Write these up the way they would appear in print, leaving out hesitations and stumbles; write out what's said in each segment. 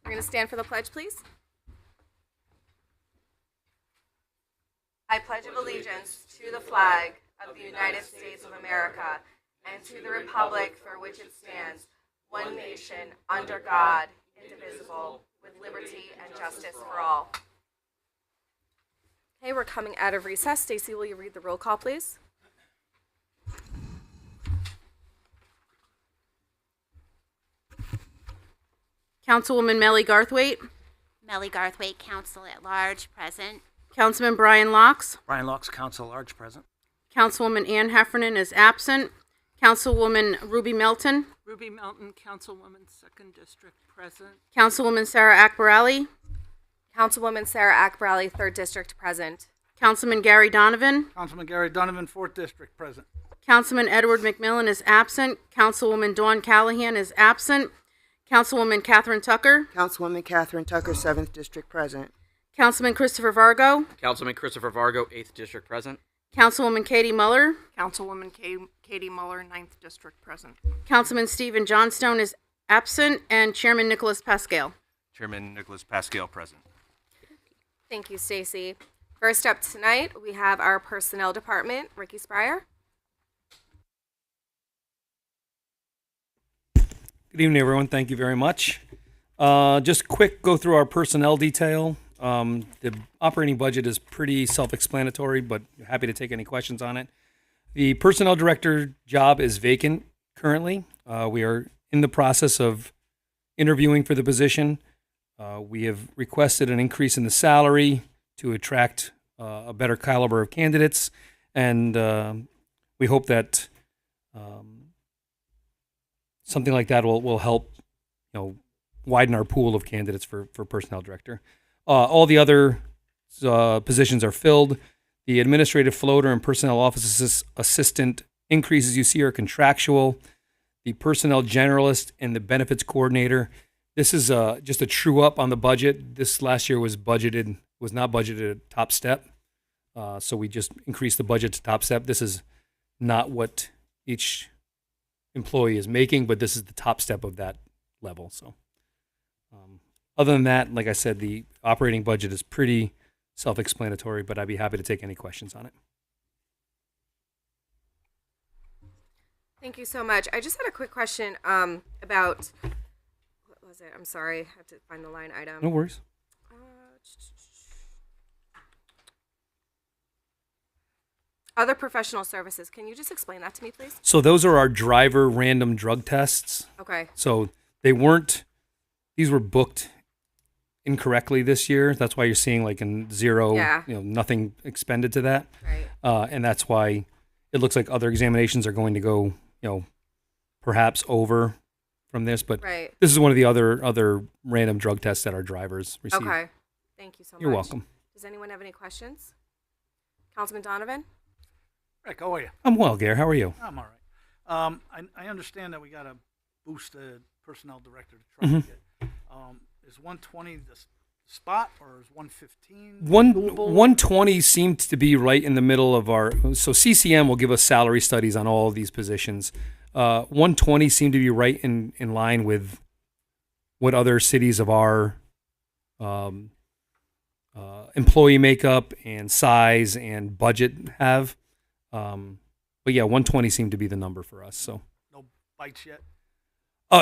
We're going to stand for the pledge, please. I pledge allegiance to the flag of the United States of America and to the republic for which it stands, one nation, under God, indivisible, with liberty and justice for all. Okay, we're coming out of recess. Stacy, will you read the roll call, please? Councilwoman Melly Garthwaite. Melly Garthwaite, Council at Large, present. Councilman Brian Locks. Brian Locks, Council at Large, present. Councilwoman Ann Heffernan is absent. Councilwoman Ruby Melton. Ruby Melton, Councilwoman, 2nd District, present. Councilwoman Sarah Akbarali. Councilwoman Sarah Akbarali, 3rd District, present. Councilman Gary Donovan. Councilman Gary Donovan, 4th District, present. Councilman Edward McMillan is absent. Councilwoman Dawn Callahan is absent. Councilwoman Catherine Tucker. Councilwoman Catherine Tucker, 7th District, present. Councilman Christopher Vargo. Councilman Christopher Vargo, 8th District, present. Councilwoman Katie Muller. Councilwoman Katie Muller, 9th District, present. Councilman Stephen Johnstone is absent. And Chairman Nicholas Pascal. Chairman Nicholas Pascal, present. Thank you, Stacy. First up tonight, we have our Personnel Department. Ricky Spryer. Good evening, everyone. Thank you very much. Just quick go through our personnel detail. The operating budget is pretty self-explanatory, but happy to take any questions on it. The personnel director job is vacant currently. We are in the process of interviewing for the position. We have requested an increase in the salary to attract a better caliber of candidates, and we hope that something like that will help, widen our pool of candidates for personnel director. All the other positions are filled. The administrative floater and personnel office assistant increases you see are contractual. The personnel generalist and the benefits coordinator, this is just a true up on the budget. This last year was not budgeted at top step. So we just increased the budget to top step. This is not what each employee is making, but this is the top step of that level. So other than that, like I said, the operating budget is pretty self-explanatory, but I'd be happy to take any questions on it. Thank you so much. I just had a quick question about, what was it? I'm sorry. I have to find the line item. No worries. Other professional services. Can you just explain that to me, please? So those are our driver random drug tests. Okay. So these were booked incorrectly this year. That's why you're seeing like in zero, nothing expended to that. Right. And that's why it looks like other examinations are going to go, perhaps over from this. But right. This is one of the other random drug tests that our drivers receive. Okay. Thank you so much. You're welcome. Does anyone have any questions? Councilman Donovan? Rick, how are you? I'm well, Gare. How are you? I'm all right. I understand that we got to boost the personnel director to try to get. Is 120 the spot, or is 115 doable? 120 seemed to be right in the middle of our. So CCM will give us salary studies on all of these positions. 120 seemed to be right in line with what other cities of our employee makeup and size and budget have. But yeah, 120 seemed to be the number for us. So no bites yet.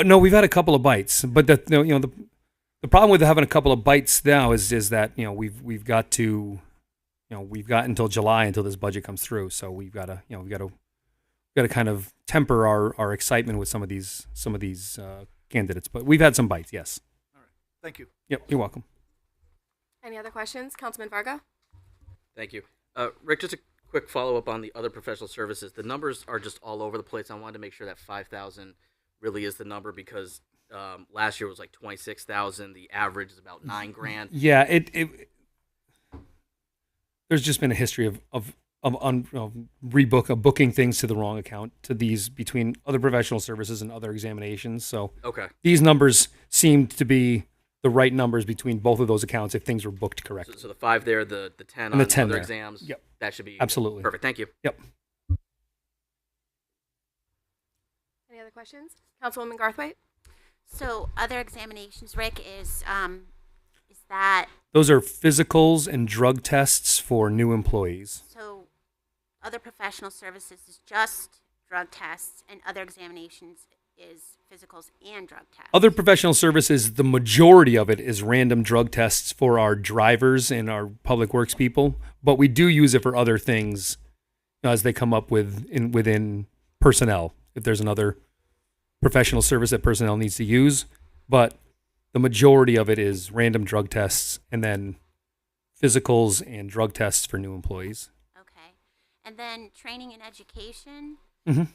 No, we've had a couple of bites, but the problem with having a couple of bites now is that we've got until July until this budget comes through. So we've got to kind of temper our excitement with some of these candidates. But we've had some bites, yes. All right, thank you. Yep, you're welcome. Any other questions? Councilman Varga? Thank you. Rick, just a quick follow-up on the other professional services. The numbers are just all over the place. I wanted to make sure that 5,000 really is the number because last year was like 26,000. The average is about $9,000. Yeah, there's just been a history of booking things to the wrong account to these between other professional services and other examinations. So okay, these numbers seemed to be the right numbers between both of those accounts if things were booked correctly. So the 5 there, the 10 and on the 10 other there. exams. Yep. That should be absolutely perfect. Thank you. Yep. Any other questions? Councilwoman Garthwaite? So other examinations, Rick, is that Those are physicals and drug tests for new employees. so? Other professional services is just drug tests, and other examinations is physicals and drug tests. Other professional services, the majority of it is random drug tests for our drivers and our public works people, but we do use it for other things as they come up within personnel. If there's another professional service that personnel needs to use, but the majority of it is random drug tests and then physicals and drug tests for new employees. Okay, and then training and education. Mhm.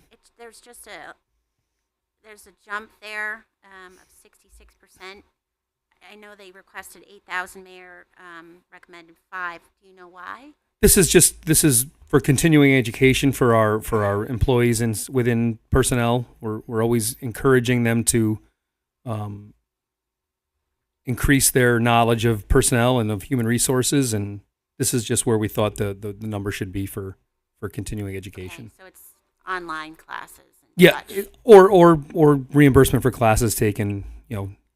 There's a jump there of 66%. I know they requested 8,000. Mayor recommended 5. Do you know why? This is for continuing education for our employees and within personnel. We're always encouraging them to increase their knowledge of personnel and of human resources, and this is just where we thought the number should be for continuing education. Okay, so it's online classes. And Yeah, such. or reimbursement for classes taken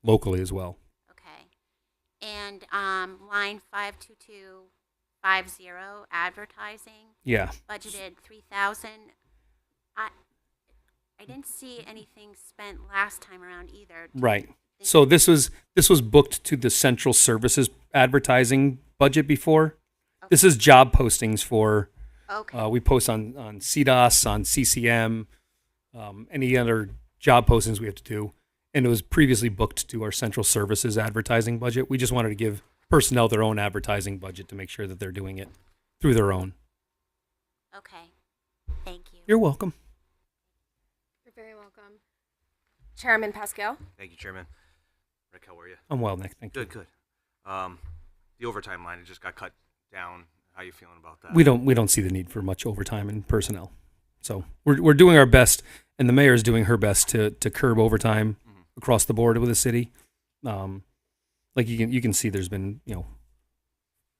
locally as well. Okay, and line 52250 advertising Yeah. budgeted 3,000. I didn't see anything spent last time around either. Do you Right. think- So this was booked to the central services advertising budget before. This is job postings for Okay. we post on CDOS, on CCM, any other job postings we have to do, and it was previously booked to our central services advertising budget. We just wanted to give personnel their own advertising budget to make sure that they're doing it through their own. Okay. Thank you. You're welcome. You're very welcome. Chairman Pascal. Thank you, Chairman. Rick, how are you? I'm well, Nick. Thank you. Good. The overtime line, it just got cut down. How you feeling about that? We don't see the need for much overtime in personnel. So we're doing our best, and the mayor is doing her best to curb overtime across the board with the city. Like you can see, there's been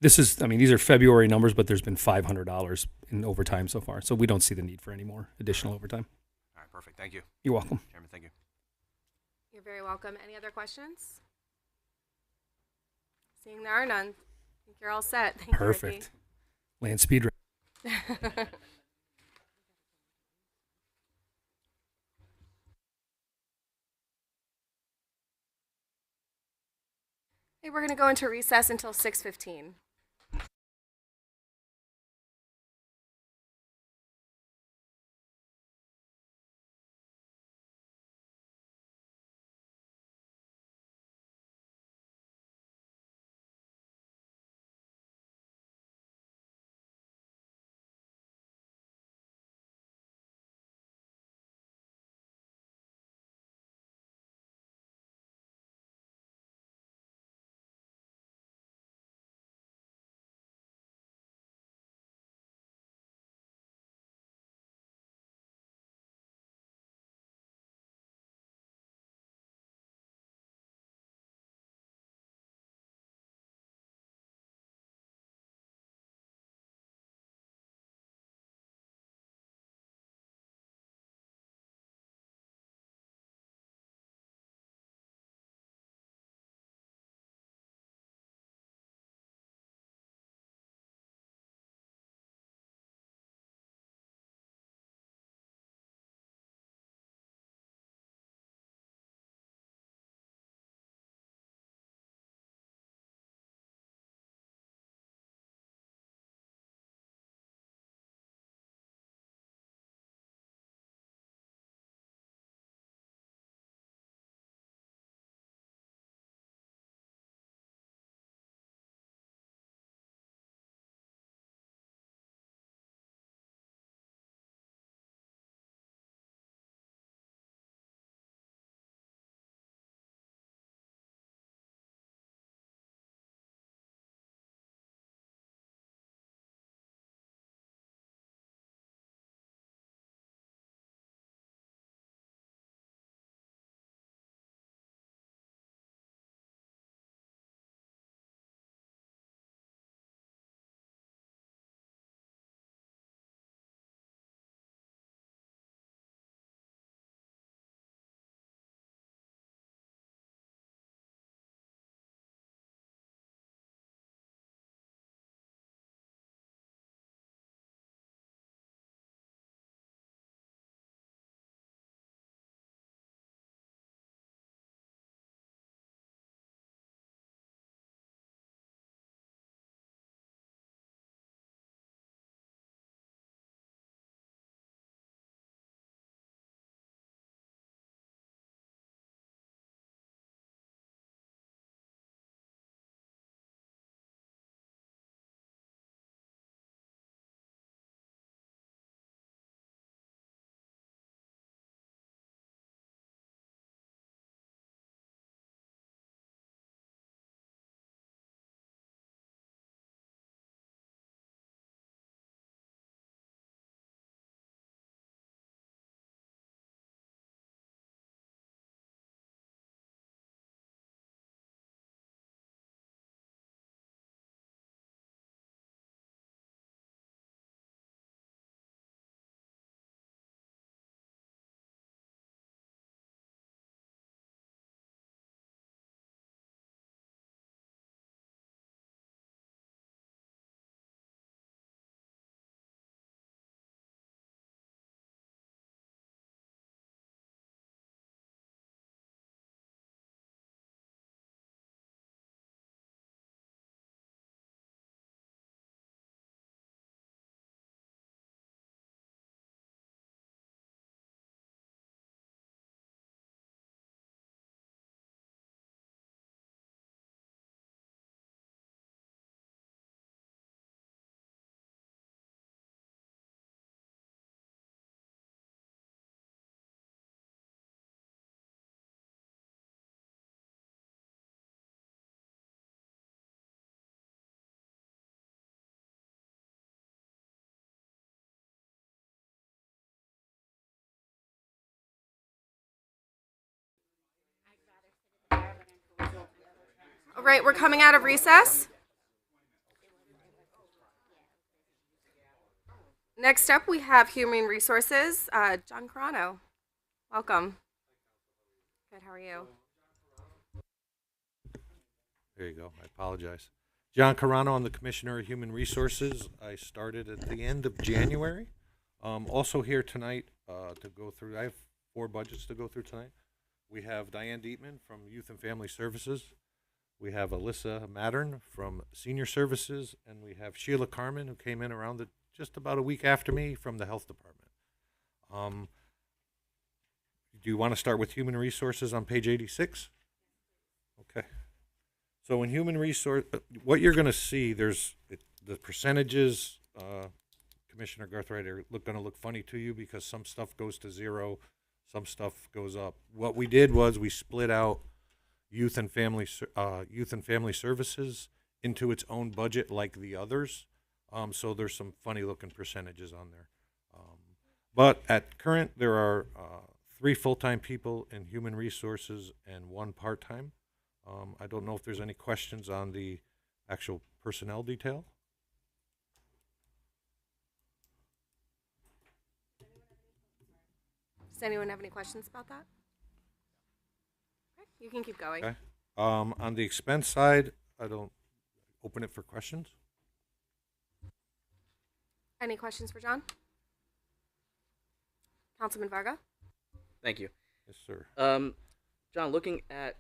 these are February numbers, but there's been $500 in overtime so far. So we don't see the need for any more additional overtime. All right, perfect. Thank you, You're welcome. Chairman. Thank you. You're very welcome. Any other questions? Seeing there are none, I think you're all set. Thank you, Ricky. Perfect. Land speed. Hey, we're going to go into recess until 6:15. All right, we're coming out of recess. Next up, we have Human Resources. John Carano, welcome. Good, how are you? There you go. I apologize. John Carano, I'm the Commissioner of Human Resources. I started at the end of January. Also here tonight to go through, I have 4 budgets to go through tonight. We have Diane Dietman from Youth and Family Services. We have Alyssa Mattern from Senior Services, and we have Sheila Carmen, who came in around just about a week after me from the Health Department. Do you want to start with Human Resources on page 86? Okay. So in Human Resource, what you're going to see, the percentages, Commissioner Garthright, are going to look funny to you because some stuff goes to 0, some stuff goes up. What we did was we split out Youth and Family Services into its own budget like the others. So there's some funny looking percentages on there. But at current, there are 3 full-time people in Human Resources and 1 part-time. I don't know if there's any questions on the actual personnel detail. Does anyone have any questions about that? Okay, you can keep going. Okay. On the expense side, I don't open it for questions. Any questions for John? Councilman Varga? Thank you. Yes, sir. John, looking at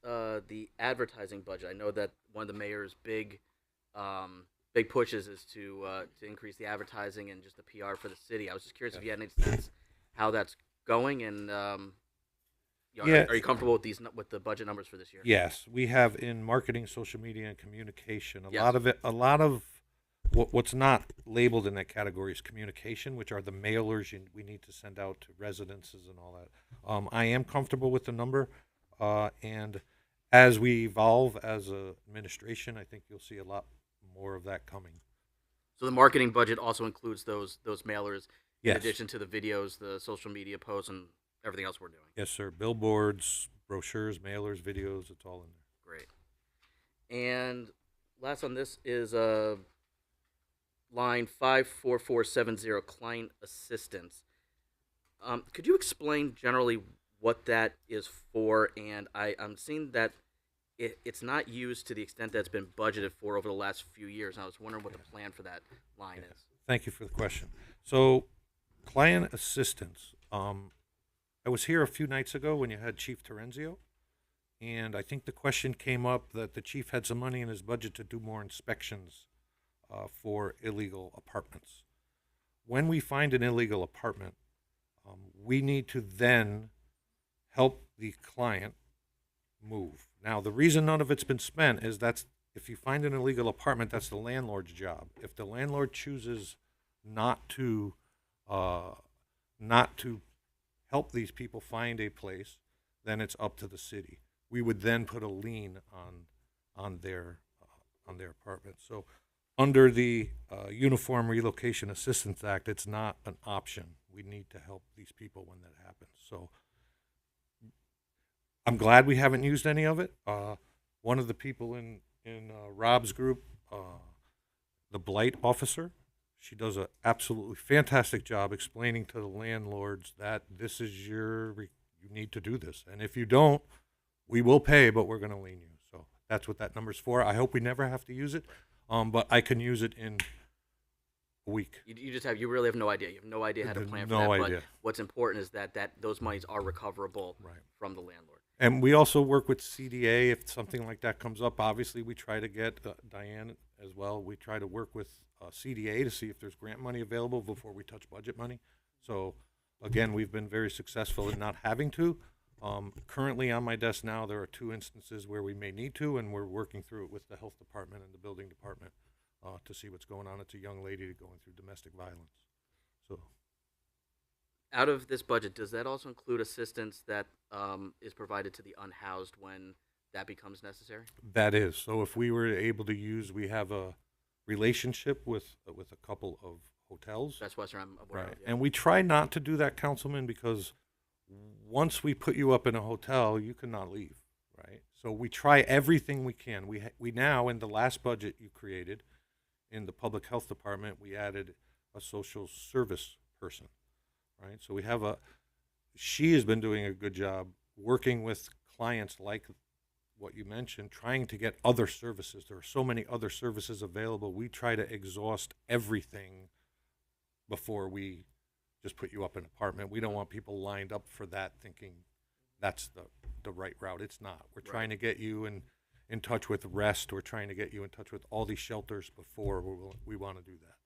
the advertising budget, I know that one of the mayor's big pushes is to increase the advertising and just the PR for the city. I was just curious if you had any sense how that's going, and are you comfortable with the budget numbers for this year? Yes, we have in marketing, social media, and communication. Yes. A lot of what's not labeled in that category is communication, which are the mailers we need to send out to residences and all that. I am comfortable with the number, and as we evolve as an administration, I think you'll see a lot more of that coming. So the marketing budget also includes those mailers, Yes. in addition to the videos, the social media posts, and everything else we're doing. Yes, sir. Billboards, brochures, mailers, videos, it's all in there. Great. And last on this is line 54470, client assistance. Could you explain generally what that is for? And I'm seeing that it's not used to the extent that's been budgeted for over the last few years. And I was wondering what the plan for that line is. Thank you for the question. So, client assistance. I was here a few nights ago when you had Chief Terenzio, and I think the question came up that the chief had some money in his budget to do more inspections for illegal apartments. When we find an illegal apartment, we need to then help the client move. Now, the reason none of it's been spent is if you find an illegal apartment, that's the landlord's job. If the landlord chooses not to help these people find a place, then it's up to the city. We would then put a lien on their apartment. So, under the Uniform Relocation Assistance Act, it's not an option. We need to help these people when that happens. So, I'm glad we haven't used any of it. One of the people in Rob's group, the blight officer, she does an absolutely fantastic job explaining to the landlords that this is you need to do this. And if you don't, we will pay, but we're going to lien you. So that's what that number's for. I hope we never have to use it, but I can use it in a week. You really have no idea. You have no idea how to plan for No that. idea. But what's important is that those monies are recoverable from the landlord. And we also work with CDA if something like that comes up. Obviously, we try to get Diane as well. We try to work with CDA to see if there's grant money available before we touch budget money. So, again, we've been very successful in not having to. Currently on my desk now, there are 2 instances where we may need to, and we're working through it with the health department and the building department to see what's going on. It's a young lady going through domestic violence. So, Out of this budget, does that also include assistance that is provided to the unhoused when that becomes necessary? that is. So if we were able to use, we have a relationship with a couple of hotels. Best Western, I'm aware Right. of. Yeah. And we try not to do that, Councilman, because once we put you up in a hotel, you cannot leave, right? So we try everything we can. We now, in the last budget you created, in the public health department, we added a social service person, right? So we have she has been doing a good job working with clients like what you mentioned, trying to get other services. There are so many other services available. We try to exhaust everything before we just put you up in an apartment. We don't want people lined up for that thinking that's the right route. It's not. We're trying to get you in touch with Rest. We're trying to get you in touch with all these shelters before we want to do that.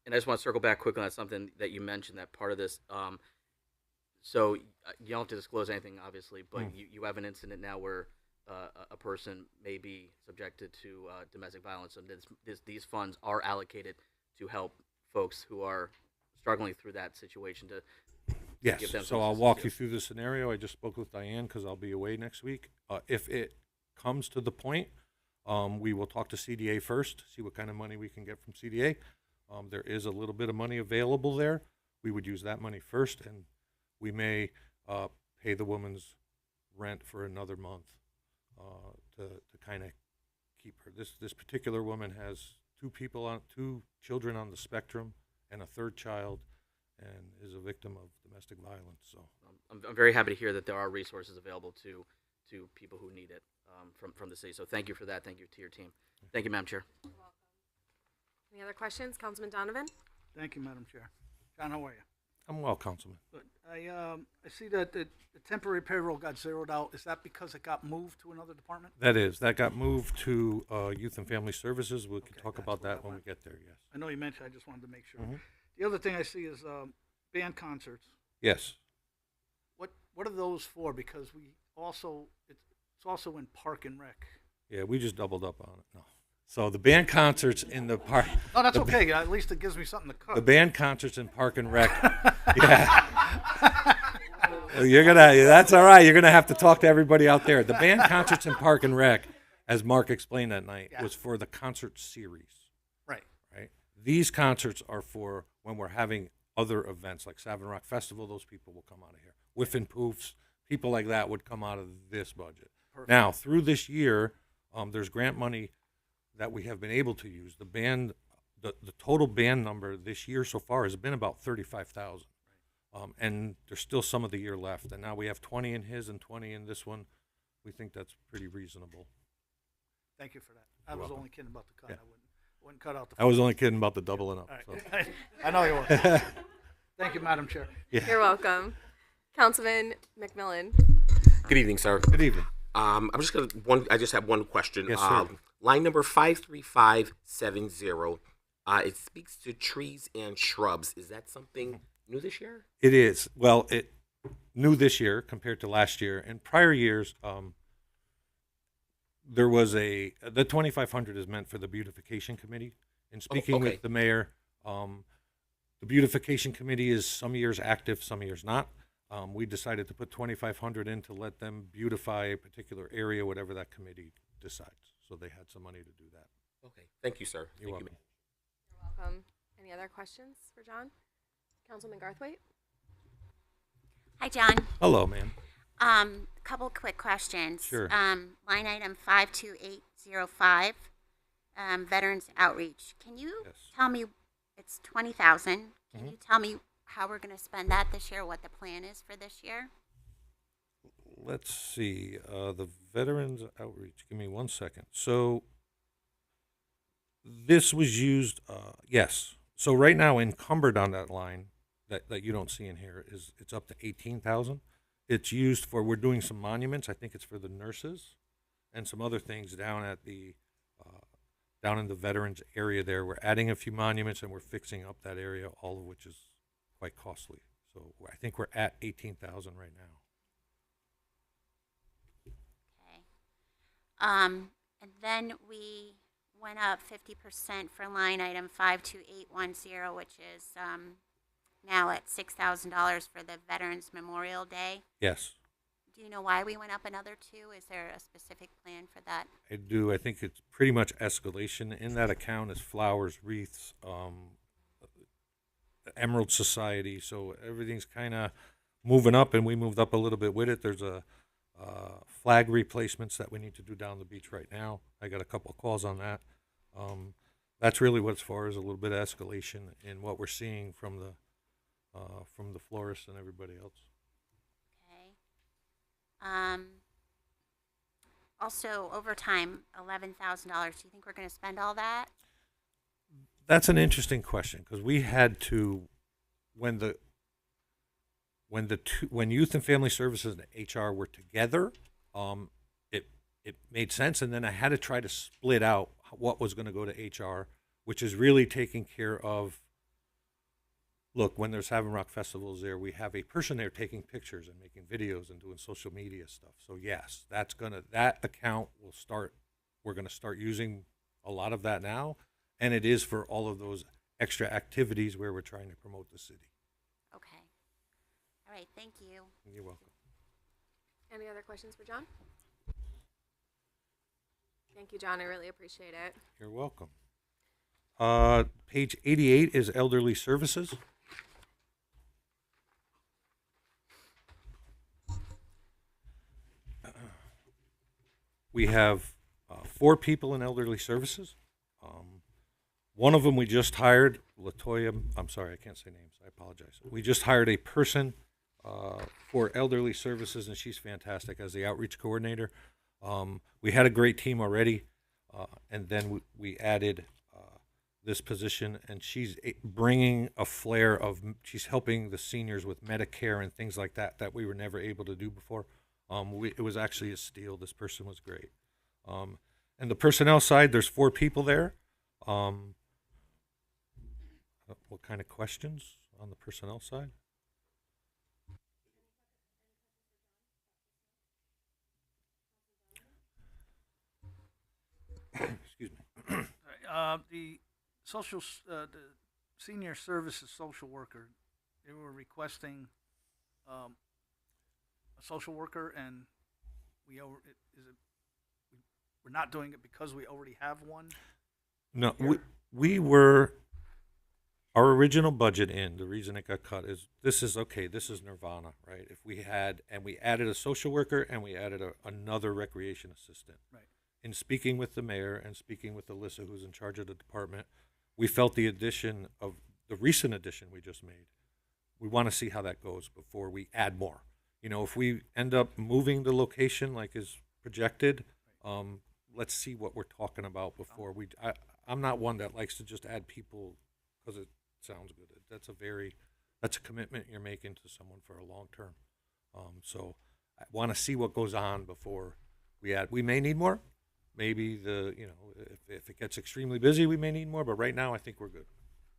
And I just want to circle back quickly on something that you mentioned, that part of this. So you don't have to disclose anything, obviously, but you have an incident now where a person may be subjected to domestic violence, and these funds are allocated to help folks who are struggling through that situation to Yes, give them so some I'll assistance walk too. you through the scenario. I just spoke with Diane because I'll be away next week. If it comes to the point, we will talk to CDA first, see what kind of money we can get from CDA. There is a little bit of money available there. We would use that money first, and we may pay the woman's rent for another month to kind of keep her. This particular woman has two children on the spectrum and a third child, and is a victim of domestic violence. So I'm very happy to hear that there are resources available to people who need it from the city. So thank you for that. Thank you to your team. Thank you, Madam Chair. Any other questions? Councilman Donovan? Thank you, Madam Chair. John, how are you? I'm well, Councilman. Good. I see that the temporary payroll got zeroed out. Is that because it got moved to another department? That got moved to Youth and Family Services. We can talk that's about where that I when we went. get there, yes. I know you mentioned, I just wanted to make sure. Mhm. The other thing I see is band concerts. Yes. What are those for? Because it's also in Park and Rec. Yeah, we just doubled up on it. No. So the band concerts in the park. Oh, that's okay. At least it gives me something to cut. The band concerts in Park and Rec. Yeah. That's all right. You're gonna have to talk to everybody out there. The band concerts in Park and Rec, as Mark explained that night, Yeah. was for the concert series. Right. Right. These concerts are for when we're having other events like Savin Rock Festival. Those people will come out of here. Whiff and Poofs, people like that would come out of this budget. Perfect. Now, through this year, there's grant money that we have been able to use. The total band number this year so far has been about 35,000. And there's still some of the year left. And now we have 20 in his and 20 in this one. We think that's pretty reasonable. Thank you for that. I You're was welcome. only kidding about the cut. Yeah. I wouldn't cut out the. I was only kidding about the doubling up. All So. right. I know you were. Thank you, Madam Chair. Yeah. You're welcome. Councilman McMillan? Good evening, sir. Good evening. I'm just I just have one question. Yes, sir. Line number 53570. It speaks to trees and shrubs. Is that something new this year? It is. Well, it new this year compared to last year. In prior years, there was the 2,500 is meant for the beautification committee. In speaking okay. with the mayor, the beautification committee is some years active, some years not. We decided to put 2,500 in to let them beautify a particular area, whatever that committee decides. So they had some money to do that. Okay. Thank you, sir. You're Thank welcome. You're welcome. Any other questions for John? Councilman Garthwaite? Hi, John. Hello, ma'am. Couple quick questions. Sure. Line item 52805, Veterans Outreach. Can you Yes. tell me, it's 20,000. Can Mhm. you tell me how we're going to spend that this year, what the plan is for this year? Let's see. The Veterans Outreach. Give me 1 second. So this was used. Yes. So right now, encumbered on that line that you don't see in here it's up to 18,000. It's used for. We're doing some monuments. I think it's for the nurses, and some other things down at the down in the veterans area. There, we're adding a few monuments and we're fixing up that area, all of which is quite costly. So I think we're at 18,000 right now. Okay. And then we went up 50% for line item 52810, which is now at $6,000 for the Veterans Memorial Day. Yes. Do you know why we went up another two? Is there a specific plan for that? I do. I think it's pretty much escalation. In that account is flowers, wreaths, Emerald Society. So everything's kind of moving up, and we moved up a little bit with it. There's a flag replacements that we need to do down the beach right now. I got a couple of calls on that. That's really what, as far as a little bit of escalation in what we're seeing from the florists and everybody else. Okay. Also, overtime, $11,000. Do you think we're going to spend all that? That's an interesting question, because we had to, when Youth and Family Services and HR were together, it made sense, and then I had to try to split out what was going to go to HR, which is really taking care of. Look, when there's Having Rock festivals there, we have a person there taking pictures and making videos and doing social media stuff. So yes, that account will start. We're going to start using a lot of that now, and it is for all of those extra activities where we're trying to promote the city. Okay. All right, thank you. You're welcome. Any other questions for John? Thank you, John. I really appreciate it. You're welcome. Page 88 is elderly services. We have 4 people in elderly services. One of them we just hired, Latoya. I'm sorry, I can't say names. I apologize. We just hired a person for elderly services, and she's fantastic as the outreach coordinator. We had a great team already, and then we added this position, and she's bringing a flair of, she's helping the seniors with Medicare and things like that that we were never able to do before. It was actually a steal. This person was great. And the personnel side, there's 4 people there. What kind of questions on the personnel side? Excuse me. The senior services social worker, they were requesting a social worker, and we're not doing it because we already have one. No, we were, our original budget the reason it got cut is, this is nirvana, right? If we added a social worker and we added another recreation assistant. Right. In speaking with the mayor and speaking with Alyssa, who's in charge of the department, we felt the recent addition we just made, we want to see how that goes before we add more. You know, if we end up moving the location like is projected, let's see what we're talking about before I'm not one that likes to just add people because it sounds good. That's a commitment you're making to someone for a long term. So I want to see what goes on before we add. We may need more. Maybe if it gets extremely busy, we may need more. But right now, I think we're good,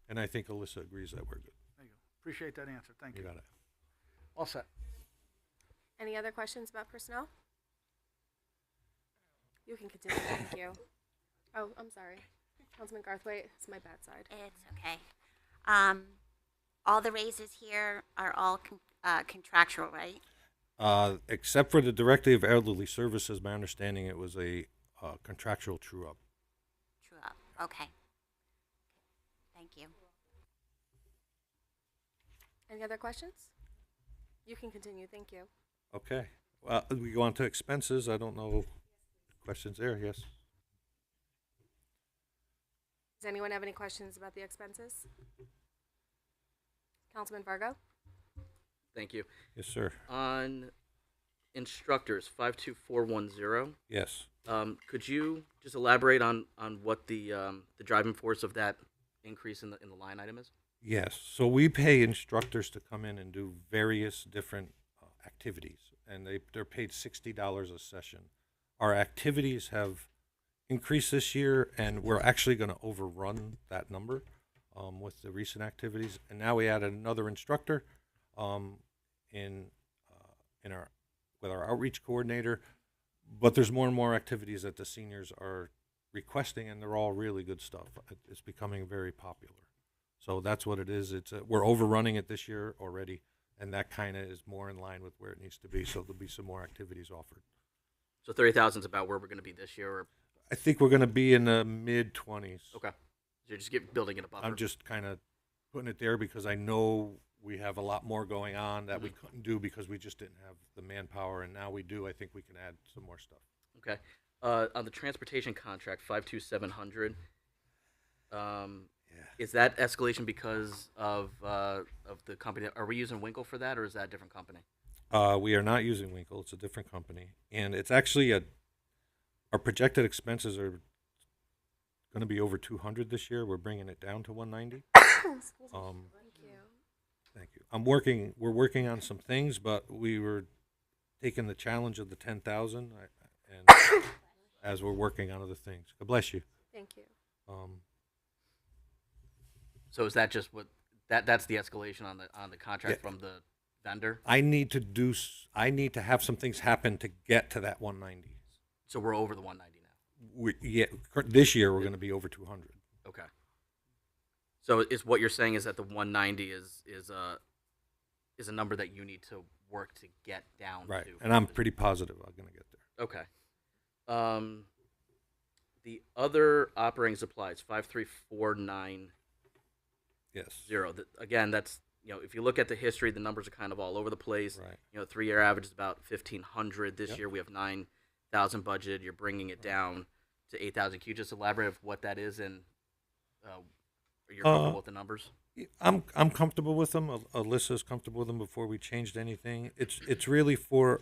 and I think Alyssa agrees that we're good. There you go. Appreciate that answer. Thank you. You got it. All set. Any other questions about personnel? You can continue. Thank you. Oh, I'm sorry. Councilman Garthwaite, it's my bad side. It's okay. All the raises here are all contractual, right? Except for the Director of Elderly Services, my understanding it was a contractual true-up. True up. Okay. Thank you. Any other questions? You can continue. Thank you. Okay. Well, we go on to expenses. I don't know. Questions there? Yes. Does anyone have any questions about the expenses? Councilman Vargo? Thank you. Yes, sir. On instructors, 52410. Yes. Could you just elaborate on what the driving force of that increase in the line item is? Yes. So we pay instructors to come in and do various different activities, and they're paid $60 a session. Our activities have increased this year, and we're actually going to overrun that number with the recent activities. And now we added another instructor with our outreach coordinator. But there's more and more activities that the seniors are requesting, and they're all really good stuff. It's becoming very popular. So that's what it is. We're overrunning it this year already, and that kind of is more in line with where it needs to be. So there'll be some more activities offered. So 30,000 is about where we're going to be this year, or I think we're going to be in the mid-20s. okay? So you're just building it a buffer. I'm just kind of putting it there because I know we have a lot more going on that we couldn't do because we just didn't have the manpower, and now we do. I think we can add some more stuff. Okay. On the transportation contract, 52700. Is that escalation because of the company? Are we using Winkle for that, or is that a different company? We are not using Winkle. It's a different company, and it's actually our projected expenses are going to be over 200 this year. We're bringing it down to 190. Thank you. We're working on some things, but we were taking the challenge of the 10,000, and as we're working on other things. God bless you. Thank you. So is that just that's the escalation on the contract from the vendor? I need to have some things happen to get to that 190. So we're over the 190 now. This year we're going to be over 200. Okay. So is what you're saying is that the 190 is a number that you need to work to get down Right, to. and I'm pretty positive I'm going to get there. Okay. The other operating supplies, 53490. Yes. Again, that's, if you look at the history, the numbers are kind of all over the place. Right. 3-year average is about 1,500. This Yep. year we have 9,000 budgeted. You're bringing it down to 8,000. Can you just elaborate of what that is and you're comfortable with the numbers? I'm comfortable with them. Alyssa's comfortable with them before we changed anything. It's really for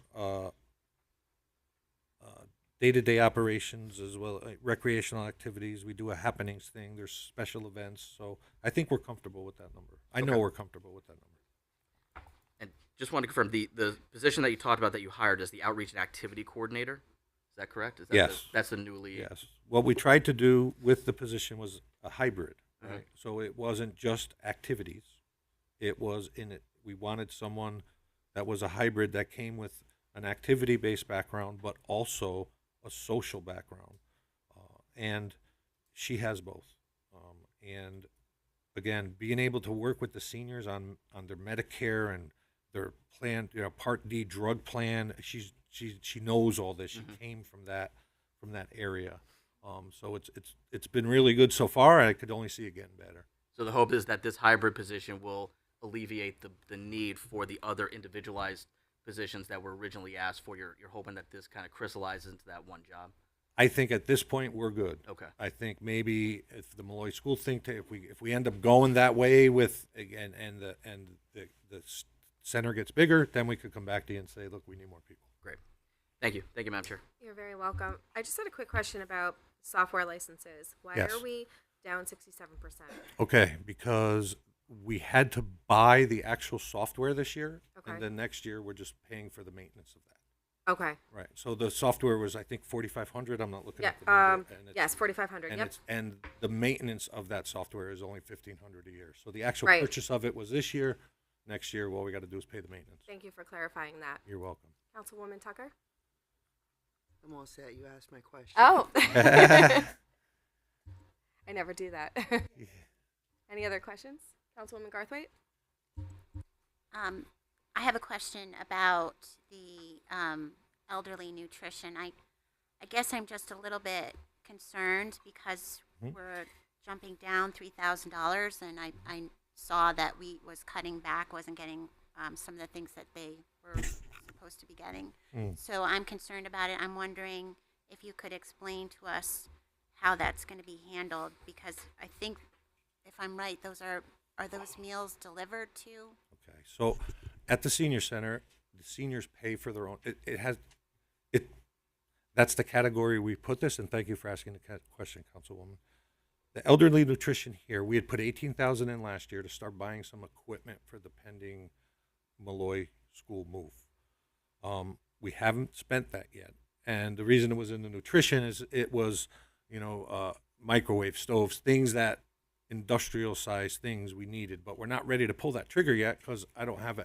day-to-day operations as well, recreational activities. We do a happenings thing. There's special events. So I think we're comfortable with that number. I know we're comfortable with that number. And just want to confirm, the position that you talked about that you hired is the outreach and activity coordinator. Is that correct? Is that Yes. That's the newly. Yes. What we tried to do with the position was a hybrid. Right? So it wasn't just activities. It was we wanted someone that was a hybrid that came with an activity-based background, but also a social background. And she has both. And again, being able to work with the seniors on their Medicare and their plan, Part D drug plan, she knows all this. She came from that area. So it's been really good so far. I could only see it getting better. So the hope is that this hybrid position will alleviate the need for the other individualized positions that were originally asked for. You're hoping that this kind of crystallizes into that one job. I think at this point we're good. Okay. I think maybe if the Malloy School if we end up going that way with again and the center gets bigger, then we could come back to you and say, look, we need more people. Great. Thank you, Madam Chair. You're very welcome. I just had a quick question about software licenses. Why Yes. are we down 67%? Okay, because we had to buy the actual software this year, Okay. and then next year we're just paying for the maintenance of that. Okay. Right. So the software was, I think, 4,500. I'm not looking Yeah. at the number. And Yes, 4,500. And Yep. and the maintenance of that software is only 1,500 a year. So the actual Right. purchase of it was this year. Next year, all we got to do is pay the maintenance. Thank you for clarifying that. You're welcome. Councilwoman Tucker? I'm all set. You asked my question. Oh. I never do that. Any other questions? Councilwoman Garthwaite? I have a question about the elderly nutrition. I guess I'm just a little bit concerned because we're jumping down $3,000, and I saw that we was cutting back, wasn't getting some of the things that they were supposed to be getting. So I'm concerned about it. I'm wondering if you could explain to us how that's going to be handled, because I think, if I'm right, are those meals delivered to? Okay. So at the senior center, the seniors pay for their own. That's the category we put this, and thank you for asking the question, Councilwoman. The elderly nutrition here, we had put 18,000 in last year to start buying some equipment for the pending Malloy School move. We haven't spent that yet, and the reason it was in the nutrition is it was, microwave stoves, things that industrial size things we needed, but we're not ready to pull that trigger yet because I don't have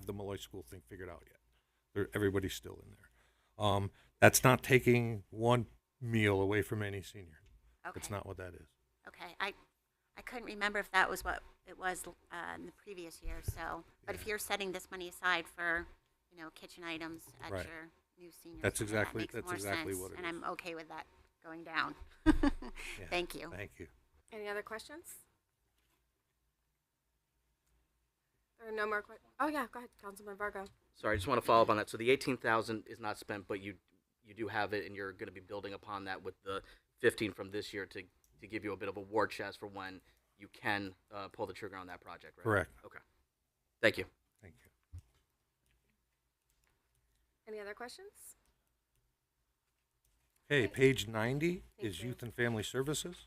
the Malloy School thing figured out yet. Everybody's still in there. That's not taking one meal away from any senior. Okay. It's not what that is. Okay, I couldn't remember if that was what it was in the previous year. So, but if you're setting this money aside for, kitchen items at Right. your new senior That's center, exactly- that makes that's more exactly sense, what it and is. I'm okay with that going down. Yeah. Thank you. Thank you. Any other questions? There are no more questions. Oh yeah, go ahead, Councilman Vargo. Sorry, I just want to follow up on that. So the 18,000 is not spent, but you do have it, and you're going to be building upon that with the 15 from this year to give you a bit of a war chest for when you can pull the trigger on that project, right? Correct. Okay. Thank you. Thank you. Any other questions? Okay, page 90 Thank is you. Youth and Family Services.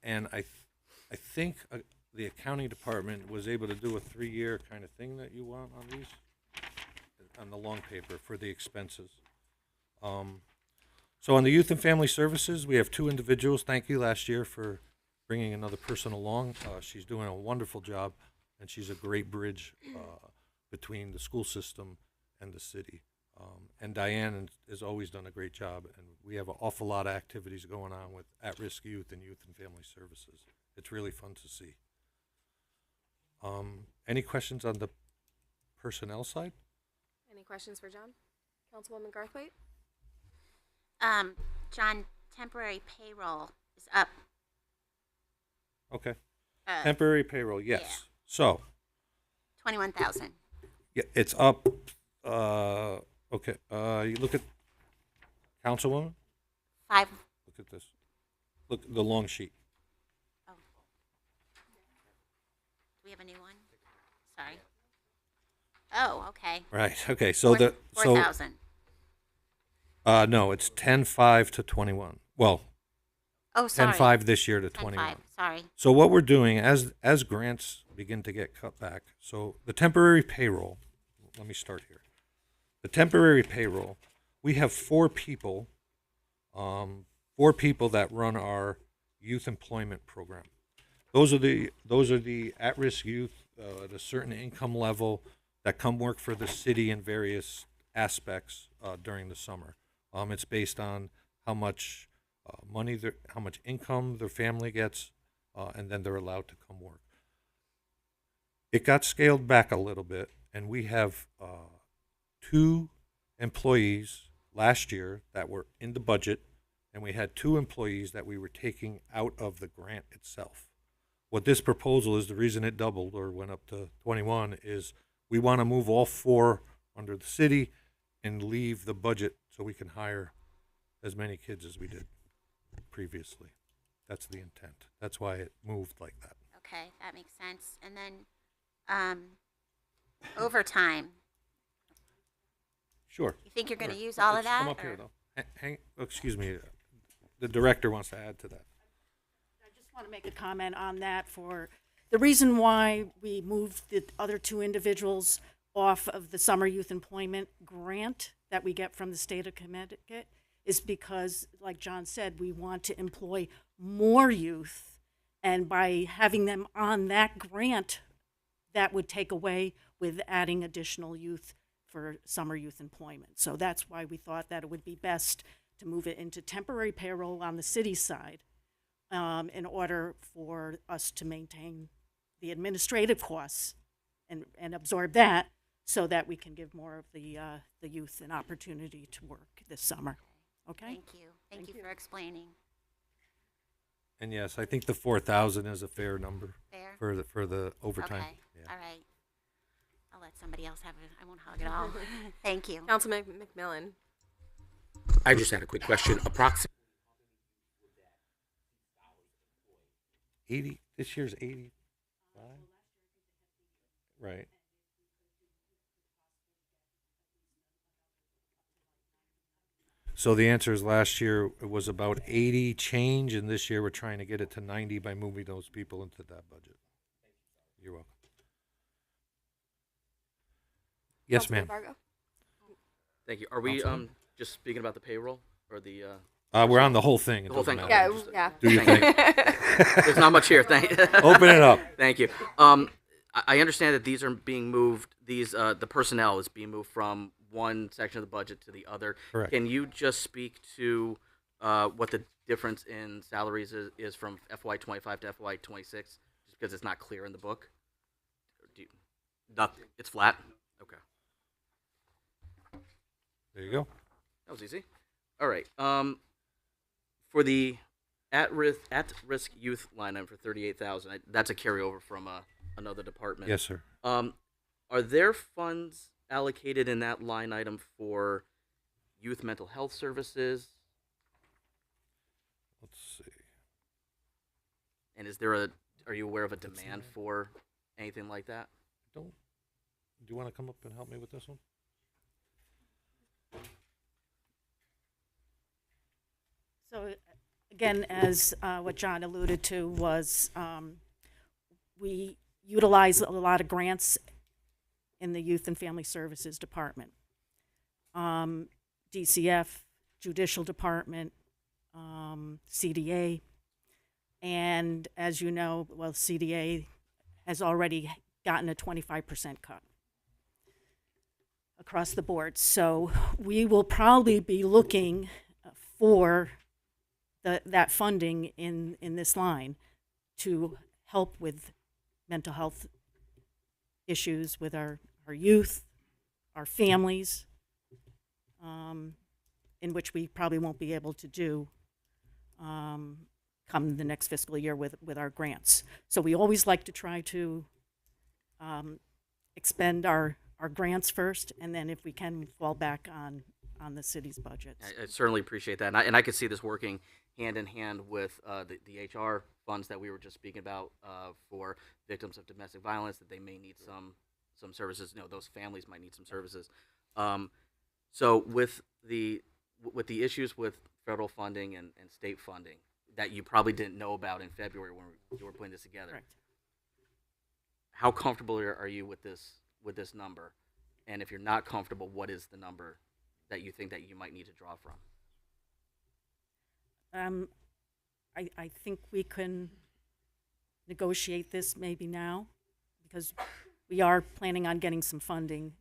And I think the accounting department was able to do a 3-year kind of thing that you want on these, on the long paper for the expenses. So on the Youth and Family Services, we have 2 individuals. Thank you last year for bringing another person along. She's doing a wonderful job, and she's a great bridge between the school system and the city. And Diane has always done a great job, and we have an awful lot of activities going on with at-risk youth and Youth and Family Services. It's really fun to see. Any questions on the personnel side? Any questions for John? Councilwoman Garthwaite? John, temporary payroll is up. Okay. Uh, Temporary payroll, yes. yeah. So, 21,000. yeah, it's up. Okay. You look at Councilwoman. 5. Look at this. Look at the long sheet. Oh. Do we have a new one? Sorry. Oh, okay. Right. Okay. So the 4,000. no, it's 10-5 to 21. Well, Oh, sorry. 10-5 this year to 21. 10.5. Sorry. So what we're doing as grants begin to get cut back, so the temporary payroll, let me start here. The temporary payroll, we have 4 people that run our youth employment program. Those are the at-risk youth at a certain income level that come work for the city in various aspects during the summer. It's based on how much money, how much income their family gets, and then they're allowed to come work. It got scaled back a little bit, and we have 2 employees last year that were in the budget, and we had 2 employees that we were taking out of the grant itself. What this proposal is, the reason it doubled or went up to 21 is we want to move all 4 under the city and leave the budget so we can hire as many kids as we did previously. That's the intent. That's why it moved like that. Okay, that makes sense. And then overtime. Sure. You think you're going to Sure. use all of Let's that? Come up or- here, though. Excuse me. The director wants to add to that. I just want to make a comment on that. For the reason why we moved the other 2 individuals off of the summer youth employment grant that we get from the state of Connecticut is because, like John said, we want to employ more youth, and by having them on that grant, that would take away with adding additional youth for summer youth employment. So that's why we thought that it would be best to move it into temporary payroll on the city side in order for us to maintain the administrative costs and absorb that so that we can give more of the youth an opportunity to work this summer. Okay? Thank you. Thank you for explaining. And yes, I think the 4,000 is a fair number Fair? for the overtime. Okay. Yeah. All right. I'll let somebody else have it. I won't hog it all. Thank you. Councilman McMillan? I just had a quick question. Approximately 80. This year's 85. Right. So the answer is last year it was about 80 change, and this year we're trying to get it to 90 by moving those people into that budget. You're welcome. Yes, Councilman ma'am. Vargo? Thank you. Are we Councilman? just speaking about the payroll or the? We're on the whole thing. It The whole doesn't thing, matter. Yeah, just- yeah. Do your Thank thing. There's not much here. Thank. Open it up. Thank you. I understand that these are being moved. The personnel is being moved from one section of the budget to the other. Correct. Can you just speak to what the difference in salaries is from FY25 to FY26? Just because it's not clear in the book. Nothing. It's flat. Okay. There you go. That was easy. All right. For the at-risk youth line item for 38,000. That's a carryover from another department. Yes, sir. Are there funds allocated in that line item for youth mental health services? Let's see. And are you aware of a demand for anything like that? Do you want to come up and help me with this one? So again, as what John alluded to was, we utilize a lot of grants in the Youth and Family Services Department. DCF, Judicial Department, CDA, and as you know, well, CDA has already gotten a 25% cut across the board. So we will probably be looking for that funding in this line to help with mental health issues with our youth, our families, in which we probably won't be able to do come the next fiscal year with our grants. So we always like to try to expend our grants first, and then if we can, fall back on the city's budgets. I certainly appreciate that, and I could see this working hand in hand with the HR funds that we were just speaking about for victims of domestic violence, that they may need some services. Those families might need some services. So with the issues with federal funding and state funding that you probably didn't know about in February when you were putting this together, Correct. how comfortable are you with this number? And if you're not comfortable, what is the number that you think that you might need to draw from? I think we can negotiate this maybe now, because we are planning on getting some funding.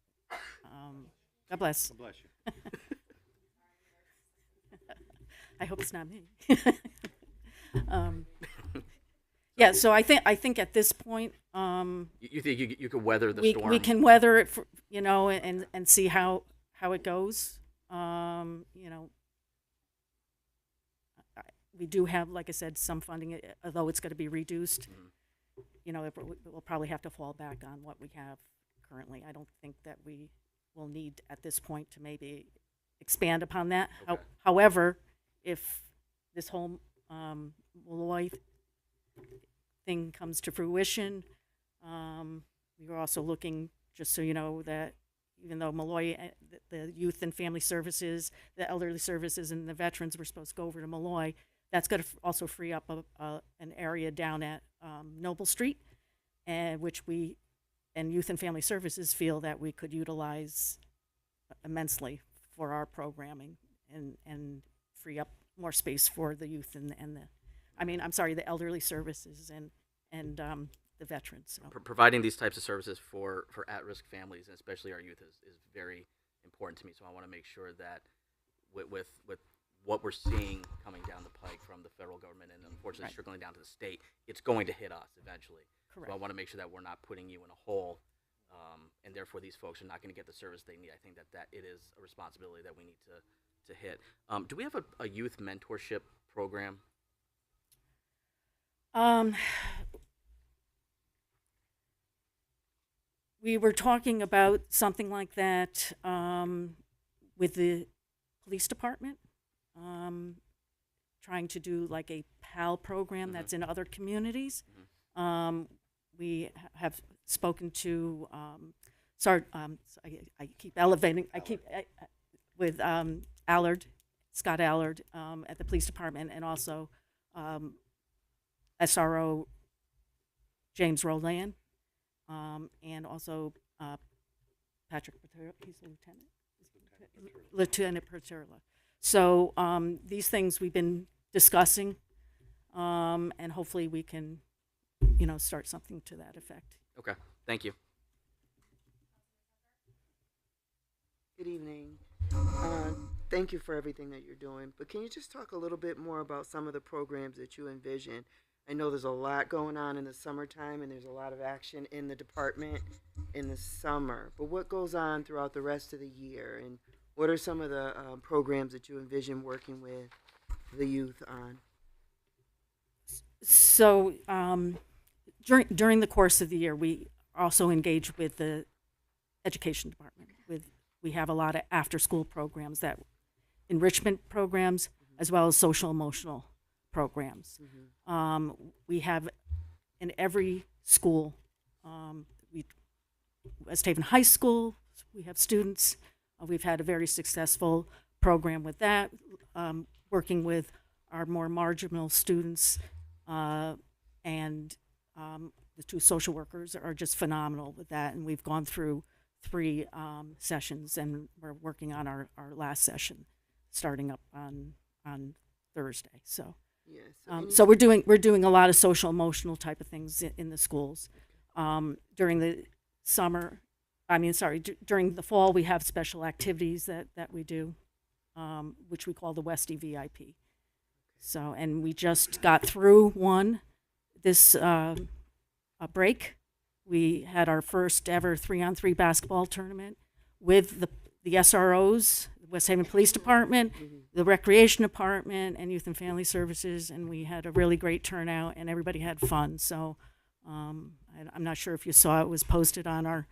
God bless. God bless you. I hope it's not me. Yeah, so I think at this point, You think you could weather the storm? we can weather it, and see how it goes. We do have, like I said, some funding, although it's going to be reduced. We'll probably have to fall back on what we have currently. I don't think that we will need at this point to maybe expand upon that. Okay. However, if this whole Malloy thing comes to fruition, we were also looking, just so you know, that even though Malloy, the Youth and Family Services, the Elderly Services, and the Veterans were supposed to go over to Malloy, that's going to also free up an area down at Noble Street, and which we and Youth and Family Services feel that we could utilize immensely for our programming and free up more space for the youth and the elderly services and the veterans. So. Providing these types of services for at-risk families, and especially our youth, is very important to me. So I want to make sure that with what we're seeing coming down the pike from the federal government and unfortunately Right. trickling down to the state, it's going to hit us eventually. Correct. So I want to make sure that we're not putting you in a hole, and therefore these folks are not going to get the service they need. I think that it is a responsibility that we need to hit. Do we have a youth mentorship program? We were talking about something like that with the police department, trying to do like a PAL program that's in other communities. We have spoken to, I keep elevating, with Allard, Scott Allard at the police department, and also SRO James Roland. And also Patrick Paterla, he's a Lieutenant Paterla. So these things we've been discussing, and hopefully we can, start something to that effect. Okay, thank you. Good evening. Thank you for everything that you're doing. But can you just talk a little bit more about some of the programs that you envision? I know there's a lot going on in the summertime, and there's a lot of action in the department in the summer. But what goes on throughout the rest of the year, and what are some of the programs that you envision working with the youth on? So during the course of the year, we also engage with the education department. We have a lot of after-school programs, that enrichment programs, as well as social emotional programs. We have in every school, West Haven High School, we have students. We've had a very successful program with that, working with our more marginal students, and the two social workers are just phenomenal with that. And we've gone through 3 sessions, and we're working on our last session, starting up on Thursday. So, Yes. so we're doing a lot of social emotional type of things in the schools. During the summer, during the fall, we have special activities that we do, which we call the Westie VIP. So, and we just got through one this break. We had our first ever 3-on-3 basketball tournament with the SROs, West Haven Police Department, the Recreation Department, and Youth and Family Services, and we had a really great turnout, and everybody had fun. So I'm not sure if you saw it was posted on our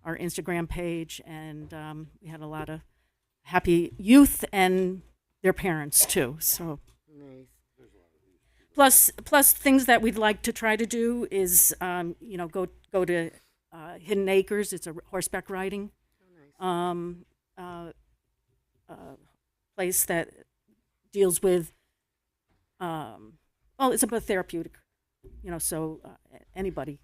Instagram page, and we had a lot of happy youth and their parents too. So. Nice. Plus things that we'd like to try to do is, go to Hidden Acres. It's a horseback riding place that deals with, it's about therapeutic, so anybody,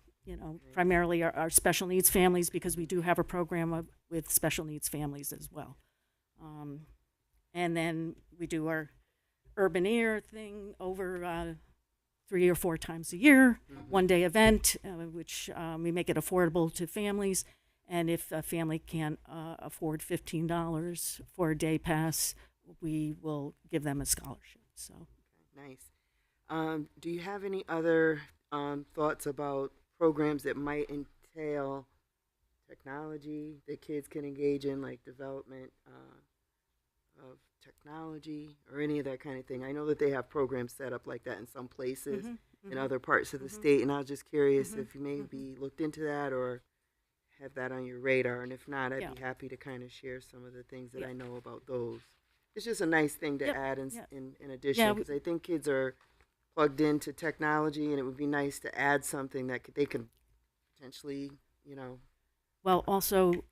primarily our special needs families, because we do have a program with special needs families as well. And then we do our urban air thing over 3 or 4 times a year, 1-day event, which we make it affordable to families. And if a family can't afford $15 for a day pass, we will give them a scholarship. So Nice. Do you have any other thoughts about programs that might entail technology that kids can engage in, like development of technology or any of that kind of thing? I know that they have programs set up like that in some places in other parts of the state, and I was just curious if you maybe looked into that or have that on your radar, and if not, I'd be happy to kind of share some of the things that I know about those. It's just a nice thing to add in addition, because I think kids are plugged into technology, and it would be nice to add something that they could potentially, Well, also,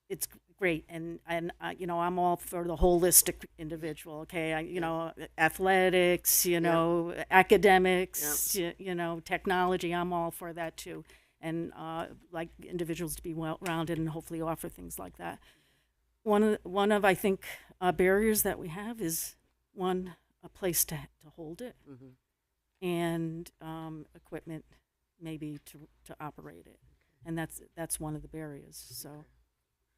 it's great, and I'm all for the holistic individual. Okay, athletics, academics, technology. I'm all for that too, and like individuals to be well-rounded and hopefully offer things like that. One of I think barriers that we have is a place to hold it, and equipment maybe to operate it, and that's one of the barriers. So.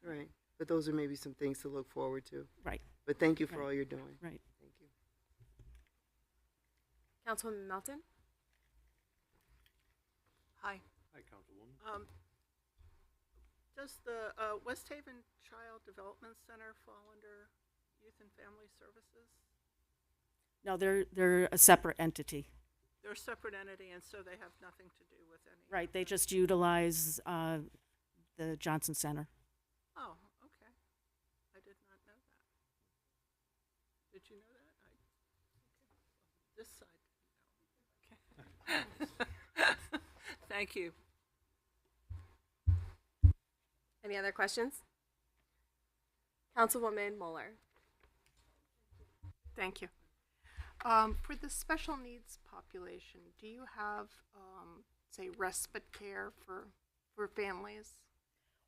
Right. But those are maybe some things to look forward to. Right. But thank you for all you're doing. Right. Thank you. Councilwoman Melton? Hi. Hi, Councilwoman. Does the West Haven Child Development Center fall under Youth and Family Services? No, they're a separate entity. They're a separate entity, and so they have nothing to do with any. Right. They just utilize the Johnson Center. Oh, okay. I did not know that. Did you know that? This side didn't know. Okay. Thank you. Any other questions? Councilwoman Moeller. Thank you. For the special needs population, do you have, say, respite care for families?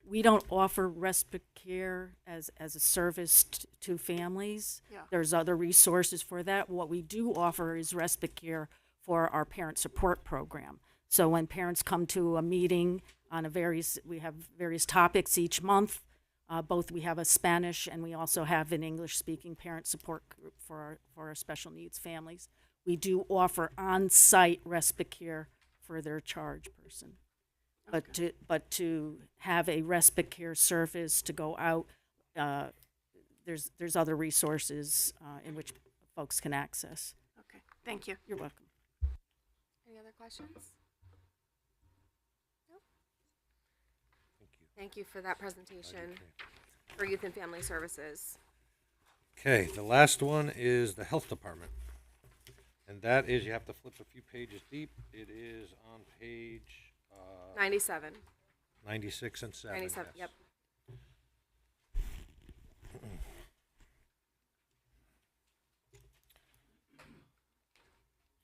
We don't offer respite care as a service to families. Yeah. There's other resources for that. What we do offer is respite care for our parent support program. So when parents come to a meeting on we have various topics each month. Both we have a Spanish and we also have an English-speaking parent support group for our special needs families. We do offer on-site respite care for their charge person. Okay. But to have a respite care service to go out, there's other resources in which folks can access. Okay. Thank you. You're welcome. Any other questions? Nope. Thank you. Thank you for that presentation for Youth and Family Services. Okay, the last one is the health department. And that is, you have to flip a few pages deep. It is on page 97. 96 and 7. 97, yes. yep.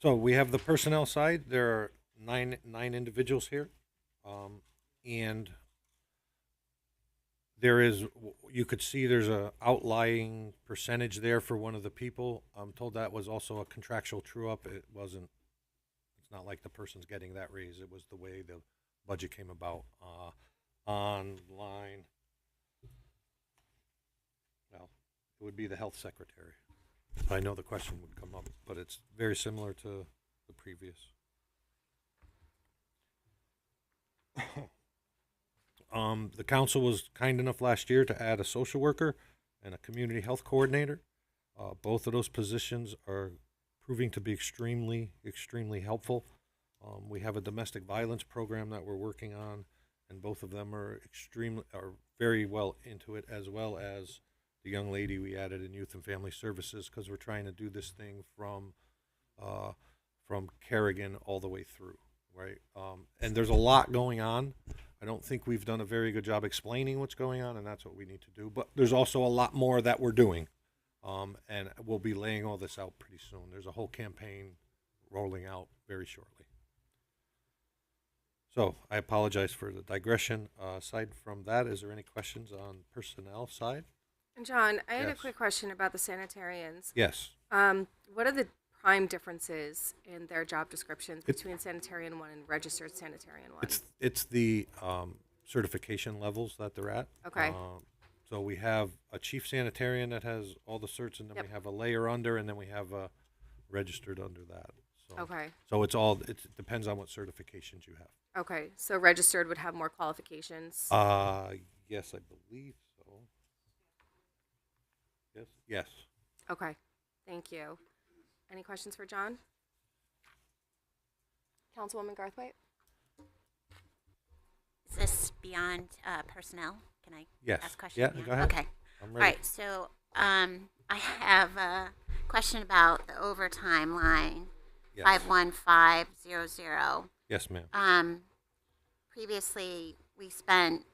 So we have the personnel side. There are nine individuals here, and there is, you could see there's a outlying percentage there for one of the people. I'm told that was also a contractual true up. It wasn't. It's not like the person's getting that raise. It was the way the budget came about. On line, well, it would be the health secretary. I know the question would come up, but it's very similar to the previous. The council was kind enough last year to add a social worker and a community health coordinator. Both of those positions are proving to be extremely helpful. We have a domestic violence program that we're working on, and both of them are very well into it, as well as the young lady we added in Youth and Family Services, because we're trying to do this thing from Kerrigan all the way through, right? And there's a lot going on. I don't think we've done a very good job explaining what's going on, and that's what we need to do. But there's also a lot more that we're doing, and we'll be laying all this out pretty soon. There's a whole campaign rolling out very shortly. So I apologize for the digression. Aside from that, is there any questions on personnel side? And John, I had a Yes. quick question about the sanitarians. Yes. What are the prime differences in their job descriptions between sanitarian 1 and registered sanitarian 1? It's the certification levels that they're at. Okay. So we have a chief sanitarian that has all the certs, and then we have a layer under, and then we have a registered under that. So, Okay. So it depends on what certifications you have. Okay, so registered would have more qualifications. Yes, I believe so. Yes. Okay, thank you. Any questions for John? Councilwoman Garthwaite? Is this beyond personnel? Can I Yes. ask questions? Yeah, beyond? go ahead. Okay. I'm All ready. right. So I have a question about the overtime line, Yes. 51500. Yes, ma'am. Previously, we spent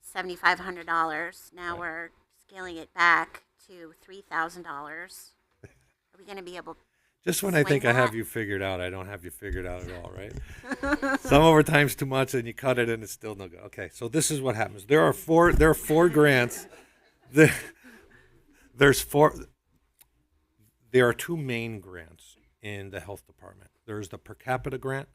$7,500. Now Right. we're scaling it back to $3,000. Are we going to be able? Just when I think I Explain have that. you figured out, I don't have you figured out at all, right? Some overtime's too much, and you cut it, and it's still no good. Okay, so this is what happens. There are four grants. There's four. There are two main grants in the health department. There's the per capita grant,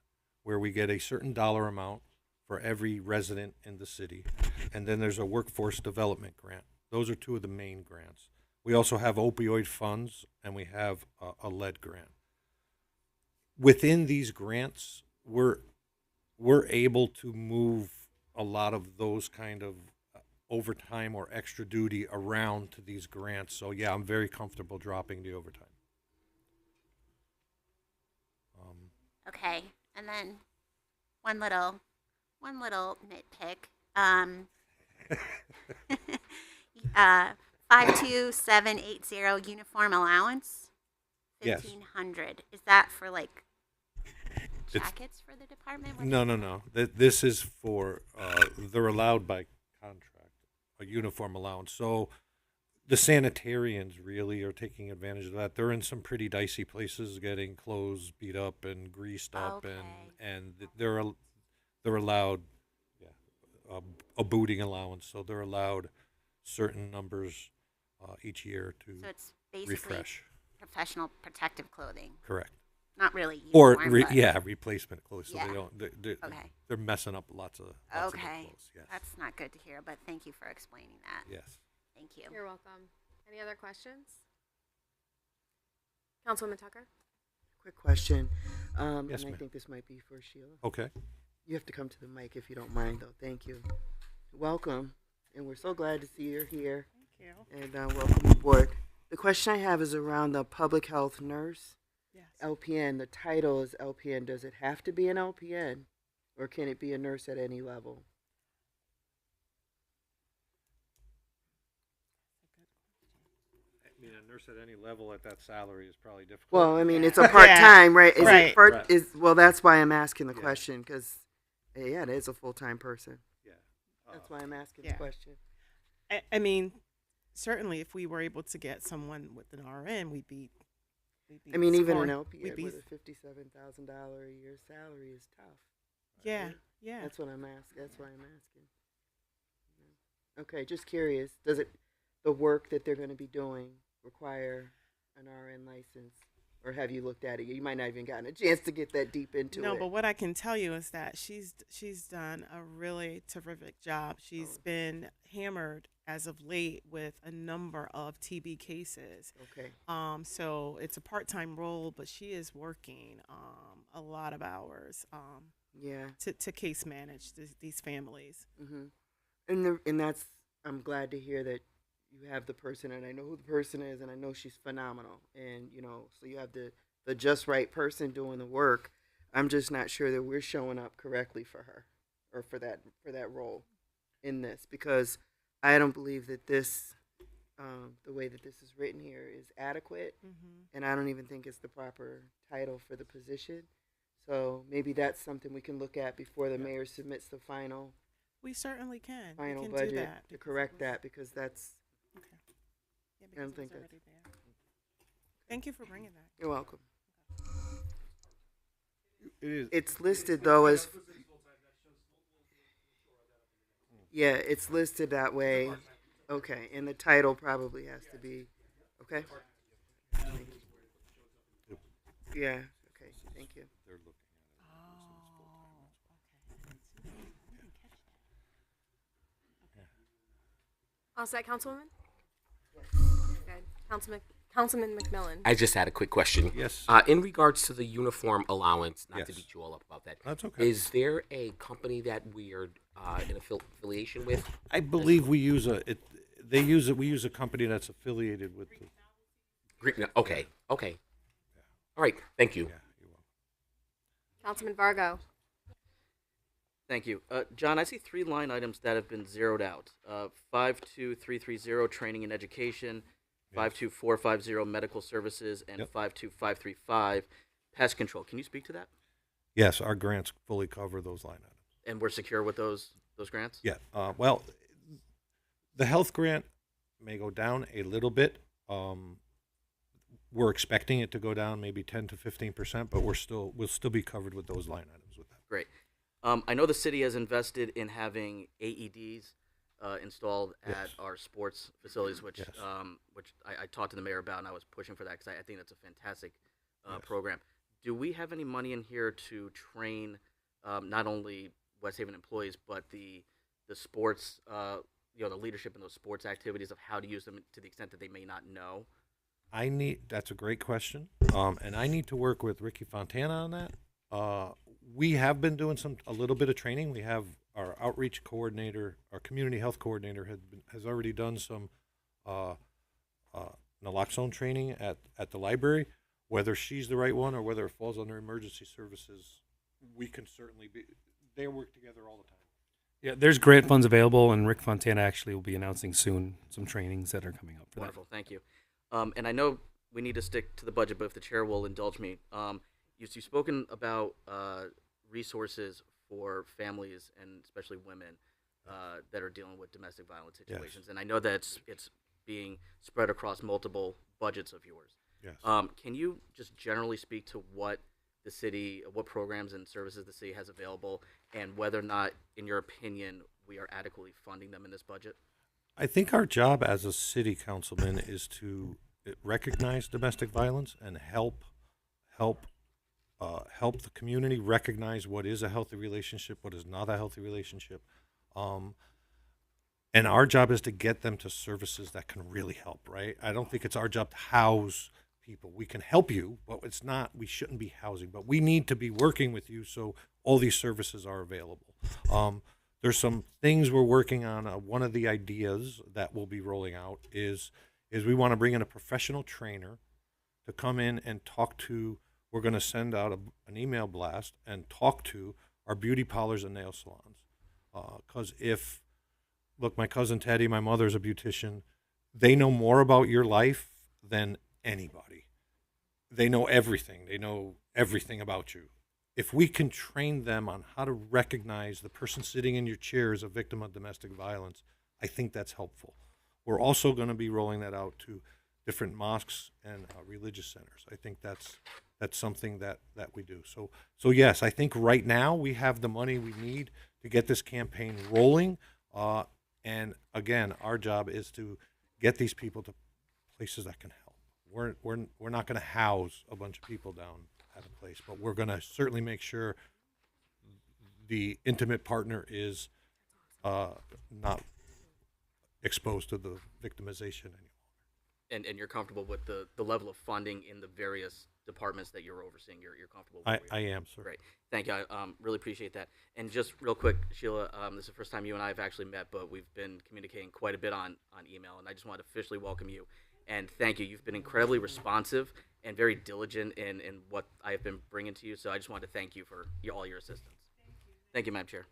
where we get a certain dollar amount for every resident in the city, and then there's a workforce development grant. Those are two of the main grants. We also have opioid funds, and we have a lead grant. Within these grants, we're able to move a lot of those kind of overtime or extra duty around to these grants. So yeah, I'm very comfortable dropping the overtime. Okay, and then one little nitpick. 52780 uniform allowance. Yes. 1,500. Is that for like It's- jackets for the department? What No, is no, no. This is for, they're allowed by contract, a uniform allowance. So the sanitarians really are taking advantage of that. They're in some pretty dicey places, getting clothes beat up and greased up, Okay. and they're allowed a booting allowance. So they're allowed certain numbers each year to So it's basically refresh. professional protective clothing. Correct. Not really Or uniform, but- replacement clothes. So Yeah. they don't. Okay. They're messing up lots of good Okay. clothes. Yes. That's not good to hear, but thank you for explaining that. Yes. Thank you. You're welcome. Any other questions? Councilwoman Tucker? Quick question. Yes, and I ma'am. think this might be for Sheila. Okay. You have to come to the mic if you don't mind, though. Thank you. Welcome. And we're so glad to see you're here. Thank you. And welcome aboard. The question I have is around the public health nurse. Yes. LPN, the title is LPN. Does it have to be an LPN, or can it be a nurse at any level? I mean, a nurse at any level at that salary is probably difficult. Well, I mean, it's a part-time, right? Is Right. it part, Right. is, well, that's why I'm asking the Yeah. question, because, yeah, it is a full-time person. Yeah. That's why I'm asking Yeah. the question. I mean, certainly if we were able to get someone with an RN, we'd be I mean, even an scoring- LPN we'd be- with a $57,000 a year salary is tough. yeah, yeah. That's what I'm asking. That's why I'm asking. Okay, just curious. Does it, the work that they're going to be doing require an RN license, or have you looked at it? You might not even gotten a chance to get that deep into No, it. but what I can tell you is that she's done a really terrific job. She's been hammered as of late with a number of TB cases. Okay. So it's a part-time role, but she is working a lot of hours Yeah. to case manage these families. Mm-hmm. And that's, I'm glad to hear that you have the person, and I know who the person is, and I know she's phenomenal. And, so you have the just right person doing the work. I'm just not sure that we're showing up correctly for her, or for that role in this, because I don't believe that this, the way that this is written here is adequate, and I don't even think it's the proper title for the position. So maybe that's something we can look at before the mayor submits the final We certainly can. final we can budget do that to correct that, because that's, Okay. Yeah, I don't because think it's that's, already there. Thank you for bringing that. you're welcome. It is. It's listed though as, yeah, it's listed that way. Okay, and the title probably has to be, okay? Yeah, okay, thank you. They're looking All set, Councilwoman? Good. Councilman McMillan. I just had a quick question. Yes. In regards to the uniform allowance, not to Yes. beat you all up about that. That's okay. Is there a company that we are in affiliation with? I believe we use they use it. We use a company that's affiliated with the. Greek. Okay. Okay. All right. Thank you. Yeah, you're welcome. Councilman Vargo. Thank you. John, I see 3 line items that have been zeroed out. 52330, training and education, 52450, medical services, and Yep. 52535, pest control. Can you speak to that? Yes, our grants fully cover those line items. And we're secure with those grants? Yeah. Well, the health grant may go down a little bit. We're expecting it to go down maybe 10 to 15%, but we'll still be covered with those line items with that. Great. I know the city has invested in having AEDs installed at Yes. our sports facilities, which Yes. which I talked to the mayor about, and I was pushing for that because I think that's a fantastic Yes. program. Do we have any money in here to train not only West Haven employees, but the sports, the leadership in those sports activities of how to use them to the extent that they may not know? That's a great question. And I need to work with Ricky Fontana on that. We have been doing a little bit of training. We have our outreach coordinator, our community health coordinator has already done some naloxone training at the library. Whether she's the right one or whether it falls under emergency services, we can certainly they work together all the time. Yeah, there's grant funds available, and Rick Fontana actually will be announcing soon some trainings that are coming up for Wonderful, thank you. And I know we need to stick to the budget, but if the chair will indulge me, you've spoken about resources for families and especially women that are dealing with domestic violence situations, Yes. and I know that it's being spread across multiple budgets of yours. Yes. Can you just generally speak to what the city, what programs and services the city has available, and whether or not, in your opinion, we are adequately funding them in this budget? I think our job as a city councilman is to recognize domestic violence and help the community recognize what is a healthy relationship, what is not a healthy relationship. And our job is to get them to services that can really help, right? I don't think it's our job to house people. We can help you, but we shouldn't be housing, but we need to be working with you so all these services are available. There's some things we're working on. One of the ideas that we'll be rolling out is we want to bring in a professional trainer to come in and talk to we're going to send out an email blast and talk to our beauty parlors and nail salons. Because look, my cousin Teddy, my mother's a beautician. They know more about your life than anybody. They know everything. They know everything about you. If we can train them on how to recognize the person sitting in your chair as a victim of domestic violence, I think that's helpful. We're also going to be rolling that out to different mosques and religious centers. I think that's something that we do. So yes, I think right now we have the money we need to get this campaign rolling. And again, our job is to get these people to places that can help. We're not going to house a bunch of people down at a place, but we're going to certainly make sure the intimate partner is not exposed to the victimization anymore. And you're comfortable with the level of funding in the various departments that you're overseeing. You're comfortable with I am, sir. Great. Thank you. I really appreciate that. And just real quick, Sheila, this is the first time you and I have actually met, but we've been communicating quite a bit on email, and I just want to officially welcome you and thank you. You've been incredibly responsive and very diligent in what I have been bringing to you, so I just want to thank you for all your assistance. Thank you, Madam Chair.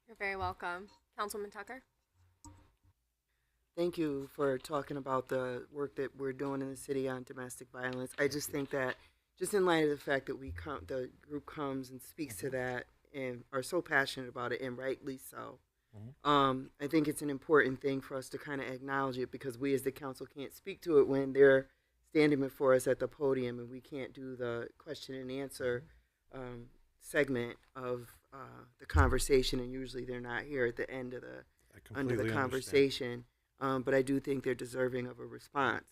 You're very welcome. Councilman Tucker? Thank you for talking about the work that we're doing in the city on domestic violence. I just think that, just in light of the fact that the group comes and speaks to that and are so passionate about it, and rightly so, I think it's an important thing for us to kind of acknowledge it, because we as the council can't speak to it when they're standing before us at the podium, and we can't do the question and answer segment of the conversation, and usually they're not here at the end of the conversation. But I do think they're deserving of a response.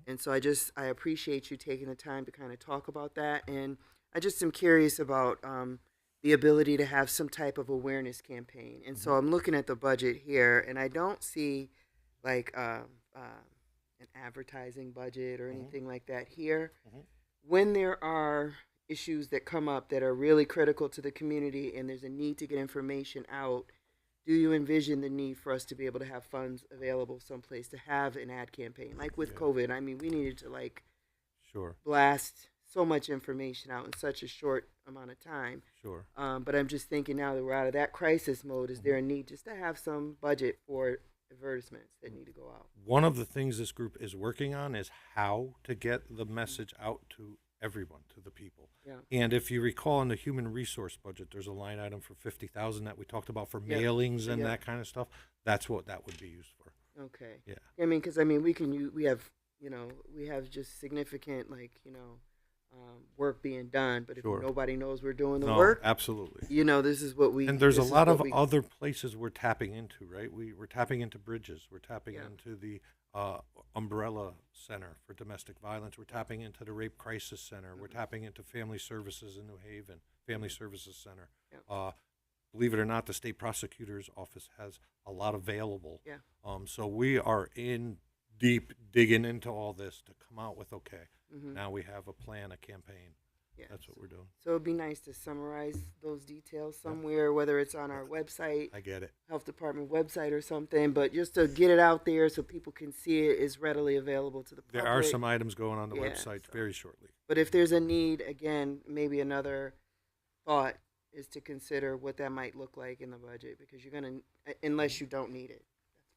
And so I appreciate you taking the time to kind of talk about that. And I just am curious about the ability to have some type of awareness campaign. And so I'm looking at the budget here, and I don't see like an advertising budget or anything like that here. When there are issues that come up that are really critical to the community and there's a need to get information out, do you envision the need for us to be able to have funds available someplace to have an ad campaign? Like with COVID, I mean, we needed to blast so much information out in such a short amount of time. But I'm just thinking now that we're out of that crisis mode, is there a need just to have some budget for advertisements that need to go out? One of the things this group is working on is how to get the message out to everyone, to the people. And if you recall, in the human resource budget, there's a line item for $50,000 that we talked about for mailings and that kind of stuff. That's what that would be used for. Okay. Yeah. I mean, because we have just significant work being done, but if nobody knows we're doing the work, absolutely. This is what we. And there's a lot of other places we're tapping into, right? We're tapping into bridges. We're tapping into the umbrella center for domestic violence. We're tapping into the rape crisis center. We're tapping into family services in New Haven, family services center. Believe it or not, the state prosecutor's office has a lot available. So we are in deep digging into all this to come out with, now we have a plan, a campaign. That's what we're doing. So it'd be nice to summarize those details somewhere, whether it's on our website, I get it, health department website or something, but just to get it out there so people can see it is readily available to the public. There are some items going on the website very shortly. But if there's a need, again, maybe another thought is to consider what that might look like in the budget, because you're going to, unless you don't need it,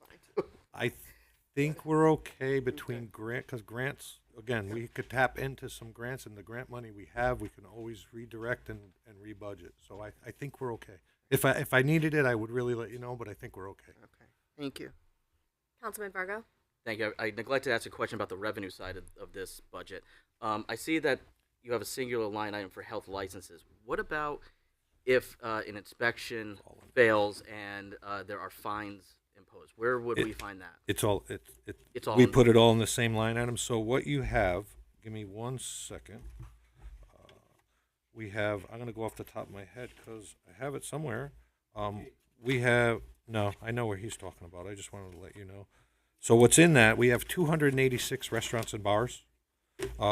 that's fine too. I think we're okay between because grants, again, we could tap into some grants, and the grant money we have, we can always redirect and rebudget. So I think we're okay. If I needed it, I would really let you know, but I think we're okay. Okay, thank you. Councilman Vargo? Thank you. I neglected to ask a question about the revenue side of this budget. I see that you have a singular line item for health licenses. What about if an inspection fails and there are fines imposed? Where would we find that? It's all we put it all in the same line item. So what you have, give me 1 second. We have, I'm going to go off the top of my head because I have it somewhere. We have, no, I know where he's talking about. I just wanted to let you know. So what's in that, we have 286 restaurants and bars.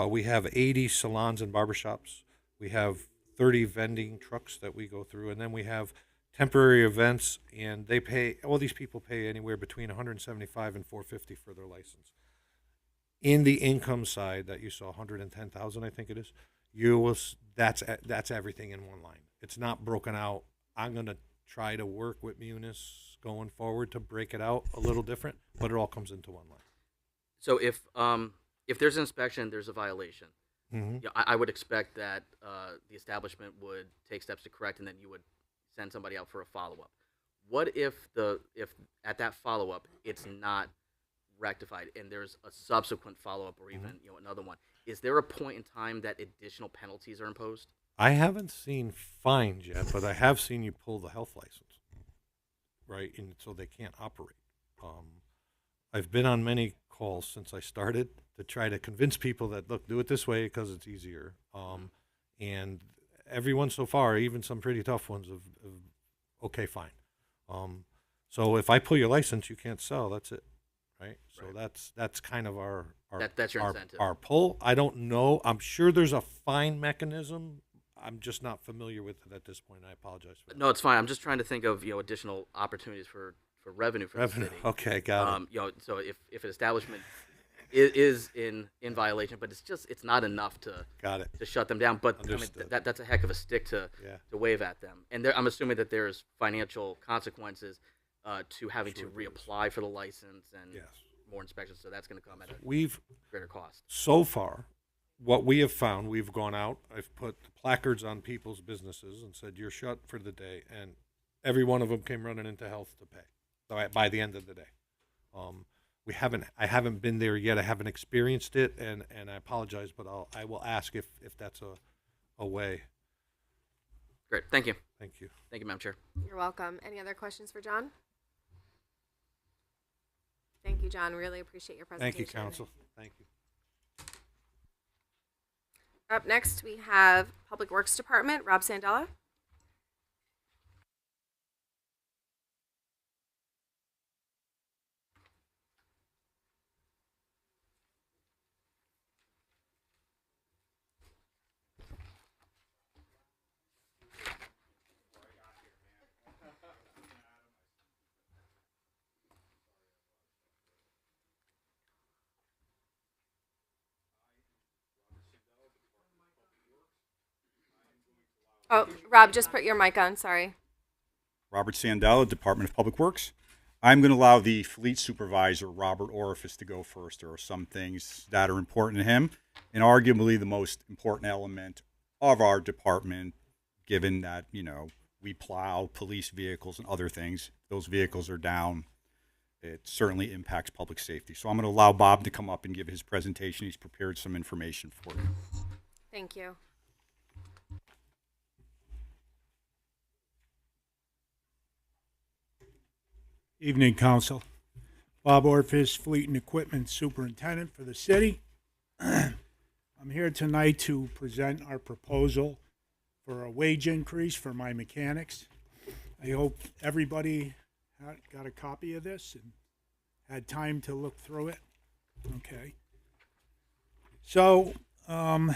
We have 80 salons and barbershops. We have 30 vending trucks that we go through. And then we have temporary events, and they pay, all these people pay anywhere between $175 and $450 for their license. In the income side that you saw, $110,000, I think it is, you will. That's everything in one line. It's not broken out. I'm gonna try to work with Munis going forward to break it out a little different, but it all comes into one line. So if there's an inspection, there's a violation. Mm-hmm. Yeah, I would expect that the establishment would take steps to correct, and then you would send somebody out for a follow-up. What if at that follow-up it's not rectified, and there's a subsequent follow-up, or even another one? Is there a point in time that additional penalties are imposed? I haven't seen fines yet, but I have seen you pull the health license, right? And so they can't operate. I've been on many calls since I started to try to convince people that, look, do it this way because it's easier. And everyone so far, even some pretty tough ones, have okay, fine. So if I pull your license, you can't sell. That's it, right? So that's kind of our that's your incentive. Our pull. I don't know. I'm sure there's a fine mechanism. I'm just not familiar with it at this point. I apologize for that. No, it's fine. I'm just trying to think of additional opportunities for revenue for the city. Okay, got it. So if an establishment is in violation, but it's not enough to to shut them down. But I mean, that's a heck of a stick to wave at them. And I'm assuming that there's financial consequences to having to reapply for the license and more inspections. So that's going to come at a greater cost. So far, what we have found, we've gone out. I've put placards on people's businesses and said, "You're shut for the day," and every one of them came running into health to pay. So by the end of the day. I haven't been there yet. I haven't experienced it, and I apologize, but I will ask if that's a way. Great, thank you. Thank you. Thank you, Madam Chair. You're welcome. Any other questions for John? Thank you, John. Really appreciate your presentation. Thank you, Council. Thank you. Up next, we have Public Works Department, Rob Sandella. Oh, Rob, just put your mic on, sorry. Robert Sandella, Department of Public Works. I'm going to allow the fleet supervisor, Robert Y&FS, to go first. There are some things that are important to him, and arguably the most important element of our department, given that, we plow police vehicles and other things. Those vehicles are down. It certainly impacts public safety. So I'm going to allow Bob to come up and give his presentation. He's prepared some information for you. Thank you. Evening, Council. Bob Y&FS, Fleet and Equipment Superintendent for the city. I'm here tonight to present our proposal for a wage increase for my mechanics. I hope everybody got a copy of this and had time to look through it. Okay. So, I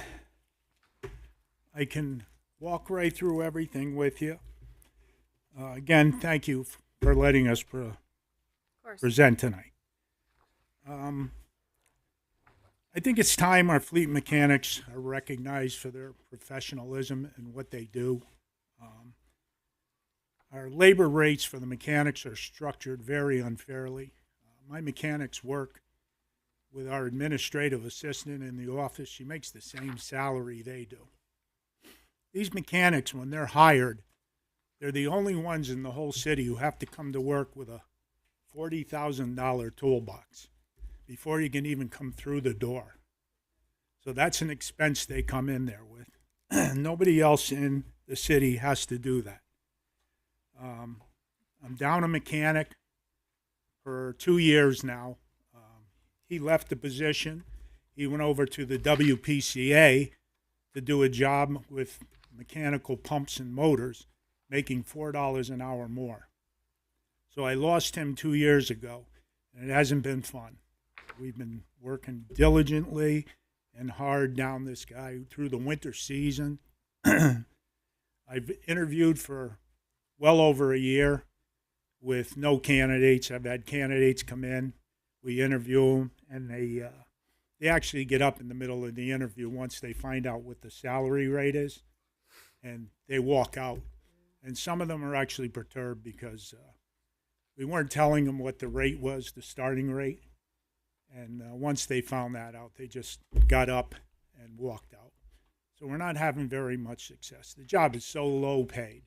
can walk right through everything with you. Again, thank you for letting us present tonight. I think it's time our fleet mechanics are recognized for their professionalism and what they do. Our labor rates for the mechanics are structured very unfairly. My mechanics work with our administrative assistant in the office. She makes the same salary they do. These mechanics, when they're hired, they're the only ones in the whole city who have to come to work with a $40,000 toolbox before you can even come through the door. So that's an expense they come in there with. Nobody else in the city has to do that. I'm down a mechanic for 2 years now. He left the position. He went over to the WPCA to do a job with mechanical pumps and motors, making $4 an hour more. So I lost him 2 years ago, and it hasn't been fun. We've been working diligently and hard down this guy through the winter season. I've interviewed for well over a year with no candidates. I've had candidates come in, we interview them, and they actually get up in the middle of the interview once they find out what the salary rate is, and they walk out. And some of them are actually perturbed because we weren't telling them what the rate was, the starting rate. And once they found that out, they just got up and walked out. So we're not having very much success. The job is so low paid.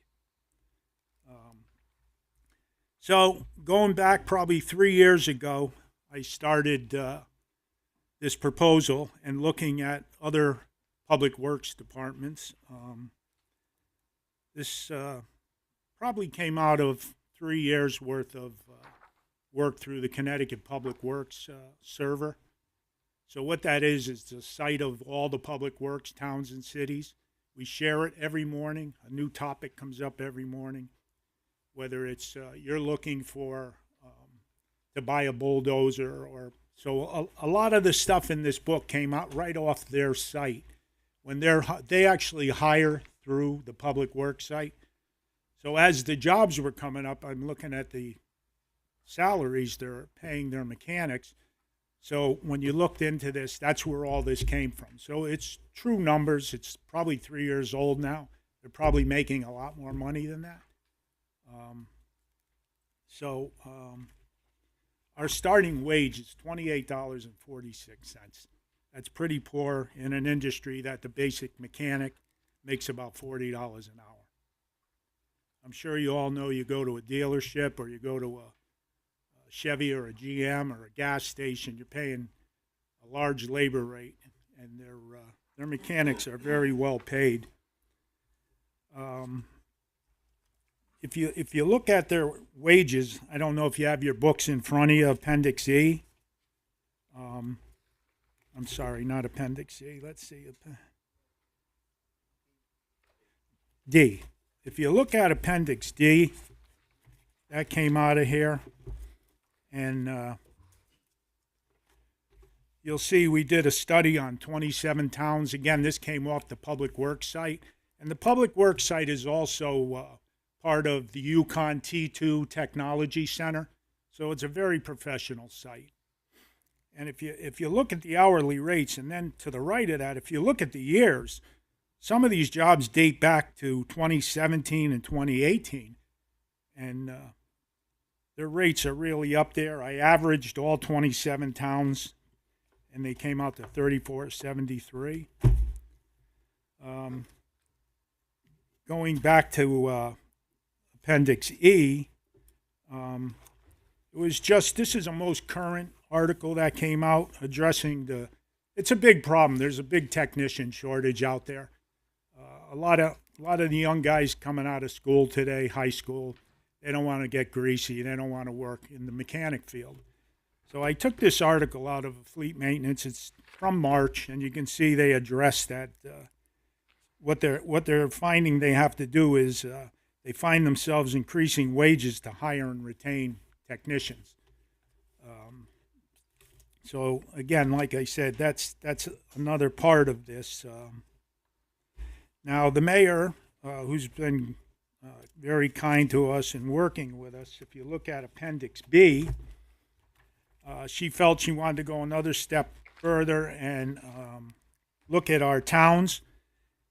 So going back probably 3 years ago, I started this proposal and looking at other public works departments. This probably came out of 3 years worth of work through the Connecticut Public Works server. So what that is the site of all the public works towns and cities. We share it every morning. A new topic comes up every morning, whether it's you're looking for to buy a bulldozer, or so a lot of the stuff in this book came out right off their site when they actually hire through the public works site. So as the jobs were coming up, I'm looking at the salaries they're paying their mechanics. So when you looked into this, that's where all this came from. So it's true numbers. It's probably 3 years old now. They're probably making a lot more money than that. Our starting wage is $28.46. That's pretty poor in an industry that the basic mechanic makes about $40 an hour. I'm sure you all know, you go to a dealership or you go to a Chevy or a GM or a gas station, you're paying a large labor rate, and their mechanics are very well paid. If you look at their wages, I don't know if you have your books in front of you, Appendix E. I'm sorry, not Appendix E. Let's see. D. If you look at Appendix D, that came out of here. And you'll see we did a study on 27 towns. Again, this came off the Public Works site. And the Public Works site is also part of the Yukon T2 Technology Center. So it's a very professional site. And if you look at the hourly rates, and then to the right of that, if you look at the years, some of these jobs date back to 2017 and 2018. And their rates are really up there. I averaged all 27 towns, and they came out to $34.73. Going back to Appendix E, it was just, this is a most current article that came out addressing it's a big problem. There's a big technician shortage out there. A lot of the young guys coming out of school today, high school, they don't want to get greasy. They don't want to work in the mechanic field. So I took this article out of Fleet Maintenance. It's from March, and you can see they address that. What they're finding they have to do is they find themselves increasing wages to hire and retain technicians. So again, like I said, that's another part of this. Now the mayor, who's been very kind to us and working with us, if you look at Appendix B, she felt she wanted to go another step further and look at our towns.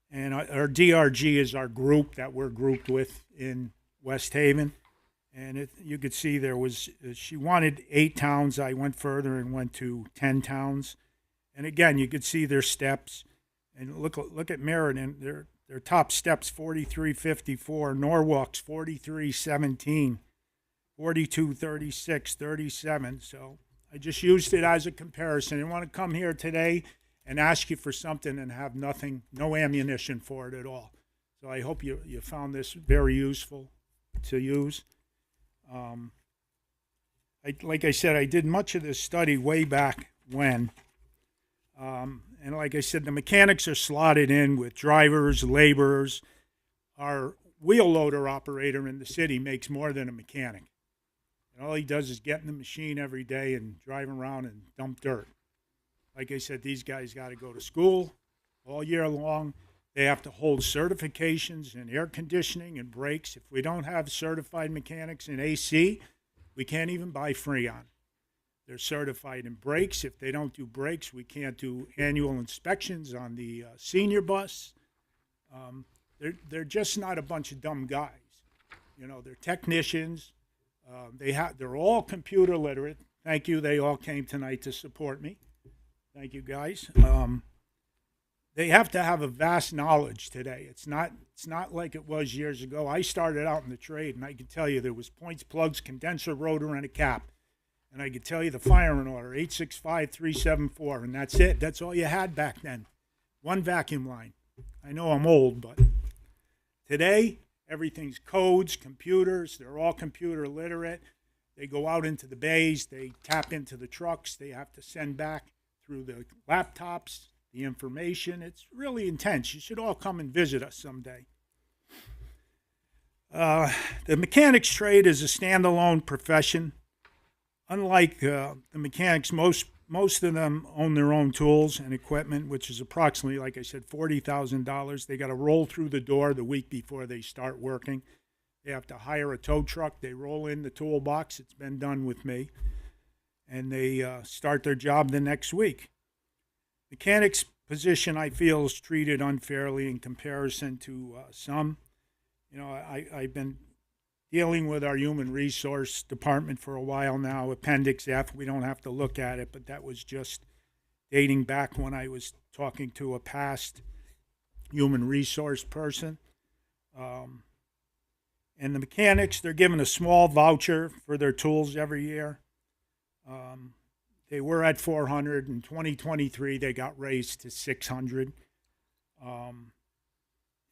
And our DRG is our group that we're grouped with in West Haven. And you could see she wanted 8 towns. I went further and went to 10 towns. And again, you could see their steps. And look at Meriden, their top steps 4354, Norwalk's 4317, 4236, 37. So I just used it as a comparison. I want to come here today and ask you for something and have no ammunition for it at all. So I hope you found this very useful to use. Like I said, I did much of this study way back when. And like I said, the mechanics are slotted in with drivers, laborers. Our wheel loader operator in the city makes more than a mechanic. And all he does is get in the machine every day and drive around and dump dirt. Like I said, these guys got to go to school all year long. They have to hold certifications in air conditioning and brakes. If we don't have certified mechanics in AC, we can't even buy Freon. They're certified in brakes. If they don't do brakes, we can't do annual inspections on the senior bus. They're just not a bunch of dumb guys. You know, they're technicians. They're all computer literate. Thank you. They all came tonight to support me. Thank you, guys. They have to have a vast knowledge today. It's not like it was years ago. I started out in the trade, and I can tell you there was points, plugs, condenser, rotor, and a cap. And I could tell you the firing order, 865-374, and that's it. That's all you had back then. One vacuum line. I know I'm old, but today, everything's codes, computers. They're all computer literate. They go out into the bays. They tap into the trucks. They have to send back through the laptops the information. It's really intense. You should all come and visit us someday. The mechanics trade is a standalone profession. Unlike the mechanics, most of them own their own tools and equipment, which is approximately, like I said, $40,000. They got to roll through the door the week before they start working. They have to hire a tow truck. They roll in the toolbox. It's been done with me. And they start their job the next week. Mechanics position, I feel, is treated unfairly in comparison to some. You know, I've been dealing with our human resource department for a while now. Appendix F, we don't have to look at it, but that was just dating back when I was talking to a past human resource person. And the mechanics, they're given a small voucher for their tools every year. They were at 400. In 2023, they got raised to 600.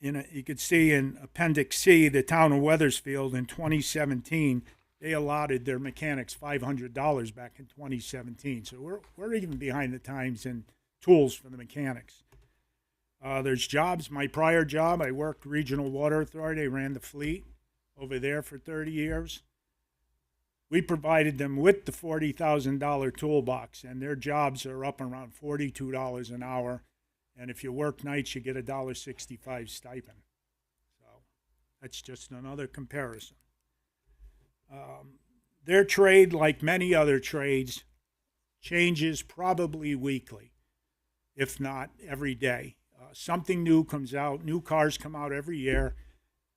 You could see in Appendix C, the town of Weathersfield in 2017, they allotted their mechanics $500 back in 2017. So we're even behind the times in tools for the mechanics. There's jobs. My prior job, I worked Regional Water Authority. I ran the fleet over there for 30 years. We provided them with the $40,000 toolbox, and their jobs are up around $42 an hour. And if you work nights, you get a $1.65 stipend. So that's just another comparison. Their trade, like many other trades, changes probably weekly, if not every day. Something new comes out. New cars come out every year.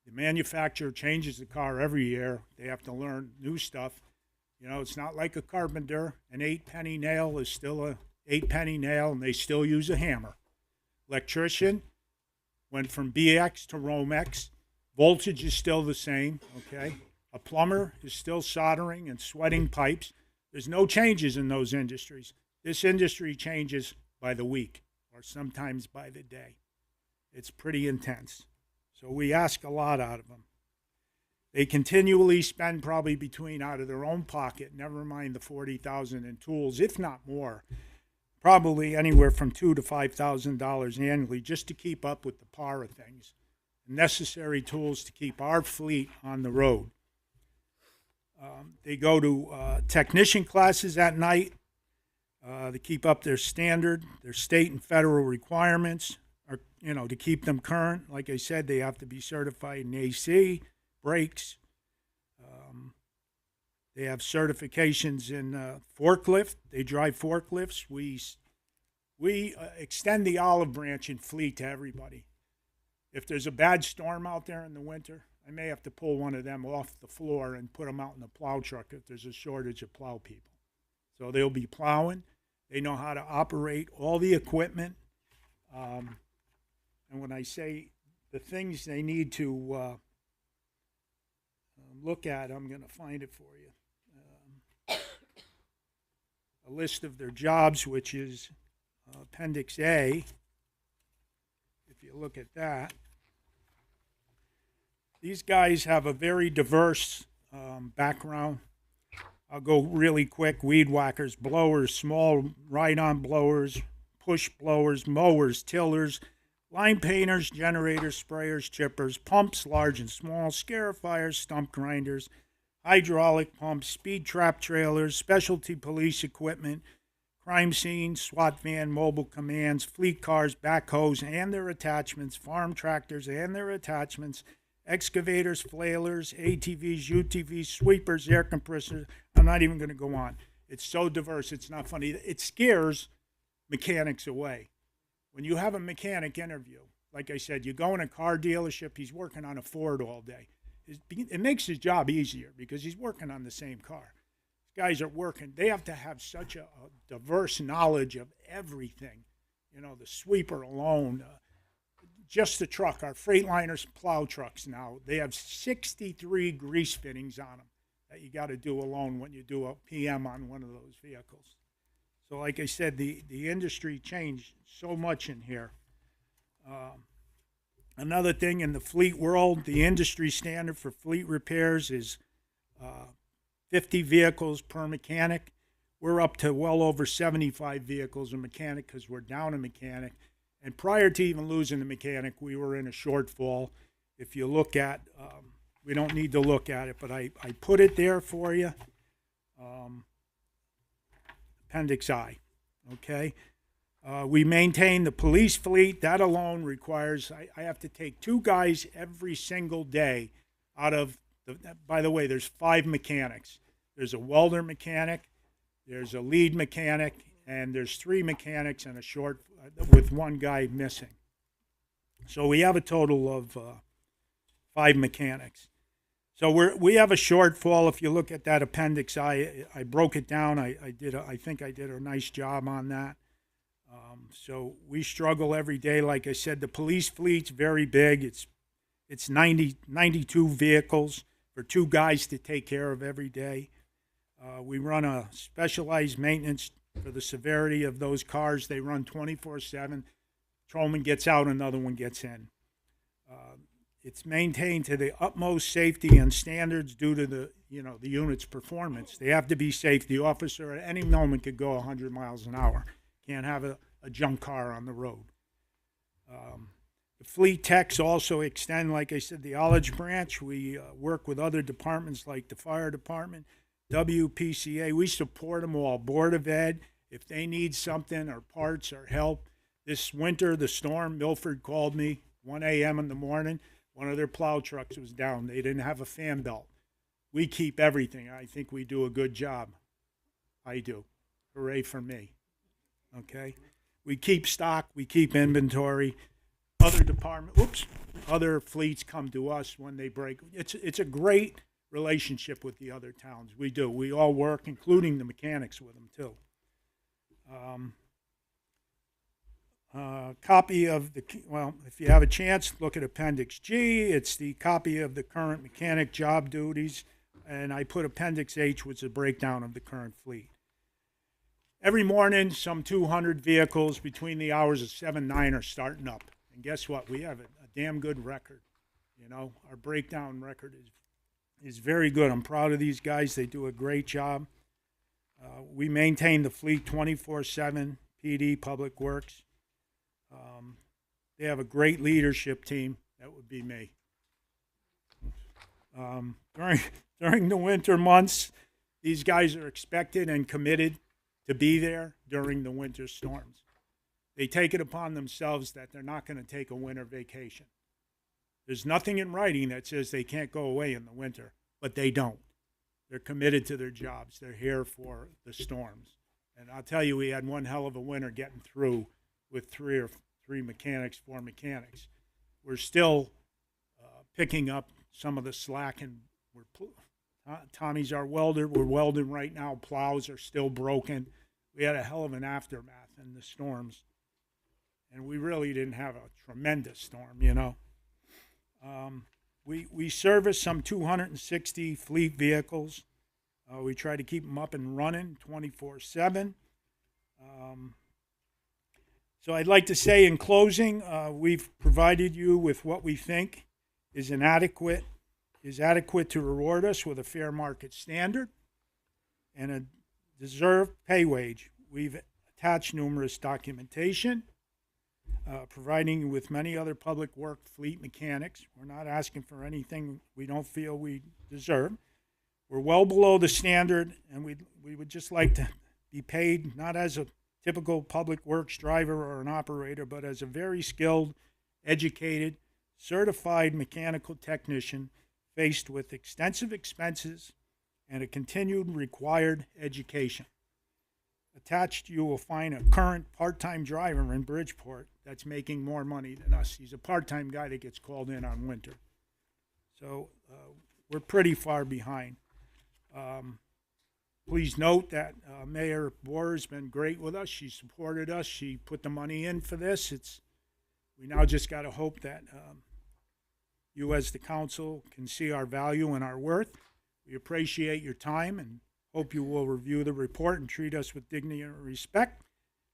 The manufacturer changes the car every year. They have to learn new stuff. You know, it's not like a carpenter. An 8-penny nail is still a 8-penny nail, and they still use a hammer. Electrician went from BX to Romex. Voltage is still the same, okay? A plumber is still soldering and sweating pipes. There's no changes in those industries. This industry changes by the week or sometimes by the day. It's pretty intense. So we ask a lot out of them. They continually spend probably between out of their own pocket, never mind the $40,000 in tools, if not more, probably anywhere from $2,000 to $5,000 annually just to keep up with the par of things. Necessary tools to keep our fleet on the road. They go to technician classes at night to keep up their standard, their state and federal requirements, or, you know, to keep them current. Like I said, they have to be certified in AC, brakes. They have certifications in forklift. They drive forklifts. We extend the olive branch in fleet to everybody. If there's a bad storm out there in the winter, I may have to pull one of them off the floor and put them out in the plow truck if there's a shortage of plow people. So they'll be plowing. They know how to operate all the equipment. And when I say the things they need to look at, I'm going to find it for you. A list of their jobs, which is Appendix A. If you look at that, these guys have a very diverse background. I'll go really quick. Weed whackers, blowers, small ride-on blowers, push blowers, mowers, tillers, line painters, generators, sprayers, chippers, pumps, large and small, scarifiers, stump grinders, hydraulic pumps, speed trap trailers, specialty police equipment, crime scenes, SWAT van, mobile commands, fleet cars, backhoes and their attachments, farm tractors and their attachments, excavators, flailers, ATVs, UTVs, sweepers, air compressors. I'm not even going to go on. It's so diverse, it's not funny. It scares mechanics away. When you have a mechanic interview, like I said, you go in a car dealership, he's working on a Ford all day. It makes his job easier because he's working on the same car. These guys are working. They have to have such a diverse knowledge of everything. You know, the sweeper alone, just the truck, our Freightliners plow trucks now, they have 63 grease fittings on them that you got to do alone when you do a PM on one of those vehicles. So like I said, the industry changed so much in here. Another thing in the fleet world, the industry standard for fleet repairs is 50 vehicles per mechanic. We're up to well over 75 vehicles a mechanic because we're down a mechanic. And prior to even losing the mechanic, we were in a shortfall. If you look at, we don't need to look at it, but I put it there for you. Appendix I, okay? We maintain the police fleet. That alone requires, I have to take 2 guys every single day out of, by the way, there's 5 mechanics. There's a welder mechanic, there's a lead mechanic, and there's 3 mechanics and a short, with 1 guy missing. So we have a total of 5 mechanics. So we have a shortfall. If you look at that appendix I broke it down. I think I did a nice job on that. So we struggle every day. Like I said, the police fleet's very big. It's 92 vehicles for 2 guys to take care of every day. We run a specialized maintenance for the severity of those cars. They run 24/7. Patrolman gets out, another one gets in. It's maintained to the utmost safety and standards due to the unit's performance. They have to be safe. The officer at any moment could go 100 miles an hour. Can't have a junk car on the road. The fleet techs also extend, like I said, the College branch. We work with other departments like the fire department, WPCA. We support them all. Board of Ed, if they need something or parts or help. This winter, the storm, Milford called me 1 a.m. in the morning. One of their plow trucks was down. They didn't have a fan belt. We keep everything. I think we do a good job. I do. Hooray for me. Okay? We keep stock. We keep inventory. Other fleets come to us when they break. It's a great relationship with the other towns. We do. We all work, including the mechanics, with them too. Copy of the, well, if you have a chance, look at Appendix G. It's the copy of the current mechanic job duties, and I put Appendix H, which is a breakdown of the current fleet. Every morning, some 200 vehicles between the hours of 7 and 9 are starting up. And guess what? We have a damn good record. You know, our breakdown record is very good. I'm proud of these guys. They do a great job. We maintain the fleet 24/7, PD, Public Works. They have a great leadership team. That would be me. During the winter months, these guys are expected and committed to be there during the winter storms. They take it upon themselves that they're not going to take a winter vacation. There's nothing in writing that says they can't go away in the winter, but they don't. They're committed to their jobs. They're here for the storms. And I'll tell you, we had one hell of a winter getting through with 4 mechanics. We're still picking up some of the slack, and Tommy's our welder. We're welding right now. Plows are still broken. We had a hell of an aftermath in the storms, and we really didn't have a tremendous storm, you know. We service some 260 fleet vehicles. We try to keep them up and running 24/7. So I'd like to say in closing, we've provided you with what we think is adequate to reward us with a fair market standard and a deserved pay wage. We've attached numerous documentation, providing you with many other public work fleet mechanics. We're not asking for anything we don't feel we deserve. We're well below the standard, and we would just like to be paid not as a typical public works driver or an operator, but as a very skilled, educated, certified mechanical technician faced with extensive expenses and a continued required education. Attached, you will find a current part-time driver in Bridgeport that's making more money than us. He's a part-time guy that gets called in on winter. So we're pretty far behind. Please note that Mayor Boer has been great with us. She supported us. She put the money in for this. We now just got to hope that you as the council can see our value and our worth. We appreciate your time and hope you will review the report and treat us with dignity and respect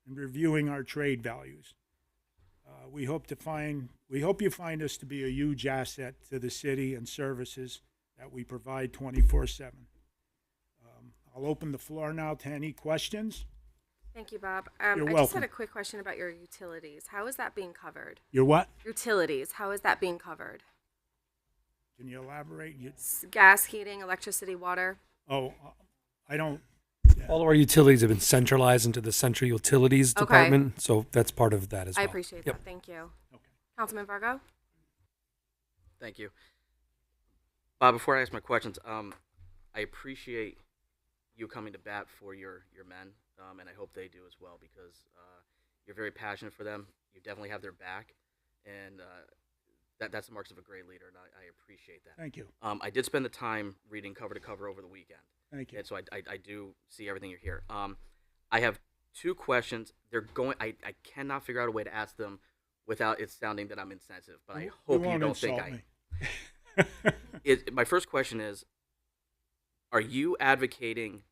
in reviewing our trade values. We hope you find us to be a huge asset to the city and services that we provide 24/7. I'll open the floor now to any questions. Thank you, Bob. You're I just welcome. had a quick question about your utilities. How is that being covered? Your what? Utilities. How is that being covered? Can you elaborate? Gas, heating, electricity, water. I don't. All of our utilities have been centralized into the Central Utilities Okay. Department, so that's part of that as well. I appreciate Yep. that. Thank you. Okay. Councilman Vargo? Thank you. Bob, before I ask my questions, I appreciate you coming to bat for your men, and I hope they do as well, because you're very passionate for them. You definitely have their back, and that's the marks of a great leader, and I appreciate that. Thank you. I did spend the time reading cover to cover over the weekend. Thank you. And so I do see everything you're here. I have two questions. I cannot figure out a way to ask them without it sounding that I'm insensitive, but I hope you don't think I my first question is, are you advocating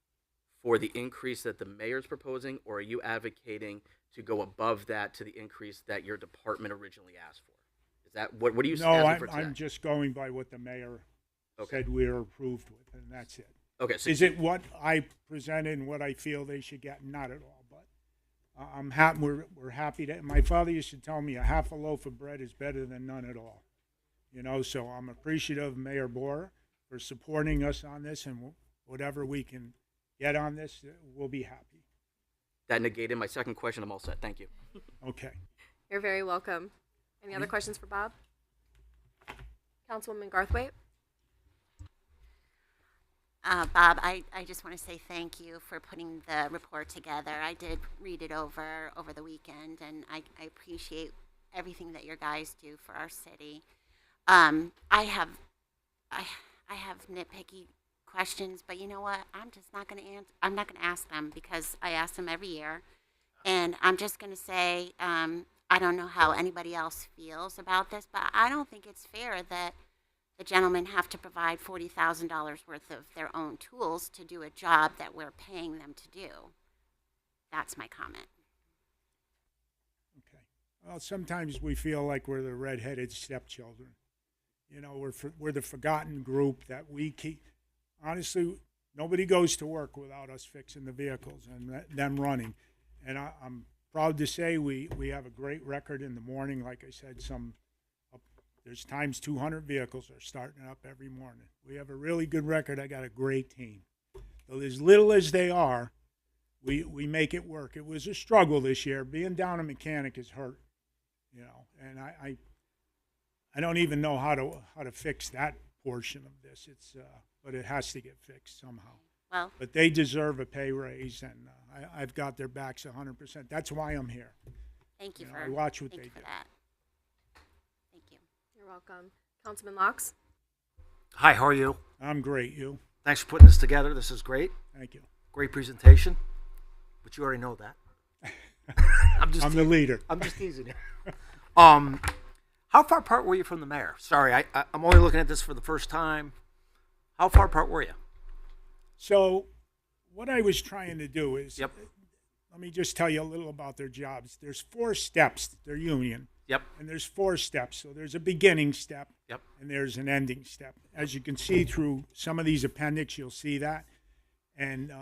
for the increase that the mayor's proposing, or are you advocating to go above that to the increase that your department originally asked for? Is that what are you No, asking for today? I'm just going by what the mayor said we are approved with, and that's it. Okay. So is it what I presented and what I feel they should get? Not at all, but I'm happy. We're happy to. My father used to tell me a half a loaf of bread is better than none at all. So I'm appreciative of Mayor Boer for supporting us on this, and whatever we can get on this, we'll be happy. That negated my second question. I'm all set. Thank you. Okay. You're very welcome. Any other questions for Bob? Councilwoman Garthwaite? Bob, I just want to say thank you for putting the report together. I did read it over the weekend, and I appreciate everything that your guys do for our city. I have nitpicky questions, but you know what? I'm just not going to answer. I'm not going to ask them because I ask them every year, and I'm just going to say I don't know how anybody else feels about this, but I don't think it's fair that the gentlemen have to provide $40,000 worth of their own tools to do a job that we're paying them to do. That's my comment. Okay. Well, sometimes we feel like we're the redheaded stepchildren. We're the forgotten group that we keep. Honestly, nobody goes to work without us fixing the vehicles and them running. And I'm proud to say we have a great record in the morning. Like I said, there's times 200 vehicles are starting up every morning. We have a really good record. I got a great team. So as little as they are, we make it work. It was a struggle this year. Being down a mechanic is hurt, and I don't even know how to fix that portion of this. But it has to get fixed somehow. Well, but they deserve a pay raise, and I've got their backs 100%. That's why I'm here. Thank you for I watch what thank they you for do. that. Thank you. You're welcome. Councilman Locks? Hi, how are you? I'm great. You? Thanks for putting this together. This is great. Thank you. Great presentation, but you already know that. I'm the leader. I'm just teasing you. How far apart were you from the mayor? Sorry, I'm only looking at this for the first time. How far apart were you? So what I was trying to do is, let me just tell you a little about their jobs. There's 4 steps, their union. Yep. And there's 4 steps. So there's a beginning step. Yep. And there's an ending step. As you can see through some of these appendix, you'll see that. And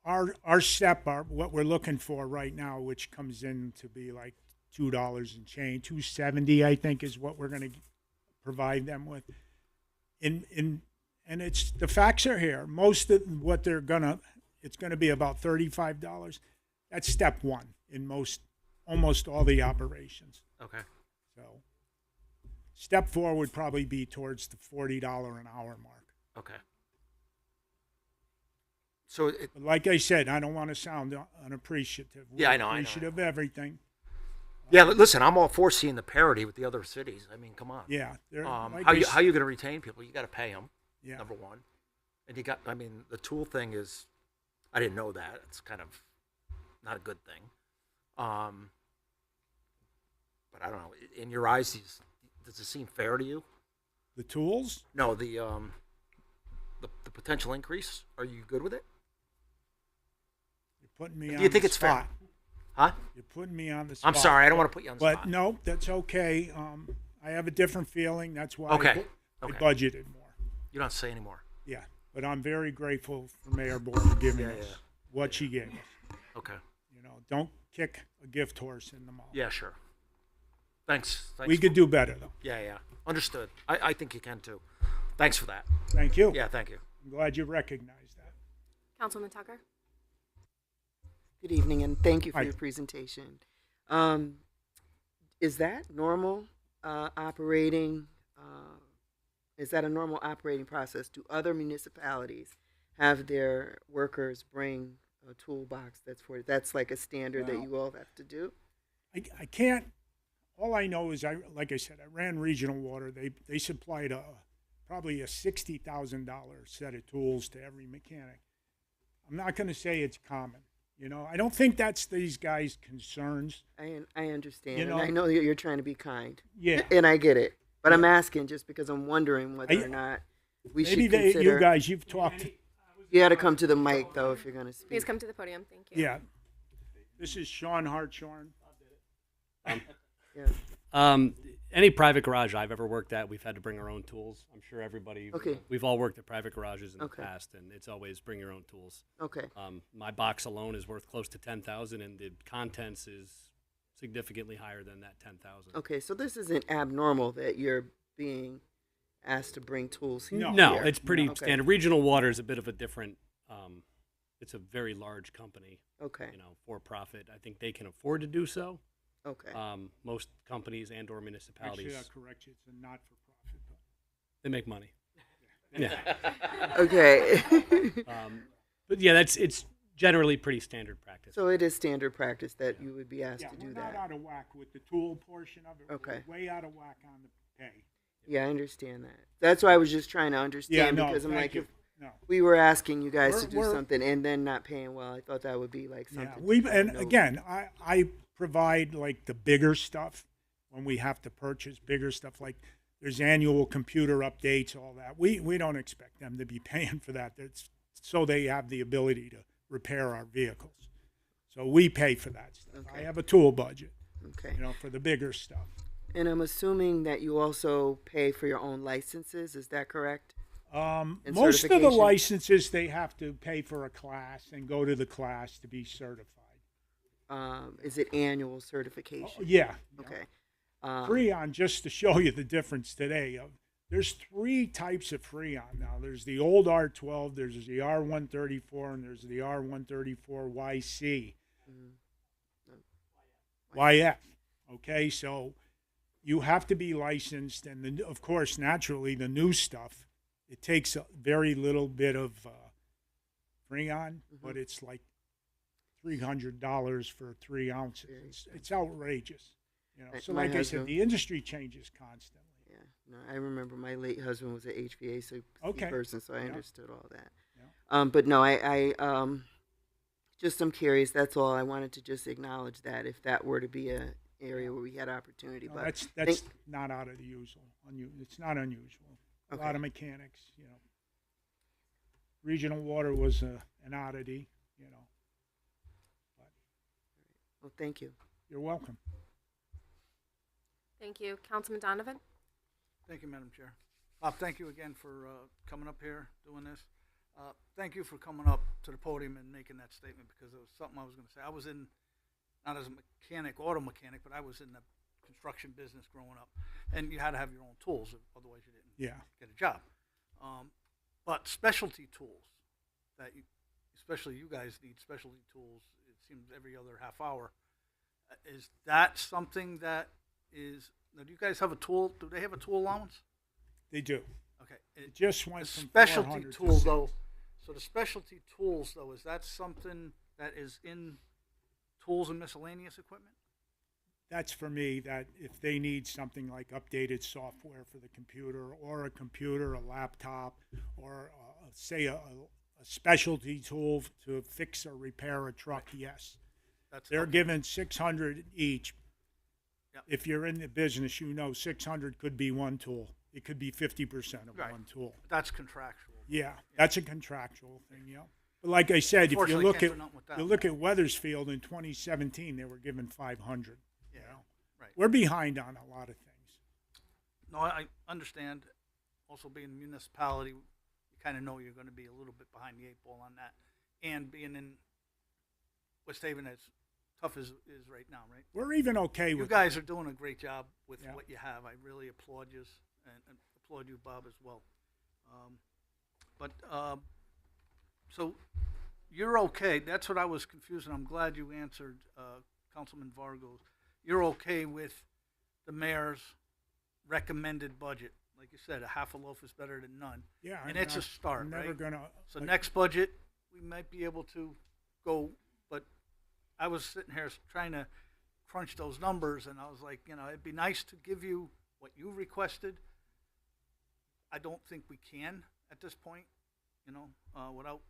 our step, what we're looking for right now, which comes in to be like $2 and change, $2.70, I think, is what we're going to provide them with. And it's the facts are here. Most of what it's gonna be about $35. That's step 1 in almost all the operations. Okay. So step 4 would probably be towards the $40 an hour mark. Okay. So But like I said, I don't want to sound unappreciative. Yeah, We're I know. appreciative of everything. Yeah, listen, I'm all for seeing the parity with the other cities. I mean, come on. Yeah, they're- like how I you s- how you going to retain people? You got to pay them. Yeah. Number one, and you got. I mean, the tool thing is, I didn't know that. It's kind of not a good thing. But I don't know. In your eyes, does it seem fair to you? The tools? No, the potential increase. Are you good with it? You're putting me Do on you think the it's fair? spot. Huh? You're putting me on the spot. I'm sorry, I don't want to put you on the but spot. no, that's okay. I have a different feeling. That's why Okay. I Okay. budgeted more. You don't say anymore. Yeah, but I'm very grateful for Mayor Board for giving Yeah, us yeah. what she gave us. Okay. You know, don't kick a gift horse in the mouth. Yeah, sure. Thanks. We could do better, though. Yeah, yeah. Understood. I think you can too. Thanks for that. Thank you. Yeah, thank you. I'm glad you recognize that. Councilman Tucker? Good evening, and thank you for Hi. your presentation. Is that normal operating? Is that a normal operating process? Do other municipalities have their workers bring a toolbox that's like a standard that Well- you all have to do? I can't. All I know is like I said, I ran regional water. They supplied probably a $60,000 set of tools to every mechanic. I'm not going to say it's common. You know, I don't think that's these guys' concerns. I understand, You know- and I know that you're trying to be kind. Yeah. And I get it, but I'm asking just because I'm wondering whether or not we should consider. You guys, you've talked. You got to come to the mic though if you're going to speak. Please come to the podium. Thank you. Yeah. This is Sean Hartshorn. Yeah. Any private garage I've ever worked at, we've had to bring our own tools. I'm sure everybody, Okay. we've all worked at private garages in Okay. the past, and it's always bring your own tools. Okay. My box alone is worth close to $10,000, and the contents is significantly higher than that $10,000. Okay, so this isn't abnormal that you're being asked to bring tools here. No, it's pretty Okay. standard. Regional Water is a bit of a different. It's a very large company. Okay. You know, for profit. I think they can afford to do so. Okay. Most companies and/or municipalities. Actually, I'll correct you. It's a not-for-profit. They make money. Yeah. Okay. But yeah, it's generally pretty standard practice. So it is standard practice that you would be asked Yeah, to do we're that. not out of whack with the tool portion of it. Okay. We're way out of whack on the pay. Yeah, I understand that. That's why I was just trying to understand no, because I'm thank like, you. if No. we were asking you guys to do We're- something and then not paying well, I thought that would be like something. Yeah, to we take and note. again, I provide like the bigger stuff when we have to purchase bigger stuff. Like there's annual computer updates, all that. We don't expect them to be paying for that. That's so they have the ability to repair our vehicles. So we pay for that stuff. I Okay. have a tool budget. Okay. You know, for the bigger stuff. And I'm assuming that you also pay for your own licenses. Is that correct? And Most of the certification? licenses they have to pay for a class and go to the class to be certified. Is it annual certification? Yeah. Okay. Freon, just to show you the difference today, there's three types of Freon now. There's the old R12, there's the R134, and there's the R134YC. YF. Okay, so you have to be licensed, and of course, naturally, the new stuff, it takes a very little bit of Freon, but it's like $300 for 3 ounces. It's outrageous. You know, so My like I said, husband- the industry changes constantly. Yeah, no, I remember my late husband was an HVAC Okay. person, so I Yeah. understood all that. Yeah. But no, I just I'm curious. That's all. I wanted to just acknowledge that if that were to be a area where we had opportunity, No, but that's not out of the usual. It's not unusual. A lot Okay. of mechanics, you know. Regional water was an oddity, you know. well, thank you. You're welcome. Thank you. Councilman Donovan? Thank you, Madam Chair. Bob, thank you again for coming up here, doing this. Thank you for coming up to the podium and making that statement because it was something I was going to say. I was in, not as a mechanic, auto mechanic, but I was in the construction business growing up. And you had to have your own tools, otherwise you didn't Yeah. get a job. But specialty tools, that you, especially you guys need specialty tools, it seems every other half hour. Is that something that is, now do you guys have a tool, do they have a tool allowance? They do. Okay. It just went from Specialty 400 to tools 6. though, So the specialty tools, though, is that something that is in tools and miscellaneous equipment? That's for me, that if they need something like updated software for the computer, or a laptop, or say a specialty tool to fix or repair a truck, yes. They're given 600 each. Yep. If you're in the business, you know 600 could be one tool. It could be 50% of Right. one tool. That's contractual. Yeah, that's a contractual thing, yeah. But like I said, if you Unfortunately, look can't at do nothing with that you one. look at Weathersfield in 2017, they were given 500. Yeah, You know? right. We're behind on a lot of things. No, I understand. Also, being a municipality, you kind of know you're going to be a little bit behind the eight ball on that. And being in West Haven, as tough as is right now, right? We're even okay You with guys are doing a great job with Yeah. what you have. I really applaud you, and applaud you, Bob, as well. So you're okay. That's what I was confused, and I'm glad you answered, Councilman Vargo's. You're okay with the mayor's recommended budget? Like you said, a half a loaf is better than none. Yeah, and I'm it's a not- start, I'm never right? gonna- So next budget, we might be able to go, but I was sitting here trying to crunch those numbers, and I was like, it'd be nice to give you what you requested. I don't think we can at this point, without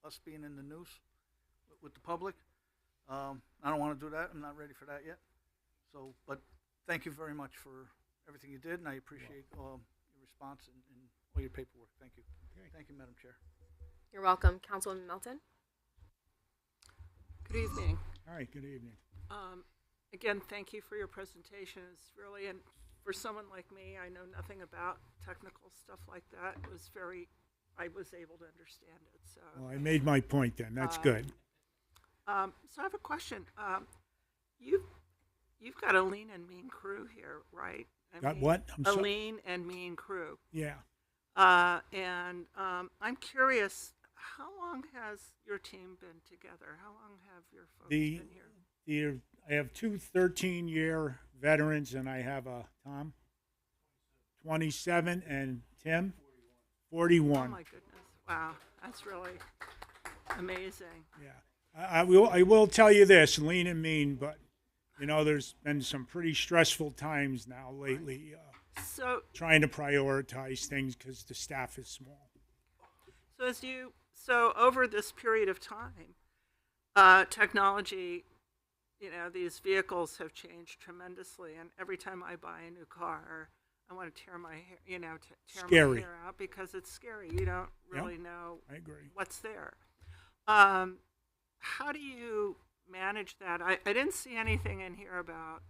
us being in the news with the public. I don't want to do that. I'm not ready for that yet. So, but thank you very much for everything you did, and I appreciate your response and all your paperwork. Thank you. Okay. Thank you, Madam Chair. You're welcome. Councilwoman Melton? Good evening. All right, good evening. Again, thank you for your presentation. It's really, and for someone like me, I know nothing about technical stuff like that. I was able to understand it. So, Well, I made my point then. That's good. So I have a question. You've got a lean and mean crew here, right? Got what? I'm a so- lean and mean crew. Yeah. And I'm curious, how long has your team been together? How long have your folks been here? I have two 13-year veterans, and I have a Tom, 27, and Tim, 41. Oh my goodness! Wow, that's really amazing. Yeah, I will tell you this, lean and mean, but there's been some pretty stressful times now lately. So trying to prioritize things because the staff is small. So over this period of time, technology, these vehicles have changed tremendously, and every time I buy a new car, I want to tear my hair, tear my hair out because it's scary. You don't really know I agree. what's there. How do you manage that? I didn't see anything in here about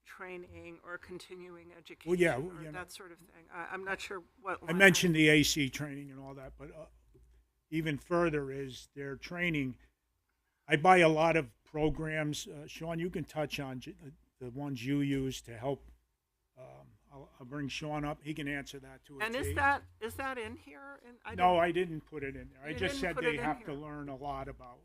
training or continuing education Well, yeah, or that sort of thing. I'm not sure what. I mentioned the AC training and all that, but even further is their training. I buy a lot of programs. Sean, you can touch on the ones you use to help. I'll bring Sean up. He can answer that too. And is that in here? No, I didn't put it in there. I You just didn't said put they it in have to here. learn a lot about,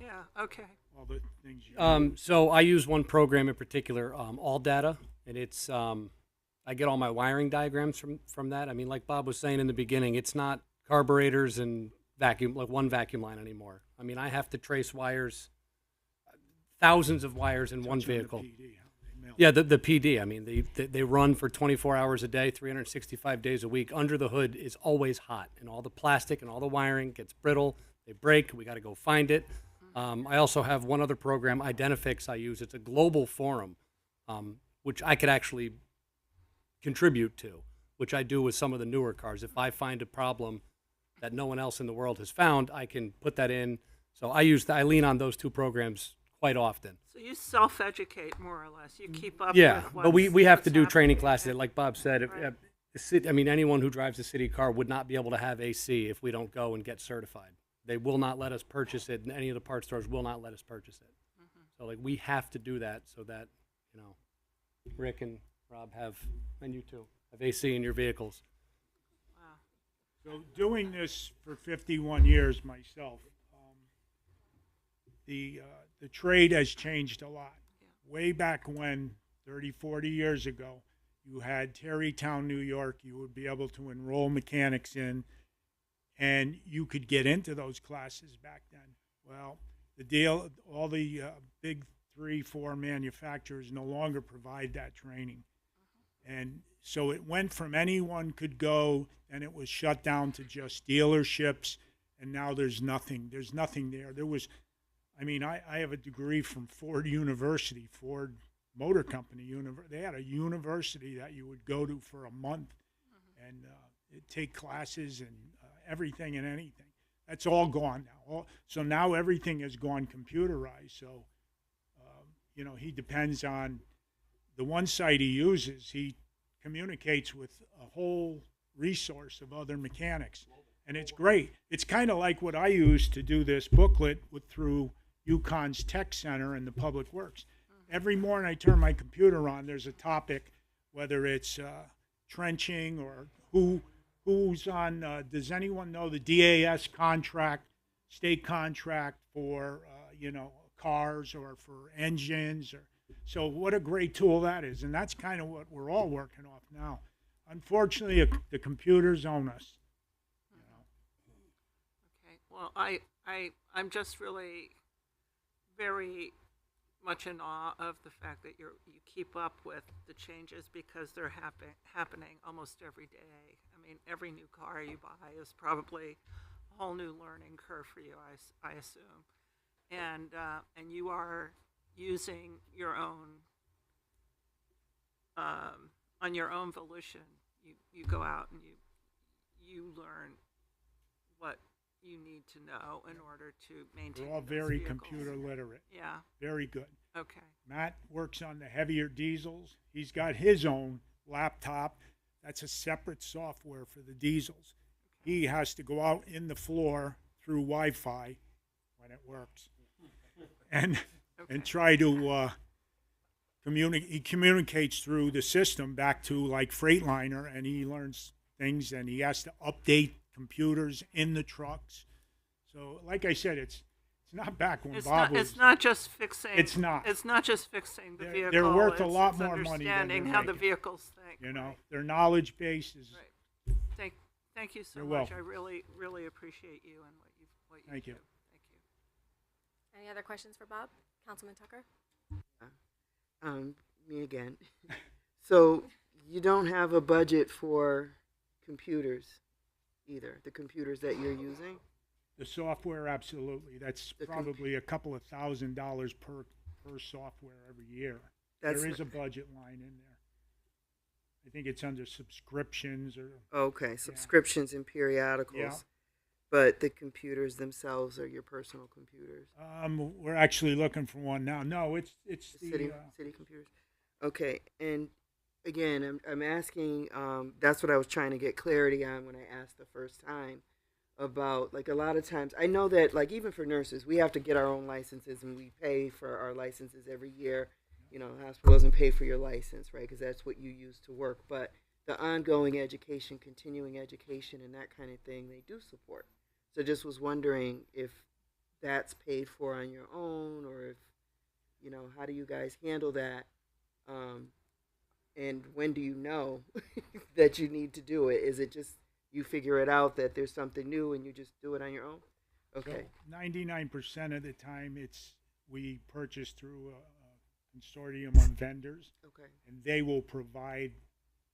Yeah. Okay. all the things you So I use one program in particular, All Data, and it's I get all my wiring diagrams from that. I mean, like Bob was saying in the beginning, it's not carburetors and one vacuum line anymore. I mean, I have to trace wires, thousands of wires in one Touch on the vehicle. PD, how they melt. Yeah, the PD. I mean, they run for 24 hours a day, 365 days a week. Under the hood is always hot, and all the plastic and all the wiring gets brittle. They break. We got to go find it. I also have one other program, Identifix, I use. It's a global forum, which I could actually contribute to, which I do with some of the newer cars. If I find a problem that no one else in the world has found, I can put that in. So I lean on those two programs quite often. So you self-educate more or less. You keep up. Yeah, with but we have to do what's training happening. classes. Like Bob said, anyone who drives a city car would not be able to have AC if we don't go and get certified. They will not let us purchase it, and any of the parts stores will not let us purchase it. So like we have to do that so that Rick and Rob have, and you too, have AC in your vehicles. So doing this for 51 years myself, the trade has changed a lot. Way back when, 30, 40 years ago, you had Terrytown, New York. You would be able to enroll mechanics in, and you could get into those classes back then. Well, the deal, all the big 3-4 manufacturers no longer provide that training. And so it went from anyone could go, and it was shut down to just dealerships, and now there's nothing. There's nothing there. There was, I mean, I have a degree from Ford University, Ford Motor Company. They had a university that you would go to for a month and take classes and everything and anything. That's all gone now. So now everything has gone computerized. So, you know, he depends on the one site he uses. He communicates with a whole resource of other mechanics. And it's great. It's kind of like what I use to do this booklet through UConn's Tech Center and the Public Works. Every morning I turn my computer on, there's a topic, whether it's trenching or who's on, does anyone know the DAS contract, state contract for, you know, cars or for engines? So what a great tool that is. And that's kind of what we're all working off now. Unfortunately, the computers own us. Okay. Well, I'm just really very much in awe of the fact that you keep up with the changes, because they're happening almost every day. I mean, every new car you buy is probably a whole new learning curve for you, I assume. And you are using your own, on your own volition, you go out and you learn what you need to know in order to maintain. We're all those very vehicles. computer literate. Yeah. Very good. Okay. Matt works on the heavier diesels. He's got his own laptop. That's a separate software for the diesels. He has to go out in the floor through Wi-Fi when it works, and try to communicate. He communicates through the system back to like Freightliner, and he learns things, and he has to update computers in the trucks. So, like I said, it's not back when Bob was. It's not just fixing. It's not. It's not just fixing the vehicle. They're worth a lot it's more money than understanding they're how the making. vehicles think. You know, their knowledge base is. Right. Thank you so You're much. welcome. I really appreciate you and what you Thank do. you. Thank you. Any other questions for Bob? Councilman Tucker? Me again. So you don't have a budget for computers either, the computers that you're using? The software, absolutely. That's probably a couple of $1,000s per software every year. There is a budget line in there. I think it's under subscriptions or. Okay, subscriptions and periodicals. Yeah. But the computers themselves are your personal computers. We're actually looking for one now. No, it's the city computers. Okay, and again, I'm asking. That's what I was trying to get clarity on when I asked the first time about, like, a lot of times I know that, like, even for nurses, we have to get our own licenses, and we pay for our licenses every year. You know, the hospital doesn't pay for your license, right? Because that's what you use to work. But the ongoing education, continuing education, and that kind of thing, they do support. So just was wondering if that's paid for on your own, or if, you know, how do you guys handle that? And when do you know that you need to do it? Is it just you figure it out that there's something new and you just do it on your own? Okay. So 99% of the time, we purchase through a consortium of vendors. Okay. And they will provide.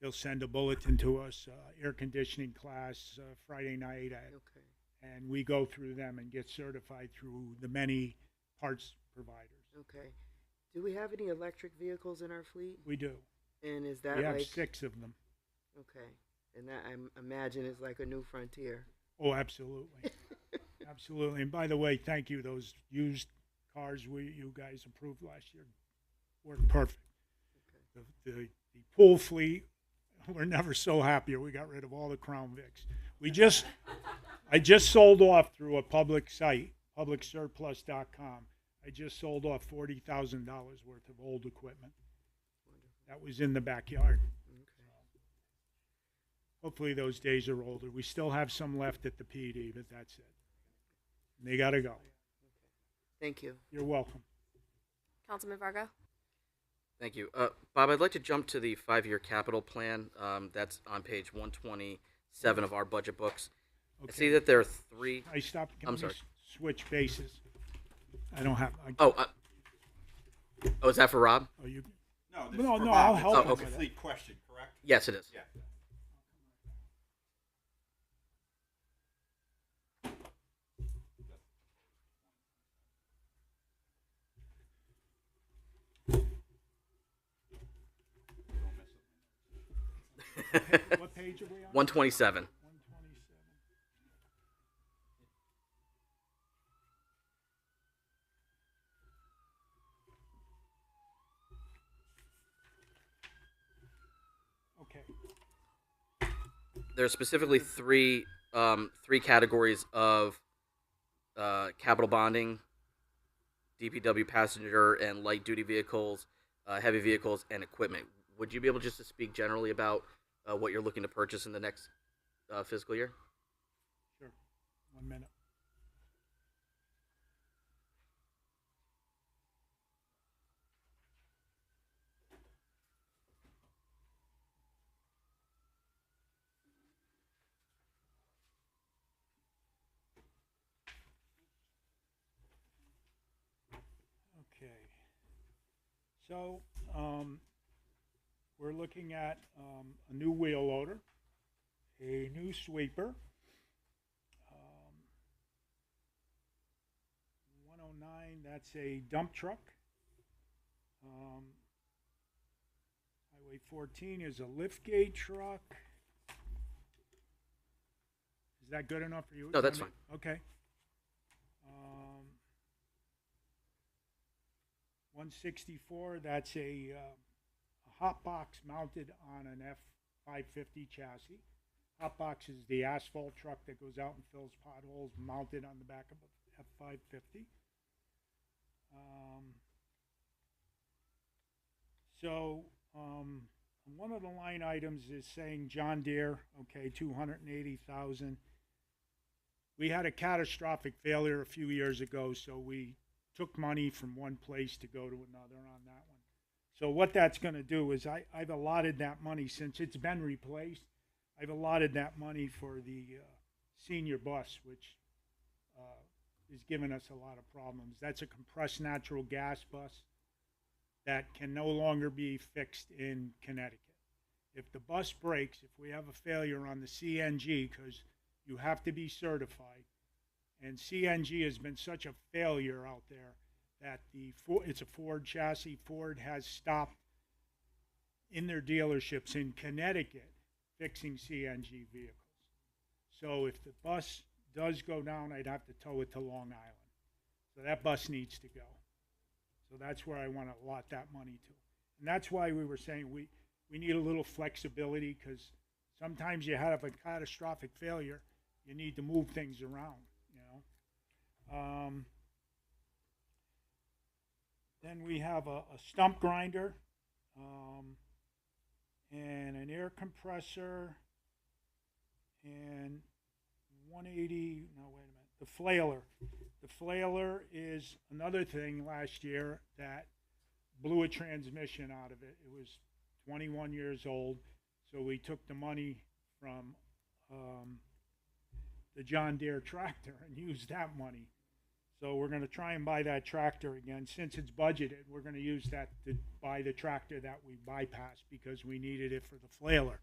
They'll send a bulletin to us, air conditioning class Friday night at. Okay. And we go through them and get certified through the many parts providers. Okay. Do we have any electric vehicles in our fleet? We do. And is that we have like 6 of them. Okay. And that, I imagine, is like a new frontier. Oh, absolutely. Absolutely. And by the way, thank you. Those used cars you guys approved last year worked perfect. Okay. The pool fleet, we're never so happier. We got rid of all the Crown Vics. I just sold off through a public site, publicsurplus.com. I just sold off $40,000 worth of old equipment. That was in the backyard. Okay. Hopefully those days are older. We still have some left at the PD, but that's it. And they got to go. Thank you. You're welcome. Councilman Vargo? Thank you. Bob, I'd like to jump to the 5-year capital plan. That's on page 127 of our budget books. I see that there are three. I stopped. Can I'm we sorry. Switch bases. I don't have. Oh, is that for Rob? Oh, you. No, this No, is for no, Bob. I'll It's help a him with it. complete question, correct? Yes, it is. Yeah. What page are we on? 127. 127. Okay. There's specifically three categories of capital bonding, DPW passenger and light duty vehicles, heavy vehicles, and equipment. Would you be able just to speak generally about what you're looking to purchase in the next fiscal year? Sure. 1 minute. Okay. So, we're looking at a new wheel loader, a new sweeper, 109, that's a dump truck. Highway 14 is a liftgate truck. Is that good enough for you? No, that's fine. Okay. 164, that's a hot box mounted on an F550 chassis. Hot box is the asphalt truck that goes out and fills potholes, mounted on the back of a F550. One of the line items is saying John Deere, okay, 280,000. We had a catastrophic failure a few years ago, so we took money from one place to go to another on that one. So what that's going to do is I've allotted that money since it's been replaced. I've allotted that money for the senior bus, which is giving us a lot of problems. That's a compressed natural gas bus that can no longer be fixed in Connecticut. If the bus breaks, if we have a failure on the CNG, because you have to be certified, and CNG has been such a failure out there that it's a Ford chassis. Ford has stopped in their dealerships in Connecticut fixing CNG vehicles. So if the bus does go down, I'd have to tow it to Long Island. So that bus needs to go. So that's where I want to allot that money to. And that's why we were saying we need a little flexibility, because sometimes you have a catastrophic failure, you need to move things around, you know. Then we have a stump grinder and an air compressor and 180, no, wait a minute, the flailer. The flailer is another thing last year that blew a transmission out of it. It was 21 years old, so we took the money from the John Deere tractor and used that money. So we're going to try and buy that tractor again. Since it's budgeted, we're going to use that to buy the tractor that we bypassed because we needed it for the flailer.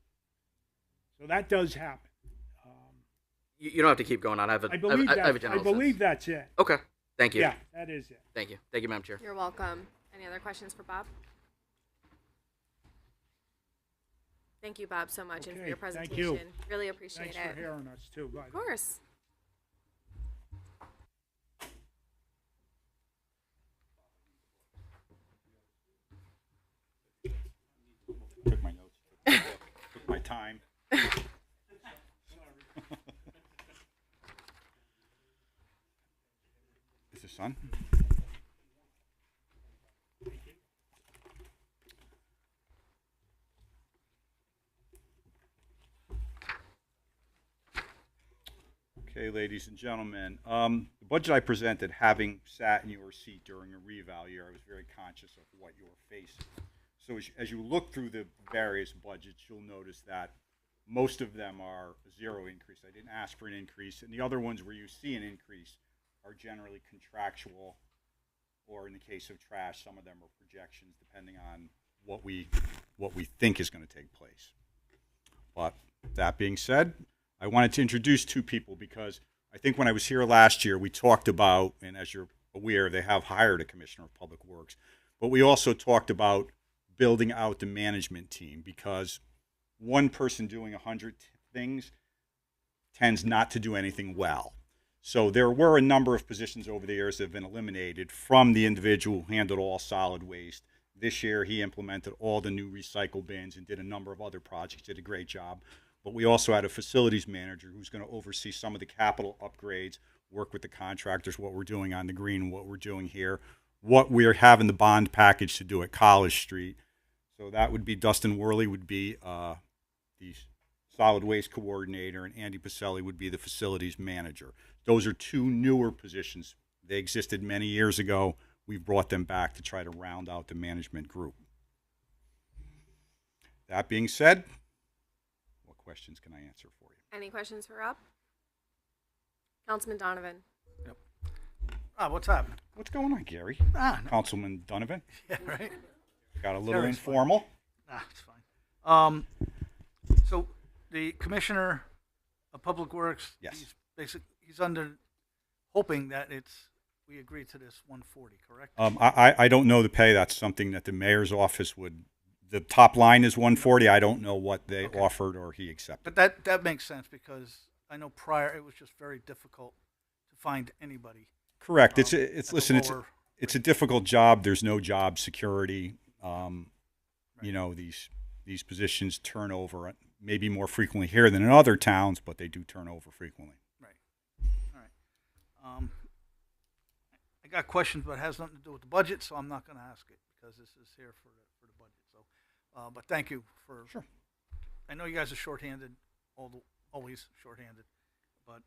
So that does happen. You don't have to keep going on. I have a general I believe sense. that's it. Okay. Thank you. Yeah, that is it. Thank you. Thank you, Madam Chair. You're welcome. Any other questions for Bob? Thank you, Bob, so much and for Okay, your thank presentation. you. Really appreciate Thanks it. for hearing us too. Bye. Of course. Took my notes, took my time. Is this on? Okay, ladies and gentlemen, the budget I presented, having sat in your seat during a reeval year, I was very conscious of what you were facing. So as you look through the various budgets, you'll notice that Most of them are zero increase. I didn't ask for an increase. And the other ones where you see an increase are generally contractual, or in the case of trash, some of them are projections depending on what we think is going to take place. But that being said, I wanted to introduce two people because I think when I was here last year, we talked about, and as you're aware, they have hired a commissioner of public works, but we also talked about building out the management team, because one person doing 100 things tends not to do anything well. So there were a number of positions over the years that have been eliminated from the individual who handled all solid waste. This year, he implemented all the new recycle bins and did a number of other projects, did a great job. But we also had a facilities manager who's going to oversee some of the capital upgrades, work with the contractors, what we're doing on the green, what we're doing here, what we're having the bond package to do at College Street. So that would be Dustin Worley would be the solid waste coordinator, and Andy Pacelli would be the facilities manager. Those are two newer positions. They existed many years ago. We've brought them back to try to round out the management group. That being said, what questions can I answer for you? Any questions for Rob? Councilman Donovan. Yep. What's happening? What's going on, Gary? No. Councilman Donovan. Yeah, right. Got a little Gary's informal. Fine. It's fine. So the commissioner of public works. Yes. He's under hoping that we agree to this 140, correct? I don't know the pay. That's something that the mayor's office would. The top line is 140. I don't know what they offered or he accepted. But that makes sense, because I know prior it was just very difficult to find anybody. Correct. It's a difficult job. There's no job security. You know, these positions turn over maybe more frequently here than in other towns, but they do turn over frequently. Right. All right. I got questions, but it has nothing to do with the budget, so I'm not going to ask it, because this is here for the budget. So, but thank you for. Sure. I know you guys are shorthanded, always shorthanded, but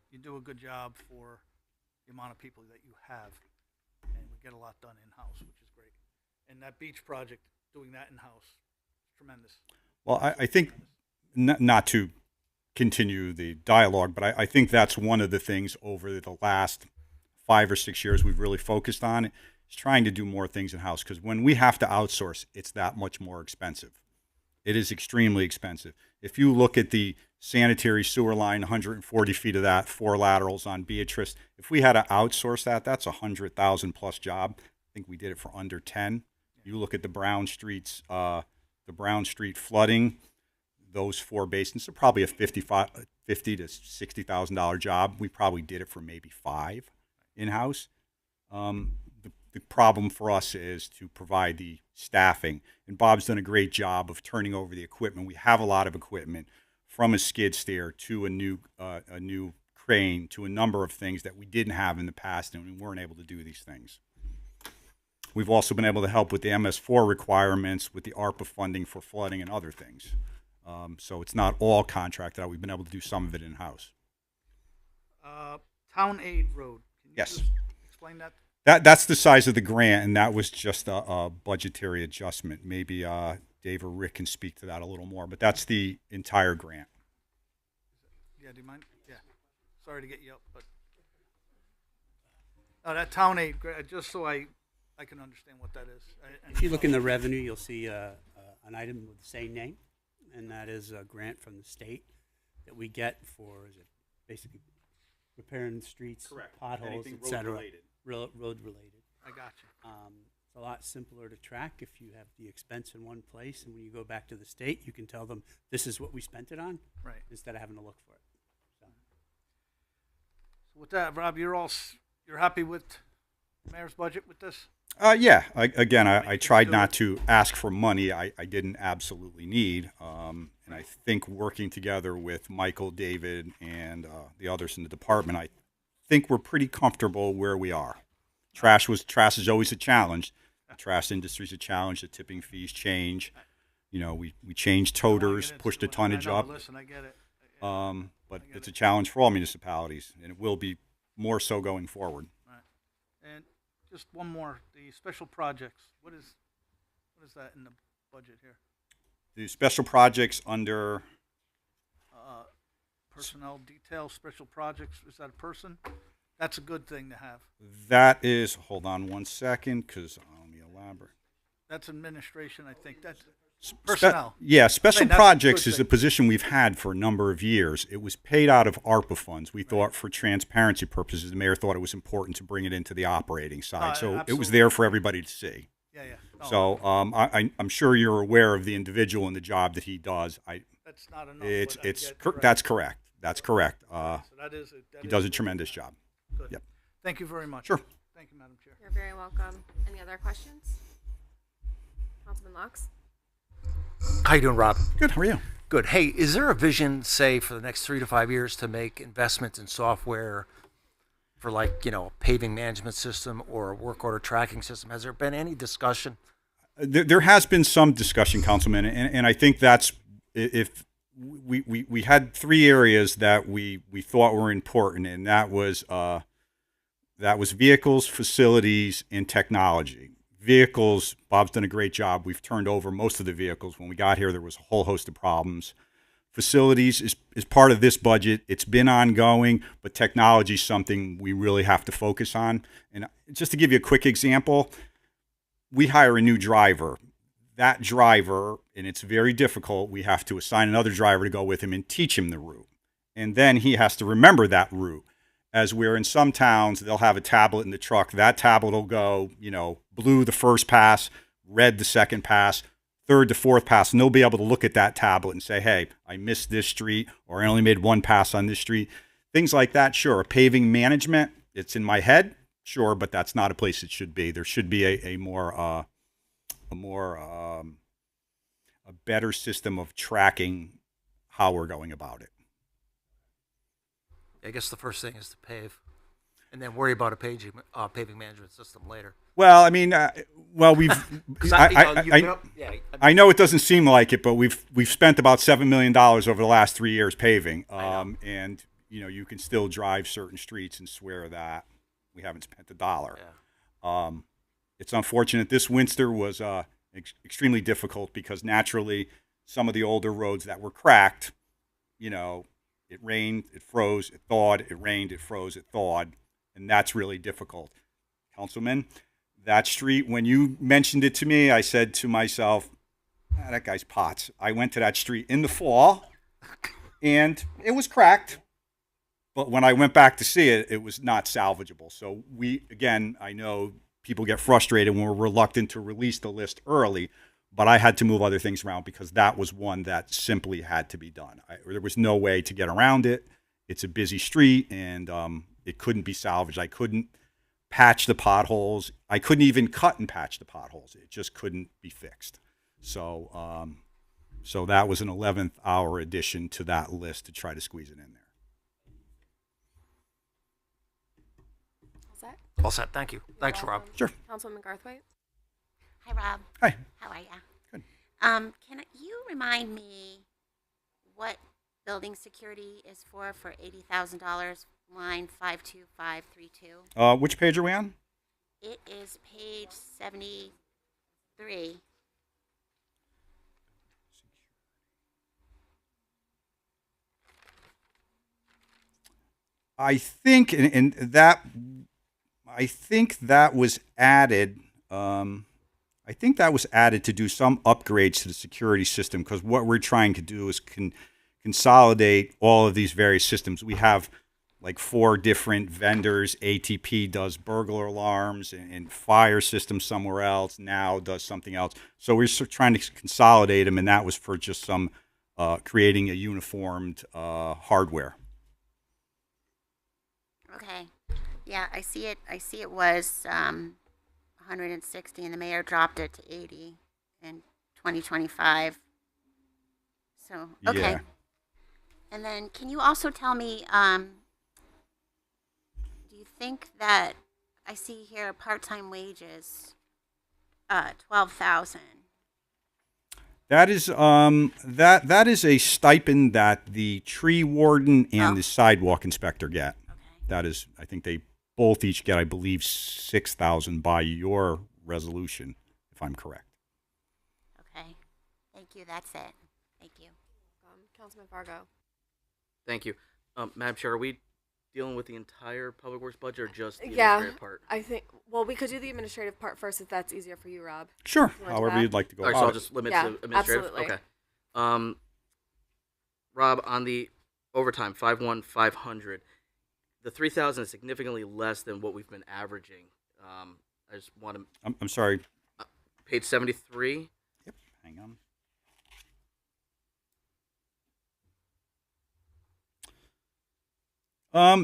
you do a good job for the amount of people that you have, and we get a lot done in house, which is great. And that beach project, doing that in house, tremendous. Well, I think not to continue the dialogue, but I think that's one of the things over the last 5 or 6 years we've really focused on, is trying to do more things in house, because when we have to outsource, it's that much more expensive. It is extremely expensive. If you look at the sanitary sewer line, 140 feet of that, 4 laterals on Beatrice, if we had to outsource that, that's a $100,000+ job. I think we did it for under 10. You look at the Brown Streets, the Brown Street flooding, those 4 basins are probably a $50,000 to $60,000 job. We probably did it for maybe 5 in-house. The problem for us is to provide the staffing, and Bob's done a great job of turning over the equipment. We have a lot of equipment, from a skid steer to a new crane to a number of things that we didn't have in the past, and we weren't able to do these things. We've also been able to help with the MS4 requirements, with the ARPA funding for flooding and other things. So it's not all contracted out. We've been able to do some of it in-house. Town Aid Road. Can you Yes. just explain that? That's the size of the grant, and that was just a budgetary adjustment. Maybe Dave or Rick can speak to that a little more, but that's the entire grant. Yeah, do you mind? Yeah. Sorry to get you up, but that Town Aid, just so I can understand what that is. If you look in the revenue, you'll see an item with the same name, and that is a grant from the state that we get for, is it basically repairing streets, Correct. potholes, Anything etc. road-related. Road related. I got you. It's a lot simpler to track if you have the expense in one place, and when you go back to the state, you can tell them this is what we spent it on, Right. instead of having to look for it. So with that, Rob, you're happy with the mayor's budget with this? Yeah. I tried not to ask for money I didn't absolutely need. And I think working together with Michael, David, and the others in the department, I think we're pretty comfortable where we are. Trash is always a challenge. The trash industry is a challenge. The tipping fees change. You know, we changed toters, pushed the tonnage up. Listen, I get it. But it's a challenge for all municipalities, and it will be more so going forward. Right. And just one more, the special projects. What is that in the budget here? The special projects under personnel detail, special projects. Is that a person? That's a good thing to have. That is, hold on one second, because let me elaborate. That's administration, I think. That's Spe- personnel. yeah, special Saying that's a projects good is a thing. position we've had for a number of years. It was paid out of ARPA funds. We thought for transparency purposes, the mayor thought it was important to bring it into the operating side. So it was absolutely. there for everybody to see. Yeah, yeah. No, So I'm sure you're aware of the individual and the job that he does. That's not enough. It's but I it's get cor- correct. that's correct. That's correct. So that is He does a tremendous job. Good. Yep. Thank you very much. Sure. Thank you, Madam Chair. You're very welcome. Any other questions? Councilman Locks? How you doing, Rob? Good. How are you? Good. Hey, is there a vision, say, for the next 3 to 5 years to make investments in software for, like, a paving management system or a work order tracking system? Has there been any discussion? There has been some discussion, Councilman, and I think that's if we had 3 areas that we thought were important, and that was vehicles, facilities, and technology. Vehicles, Bob's done a great job. We've turned over most of the vehicles. When we got here, there was a whole host of problems. Facilities is part of this budget. It's been ongoing, but technology is something we really have to focus on. And just to give you a quick example, we hire a new driver. That driver, and it's very difficult, we have to assign another driver to go with him and teach him the route. And then he has to remember that route. As where in some towns, they'll have a tablet in the truck. That tablet will go, blue the first pass, red the second pass, third to fourth pass, and they'll be able to look at that tablet and say, hey, I missed this street, or I only made one pass on this street. Things like that, sure. Paving management, it's in my head, sure, but that's not a place it should be. There should be a better system of tracking how we're going about it. I guess the first thing is to pave, and then worry about a paving management system later. Well, I mean, we've. 'Cause I know it doesn't seem like it, but we've spent about $7 million over the last 3 years paving, and you can still drive certain streets and swear that we haven't spent a dollar. Yeah. It's unfortunate. This winter was extremely difficult because naturally, some of the older roads that were cracked, it rained, it froze, it thawed, it rained, it froze, it thawed, and that's really difficult. Councilman, that street, when you mentioned it to me, I said to myself, that guy's pots. I went to that street in the fall, and it was cracked, but when I went back to see it, it was not salvageable. So I know people get frustrated when we're reluctant to release the list early, but I had to move other things around because that was one that simply had to be done. There was no way to get around it. It's a busy street, and it couldn't be salvaged. I couldn't patch the potholes. I couldn't even cut and patch the potholes. It just couldn't be fixed. So, so that was an 11th hour addition to that list to try to squeeze it in there. All set? All set. Thank you. Thanks, Rob. Sure. Councilwoman Garthwaite? Hi, Rob. Hi. How are ya? Good. Can you remind me what building security is for $80,000, line 52532? Which page are we on? It is page 73. I think, and that, I think that was added. I think that was added to do some upgrades to the security system because what we're trying to do is consolidate all of these various systems. We have like 4 different vendors. ATP does burglar alarms and fire systems somewhere else. Now does something else. So we're trying to consolidate them, and that was for just some creating a uniformed hardware. Okay. Yeah, I see it. I see it was 160, and the mayor dropped it to 80 in 2025. So, okay. Yeah. And then can you also tell me, do you think that I see here part-time wages, 12,000? That is that is a stipend that the tree warden and the sidewalk inspector get. Okay. That is, I think they both each get, I believe, 6,000 by your resolution, if I'm correct. Okay. Thank you. That's it. Thank you. Councilman Fargo? Thank you. Madam Chair, are we dealing with the entire Public Works budget or just the Yeah, administrative part? I think. Well, we could do the administrative part first if that's easier for you, Rob. Sure, Do you wanna do however that? you'd like to go All right, so about I'll it. just limit Yeah, to administrative? absolutely. Okay. Rob, on the overtime, 5,500, the 3,000 is significantly less than what we've been averaging. I just want to, I'm sorry. page 73. Hang on.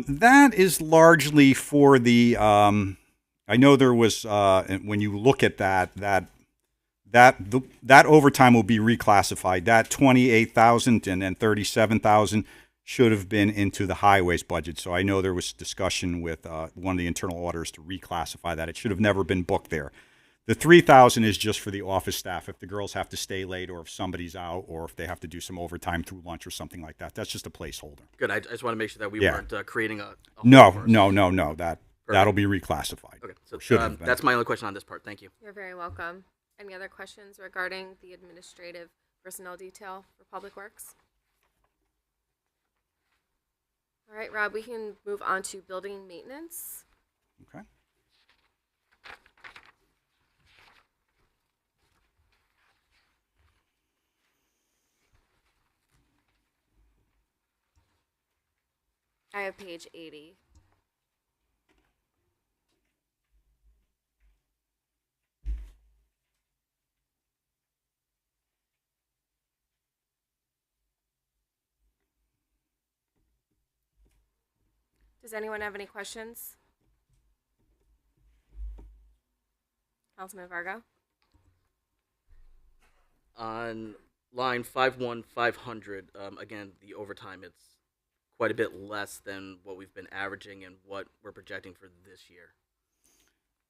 That is largely for the. I know there was when you look at that overtime will be reclassified. That 28,000 and then 37,000 should have been into the highways budget. So I know there was discussion with one of the internal auditors to reclassify that. It should have never been booked there. The 3,000 is just for the office staff if the girls have to stay late or if somebody's out or if they have to do some overtime through lunch or something like that. That's just a placeholder. Good. I just want to make sure that we Yeah. weren't creating a No. hole That'll be reclassified. Okay, so Should have been. that's my only question on this part. Thank you. You're very welcome. Any other questions regarding the administrative personnel detail for Public Works? All right, Rob, we can move on to building maintenance. Okay. I have page 80. Does anyone have any questions? Councilman Vargo? On line 5,500, again, the overtime, it's quite a bit less than what we've been averaging and what we're projecting for this year.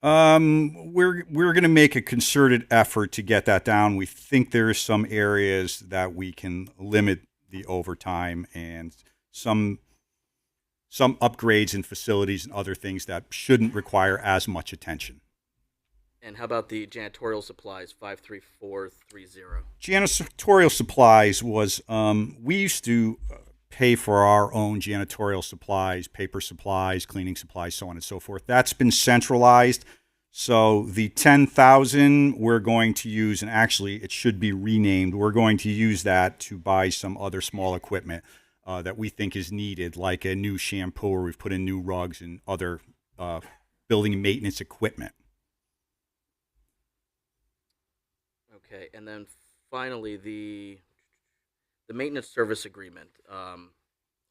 We're going to make a concerted effort to get that down. We think there are some areas that we can limit the overtime and some upgrades in facilities and other things that shouldn't require as much attention. And how about the janitorial supplies, 53430? Janitorial supplies was, we used to pay for our own janitorial supplies, paper supplies, cleaning supplies, so on and so forth. That's been centralized. So the 10,000 we're going to use, and actually it should be renamed, we're going to use that to buy some other small equipment that we think is needed, like a new shampoo, or we've put in new rugs and other building maintenance equipment. Okay, and then finally, the maintenance service agreement,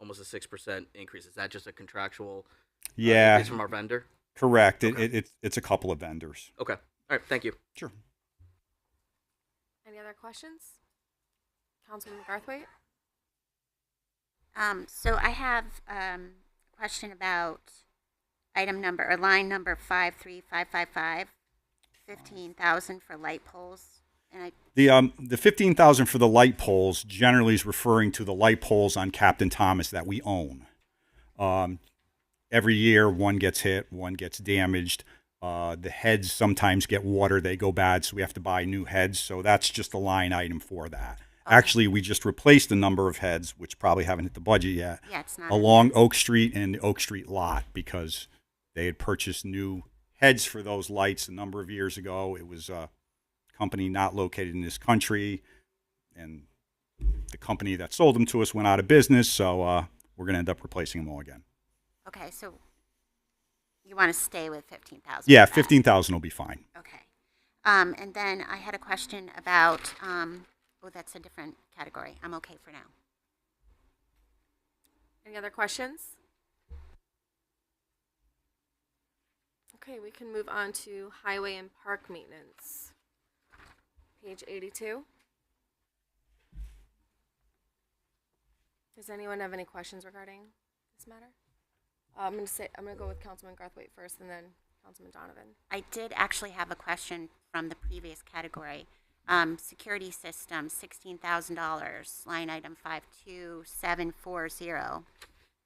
almost a 6% increase. Is that just a contractual increase from our vendor? Correct. Okay. It's a couple of vendors. Okay. All right, thank you. Sure. Any other questions? Councilman Garthwaite? So I have a question about line number 53555, 15,000 for light poles. And The 15,000 for the light poles generally is referring to the light poles on Captain Thomas that we own. Every year, one gets hit, one gets damaged. The heads sometimes get water; they go bad, so we have to buy new heads. So that's just a line item for that. Okay. Actually, we just replaced a number of heads, which probably haven't hit the budget yet, it's not along Oak Street and the Oak Street lot because they had purchased new heads for those lights a number of years ago. It was company not located in this country, and the company that sold them to us went out of business, so we're going to end up replacing them all again. Okay, so you want to stay with 15,000? Yeah, 15,000 will be fine. Okay. And then I had a question about, that's a different category. I'm okay for now. Any other questions? Okay, we can move on to highway and park maintenance. Page 82. Does anyone have any questions regarding this matter? I'm gonna go with Councilman Garthwaite first, and then Councilman Donovan. I did actually have a question from the previous category. Security system, $16,000, line item 52740.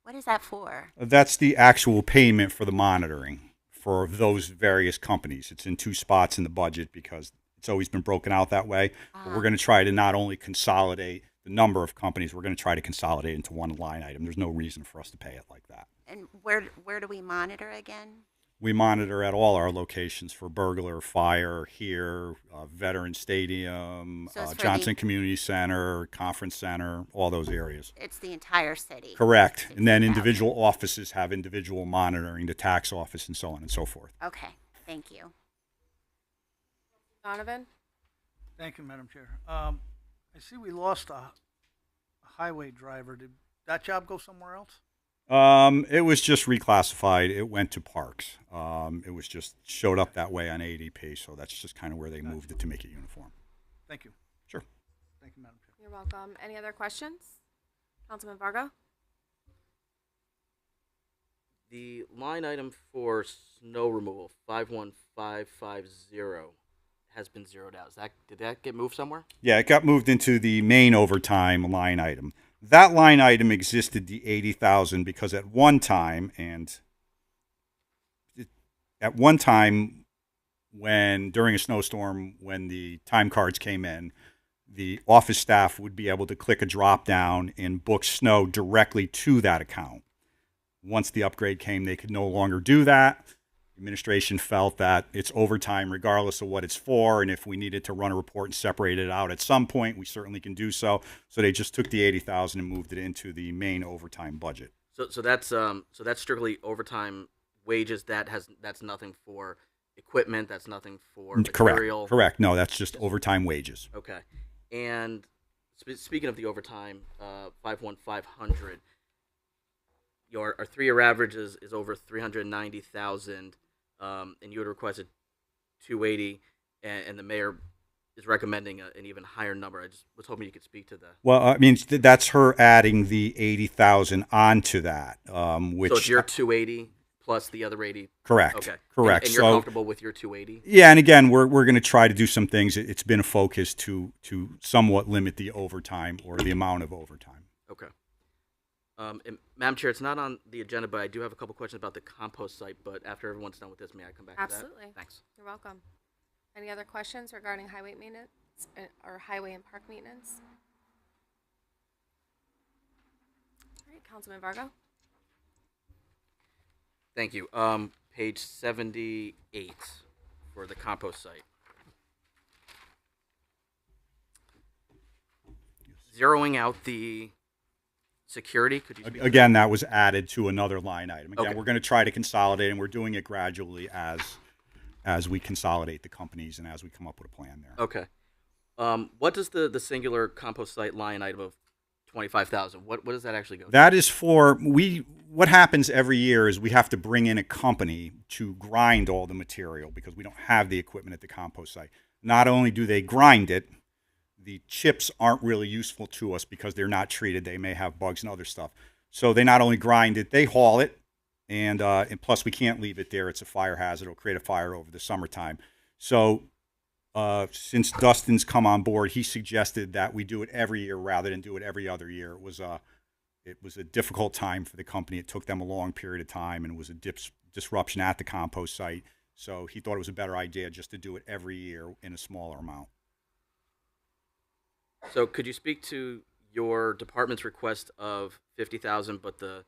What is that for? That's the actual payment for the monitoring for those various companies. It's in two spots in the budget because it's always been broken out that way. But we're going to try to not only consolidate the number of companies, we're going to try to consolidate into one line item. There's no reason for us to pay it like that. And where do we monitor again? We monitor at all our locations for burglar, fire, here, Veteran Stadium, So it's for Johnson the- Community Center, Conference Center, all those areas. It's the entire city. Correct. And then individual offices have individual monitoring, the tax office and so on and so forth. Okay, thank you. Donovan? Thank you, Madam Chair. I see we lost a highway driver. Did that job go somewhere else? It was just reclassified. It went to parks. It was just showed up that way on ADP, so that's just kind of where they moved it to make it uniform. Thank you. Sure. Thank you, Madam Chair. You're welcome. Any other questions? Councilman Vargo? The line item for snow removal, 51550, has been zeroed out. Did that get moved somewhere? Yeah, it got moved into the main overtime line item. That line item existed the 80,000 because at one time when during a snowstorm, when the time cards came in, the office staff would be able to click a drop down and book snow directly to that account. Once the upgrade came, they could no longer do that. The administration felt that it's overtime regardless of what it's for, and if we needed to run a report and separate it out at some point, we certainly can do so. So they just took the 80,000 and moved it into the main overtime budget. So that's strictly overtime wages. That's nothing for equipment. That's nothing for material. Correct. No, that's just overtime wages. Okay. And speaking of the overtime, 51500. Our 3-year average is over 390,000, and you had requested 280, and the mayor is recommending an even higher number. I just was hoping you could speak to the. Well, I mean, that's her adding the 80,000 onto that, which. So it's your 280 plus the other 80. Correct. Okay. Correct. And you're comfortable with your 280? Yeah, and again, we're going to try to do some things. It's been a focus to somewhat limit the overtime or the amount of overtime. Okay. And Madam Chair, it's not on the agenda, but I do have a couple questions about the compost site. But after everyone's done with this, may I come back Absolutely. to that? Thanks. You're welcome. Any other questions regarding highway maintenance or highway and park maintenance? All right, Councilman Vargo. Thank you. Page 78 for the compost site. Zeroing out the security, could you speak to Again, that was added to another line item. Again, Okay. we're going to try to consolidate, and we're doing it gradually as we consolidate the companies and as we come up with a plan there. Okay. What does the singular compost site line item of 25,000? What does that actually go to? That is for what happens every year is we have to bring in a company to grind all the material because we don't have the equipment at the compost site. Not only do they grind it, the chips aren't really useful to us because they're not treated. They may have bugs and other stuff. So they not only grind it, they haul it, and plus we can't leave it there. It's a fire hazard. It'll create a fire over the summertime. So since Dustin's come on board, he suggested that we do it every year rather than do it every other year. It was a difficult time for the company. It took them a long period of time, and it was a disruption at the compost site. So he thought it was a better idea just to do it every year in a smaller amount. So could you speak to your department's request of 50,000, but the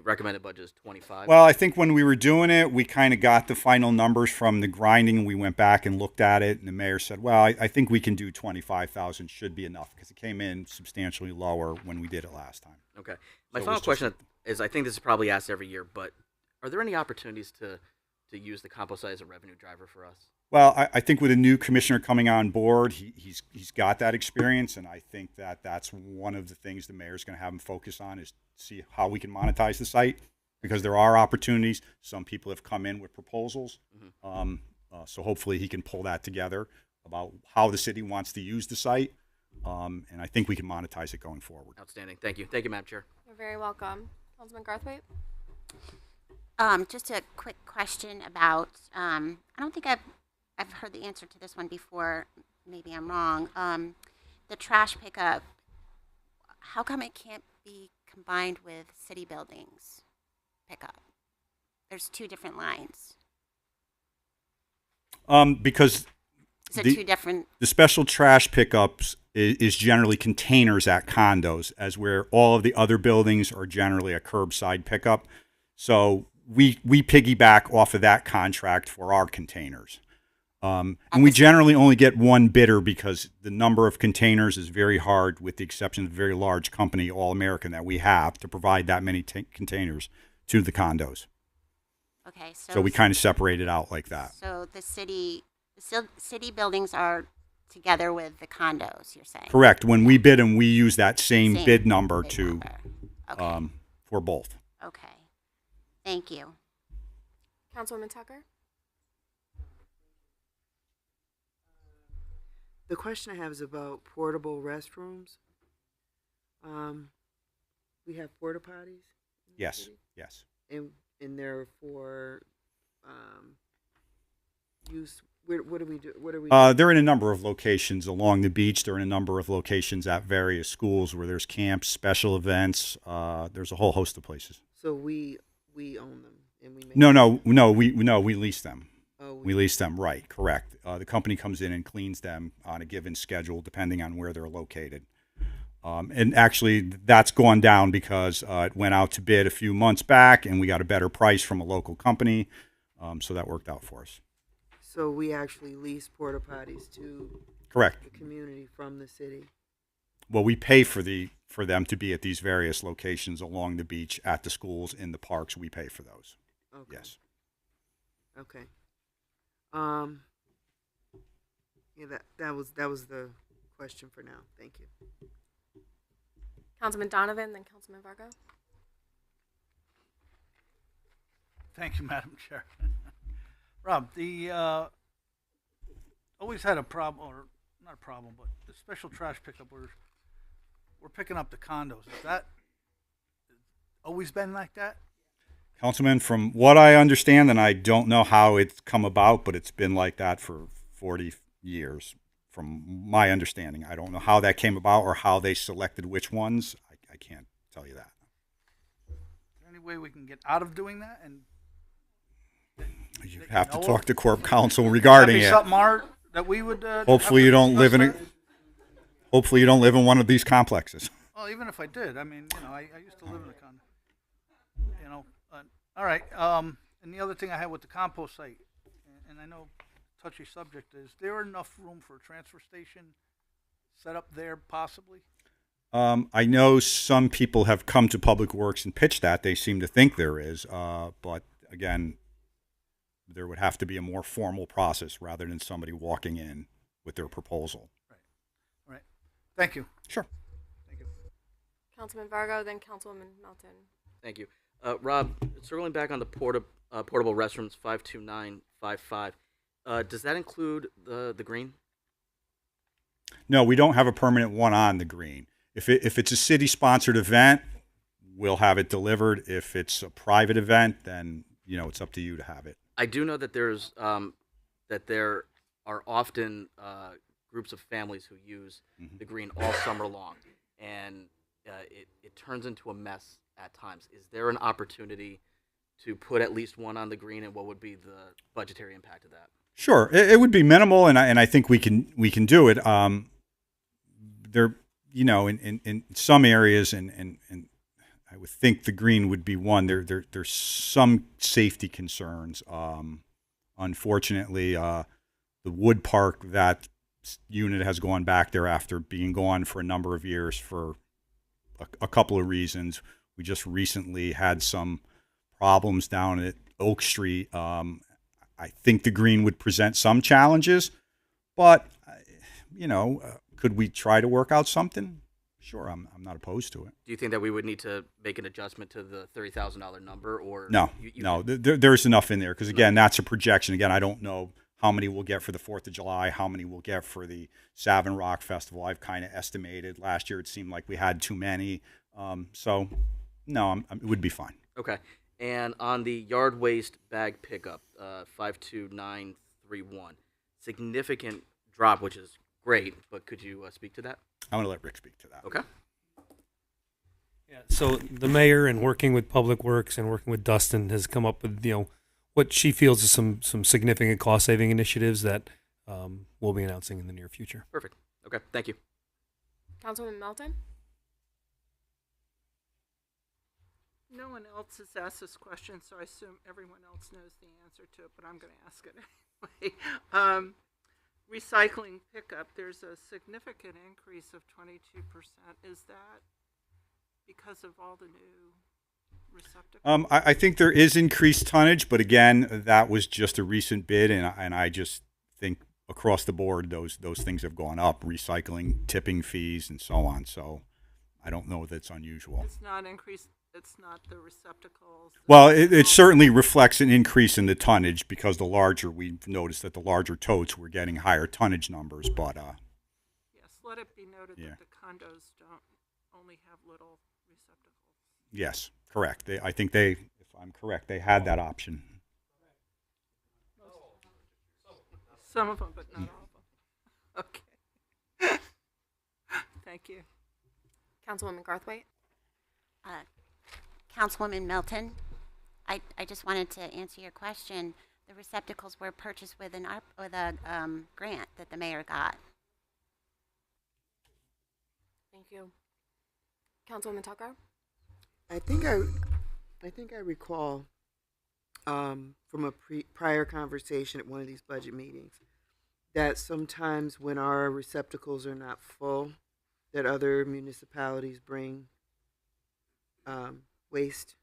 recommended budget is 25? Well, I think when we were doing it, we kind of got the final numbers from the grinding. We went back and looked at it, and the mayor said, well, I think we can do 25,000 should be enough because it came in substantially lower when we did it last time. Okay. My So it final was question is, I think this is probably asked every year, but are there any opportunities to use the compost site as a revenue driver for us? Well, I think with a new commissioner coming on board, he's got that experience, and I think that's one of the things the mayor's going to have him focus on is see how we can monetize the site because there are opportunities. Some people have come in with proposals, so hopefully he can pull that together about how the city wants to use the site, and I think we can monetize it going forward. Outstanding. Thank you. Thank you, Madam Chair. You're very welcome. Councilman Garthwaite. Just a quick question about, I don't think I've heard the answer to this one before. Maybe I'm wrong. The trash pickup, how come it can't be combined with city buildings pickup? There's two different lines. Because Is it two different? The special trash pickups is generally containers at condos, as where all of the other buildings are generally a curbside pickup. So we piggyback off of that contract for our containers. And we generally only get one bidder because the number of containers is very hard, with the exception of a very large company, All American, that we have to provide that many containers to the condos. Okay, So we kind of separate it out like that. So the city buildings are together with the condos, you're saying? Correct. When we bid them, we use that same bid number bid to number. Okay. For both. Okay. Thank you. Councilwoman Tucker? The question I have is about portable restrooms. We have porta potties. Yes. Yes. And they're for use. What do we do? What are we? They're in a number of locations along the beach. They're in a number of locations at various schools where there's camps, special events. There's a whole host of places. So we own them and we make we lease them. Oh, we lease them, right? Correct. The company comes in and cleans them on a given schedule, depending on where they're located. And actually, that's gone down because it went out to bid a few months back, and we got a better price from a local company. So that worked out for us. So we actually lease porta potties to Correct. the community from the city. Well, we pay for them to be at these various locations along the beach, at the schools, in the parks. We pay for those. Okay. Yes. Okay. Yeah, that was the question for now. Thank you. Councilman Donovan, then Councilman Vargo. Thank you, Madam Chair. Rob, the always had a problem, or not a problem, but the special trash pickup, we're picking up the condos. Is that always been like that? Councilman, from what I understand, and I don't know how it's come about, but it's been like that for 40 years, from my understanding. I don't know how that came about or how they selected which ones. I can't tell you that. Is there any way we can get out of doing that? And you have to talk to Corp Counsel regarding that'd be it. something, Art, that we would. Hopefully you don't live in a. Hopefully you don't live in one of these complexes. Well, even if I did, I mean, I used to live in a condo. All right. And the other thing I had with the compost site, and I know touchy subject, is there enough room for a transfer station set up there possibly? I know some people have come to Public Works and pitched that. They seem to think there is, but again, there would have to be a more formal process rather than somebody walking in with their proposal. Right. All right. Thank you. Sure. Thank you. Councilman Vargo, then Councilwoman Melton. Thank you. Rob, circling back on the portable restrooms 52955, does that include the green? No, we don't have a permanent one on the green. If it's a city-sponsored event, we'll have it delivered. If it's a private event, then it's up to you to have it. I do know that there are often groups of families who use the green all summer long, and it turns into a mess at times. Is there an opportunity to put at least one on the green, and what would be the budgetary impact of that? Sure, it would be minimal, and I think we can do it. There, in some areas, and I would think the green would be one. There's some safety concerns. Unfortunately, the wood park, that unit has gone back there after being gone for a number of years for a couple of reasons. We just recently had some problems down at Oak Street. I think the green would present some challenges, but could we try to work out something? Sure, I'm not opposed to it. Do you think that we would need to make an adjustment to the $30,000 number, or no? There's enough in there because again, that's a projection. Again, I don't know how many we'll get for the 4th of July, how many we'll get for the Savin Rock Festival. I've kind of estimated. Last year, it seemed like we had too many. So, no, it would be fine. Okay. And on the yard waste bag pickup, 52931, significant drop, which is great, but could you speak to that? I'm going to let Rick speak to that. Okay. Yeah. So the mayor, and working with Public Works and working with Dustin, has come up with what she feels is some significant cost saving initiatives that we'll be announcing in the near future. Perfect. Okay. Thank you. Councilwoman Melton? No one else has asked this question, so I assume everyone else knows the answer to it, but I'm going to ask it anyway. Recycling pickup, there's a significant increase of 22%. Is that because of all the new receptacles? I think there is increased tonnage, but again, that was just a recent bid, and I just think across the board those things have gone up. Recycling, tipping fees, and so on. So I don't know if that's unusual. It's not increased. It's not the receptacles. Well, it certainly reflects an increase in the tonnage because we've noticed that the larger totes were getting higher tonnage numbers, but yes, let it be noted yeah. that the condos don't only have little receptacles. Yes, correct. I think if I'm correct, they had that option. Some of them, but not all of them. Okay. Thank you. Councilwoman Garthwaite? Councilwoman Melton, I just wanted to answer your question. The receptacles were purchased with a grant that the mayor got. Thank you. Councilwoman Tucker? I think I recall from a prior conversation at one of these budget meetings that sometimes when our receptacles are not full, that other municipalities bring waste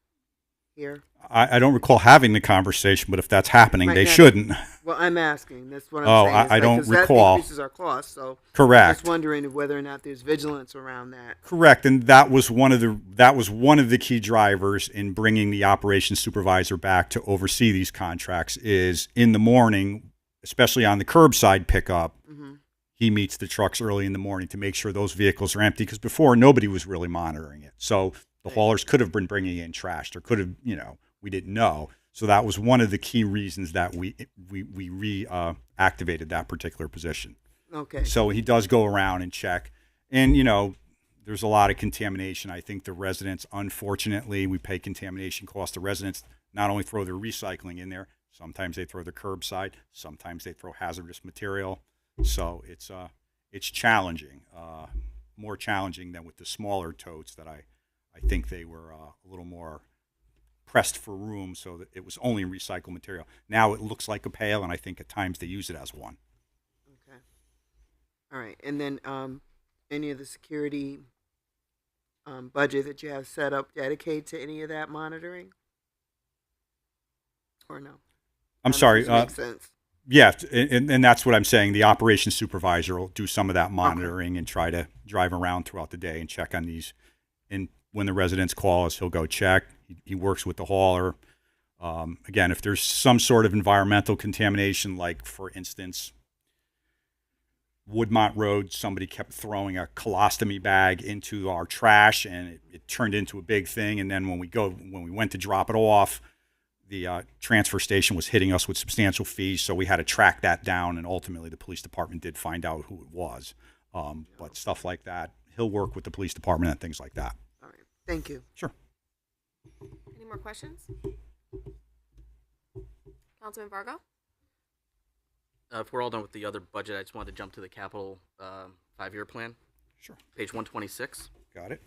here. I don't recall having the conversation, but if that's happening, they not- shouldn't. Well, I'm asking. That's what I'm saying. I don't 'cause recall. That increases our cost. So Correct. Just wondering whether or not there's vigilance around that. Correct, and that was one of the key drivers in bringing the operations supervisor back to oversee these contracts. Is in the morning, especially on the curbside pickup, he meets the trucks early in the morning to make sure those vehicles are empty. Because before, nobody was really monitoring it, so the haulers could have been bringing in trash, or could have, we didn't know. So that was one of the key reasons that we reactivated that particular position. Okay. So he does go around and check. And, there's a lot of contamination. I think the residents, unfortunately, we pay contamination costs. The residents not only throw their recycling in there, sometimes they throw the curbside, sometimes they throw hazardous material. So it's challenging, more challenging than with the smaller totes that I think they were a little more pressed for room, so that it was only recycled material. Now it looks like a pail, and I think at times they use it as one. Okay. All right. And then any of the security budget that you have set up dedicated to any of that monitoring? Or no? I'm sorry. Makes sense. Yeah, and that's what I'm saying. The operations supervisor will do some of that monitoring and try to drive around throughout the day and check on these. And when the residents call us, he'll go check. He works with the hauler. Again, if there's some sort of environmental contamination, like, for instance, Woodmont Road, somebody kept throwing a colostomy bag into our trash, and it turned into a big thing. And then when we went to drop it off, the transfer station was hitting us with substantial fees, so we had to track that down, and ultimately the police department did find out who it was. But stuff like that, he'll work with the police department and things like that. All right. Thank you. Sure. Any more questions? Councilman Vargo? If we're all done with the other budget, I just wanted to jump to the capital 5-year plan. Sure. Page 126. Got it.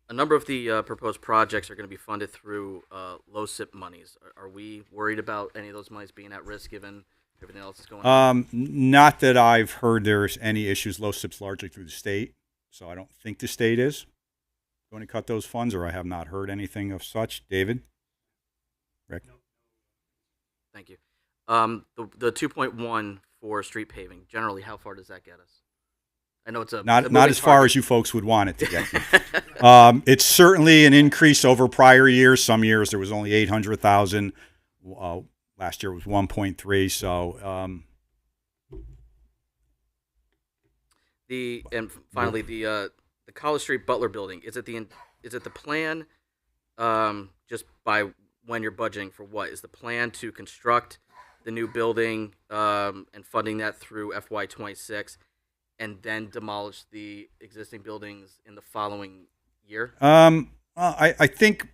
A number of the proposed projects are going to be funded through low SIP monies. Are we worried about any of those monies being at risk given everything else that's going on? Not that I've heard there's any issues. Low SIP's largely through the state, so I don't think the state is going to cut those funds, or I have not heard anything of such. David? Rick? Thank you. The 2.1 for street paving, generally, how far does that get us? I know it's not as far as you folks would want it to get to. It's certainly an increase over prior years. Some years there was only 800,000. Last year was 1.3. So finally the College Street Butler building. Is it the plan? Just by when you're budgeting for what is the plan to construct the new building and funding that through FY26? And then demolish the existing buildings in the following year? I think,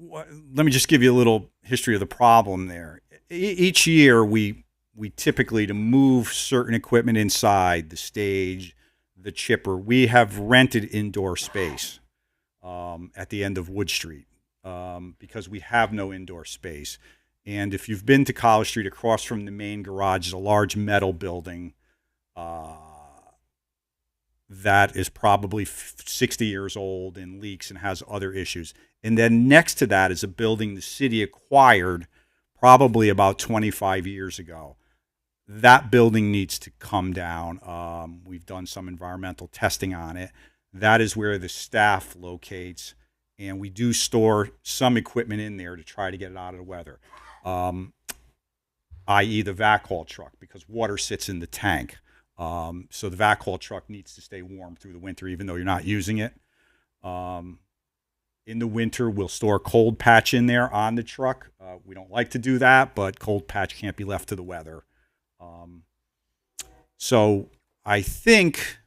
let me just give you a little history of the problem there. Each year we we typically, to move certain equipment inside, the stage, the chipper, we have rented indoor space at the end of Wood Street because we have no indoor space. And if you've been to College Street, across from the main garage is a large metal building that is probably 60 years old and leaks and has other issues. And then next to that is a building the city acquired probably about 25 years ago. That building needs to come down. We've done some environmental testing on it. That is where the staff locates, and we do store some equipment in there to try to get it out of the weather, i.e. the vac haul truck, because water sits in the tank. So the vac haul truck needs to stay warm through the winter, even though you're not using it. In the winter, we'll store cold patch in there on the truck. We don't like to do that, but cold patch can't be left to the weather. So I think,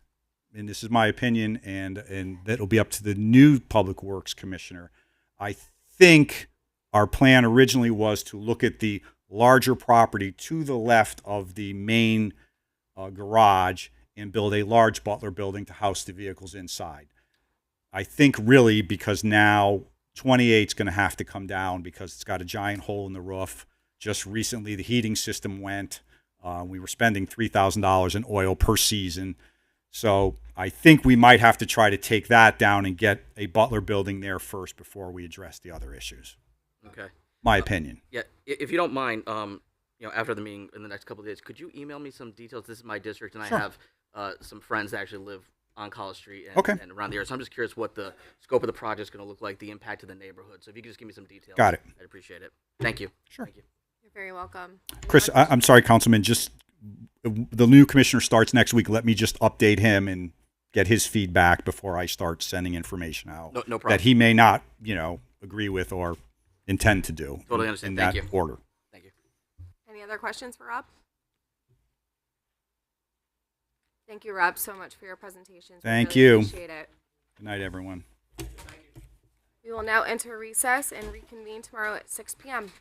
and this is my opinion, and that'll be up to the new Public Works Commissioner, I think our plan originally was to look at the larger property to the left of the main garage and build a large Butler building to house the vehicles inside. I think really because now 28 is going to have to come down because it's got a giant hole in the roof. Just recently, the heating system went. We were spending $3,000 in oil per season. So I think we might have to try to take that down and get a Butler building there first before we address the other issues. Okay. My opinion. Yeah, if you don't mind, after the meeting in the next couple of days, could you email me some details? This is my district, and Sure. I have some friends that actually live on College Street and, Okay. and around the area. So I'm just curious what the scope of the project is going to look like, the impact to the neighborhood. So if you could just give me some details. Got it. I'd appreciate it. Thank you. Sure. Thank you. You're very welcome. Chris, I'm sorry, Councilman, just the new commissioner starts next week. Let me just update him and get his feedback before I start sending information out. No problem. That he may not, agree with or intend to do. Totally understand. In Thank that you. order. Thank you. Any other questions for Rob? Thank you, Rob, so much for your presentations. We Thank really you. Appreciate it. Good night, everyone. We will now enter recess and reconvene tomorrow at 6 p.m.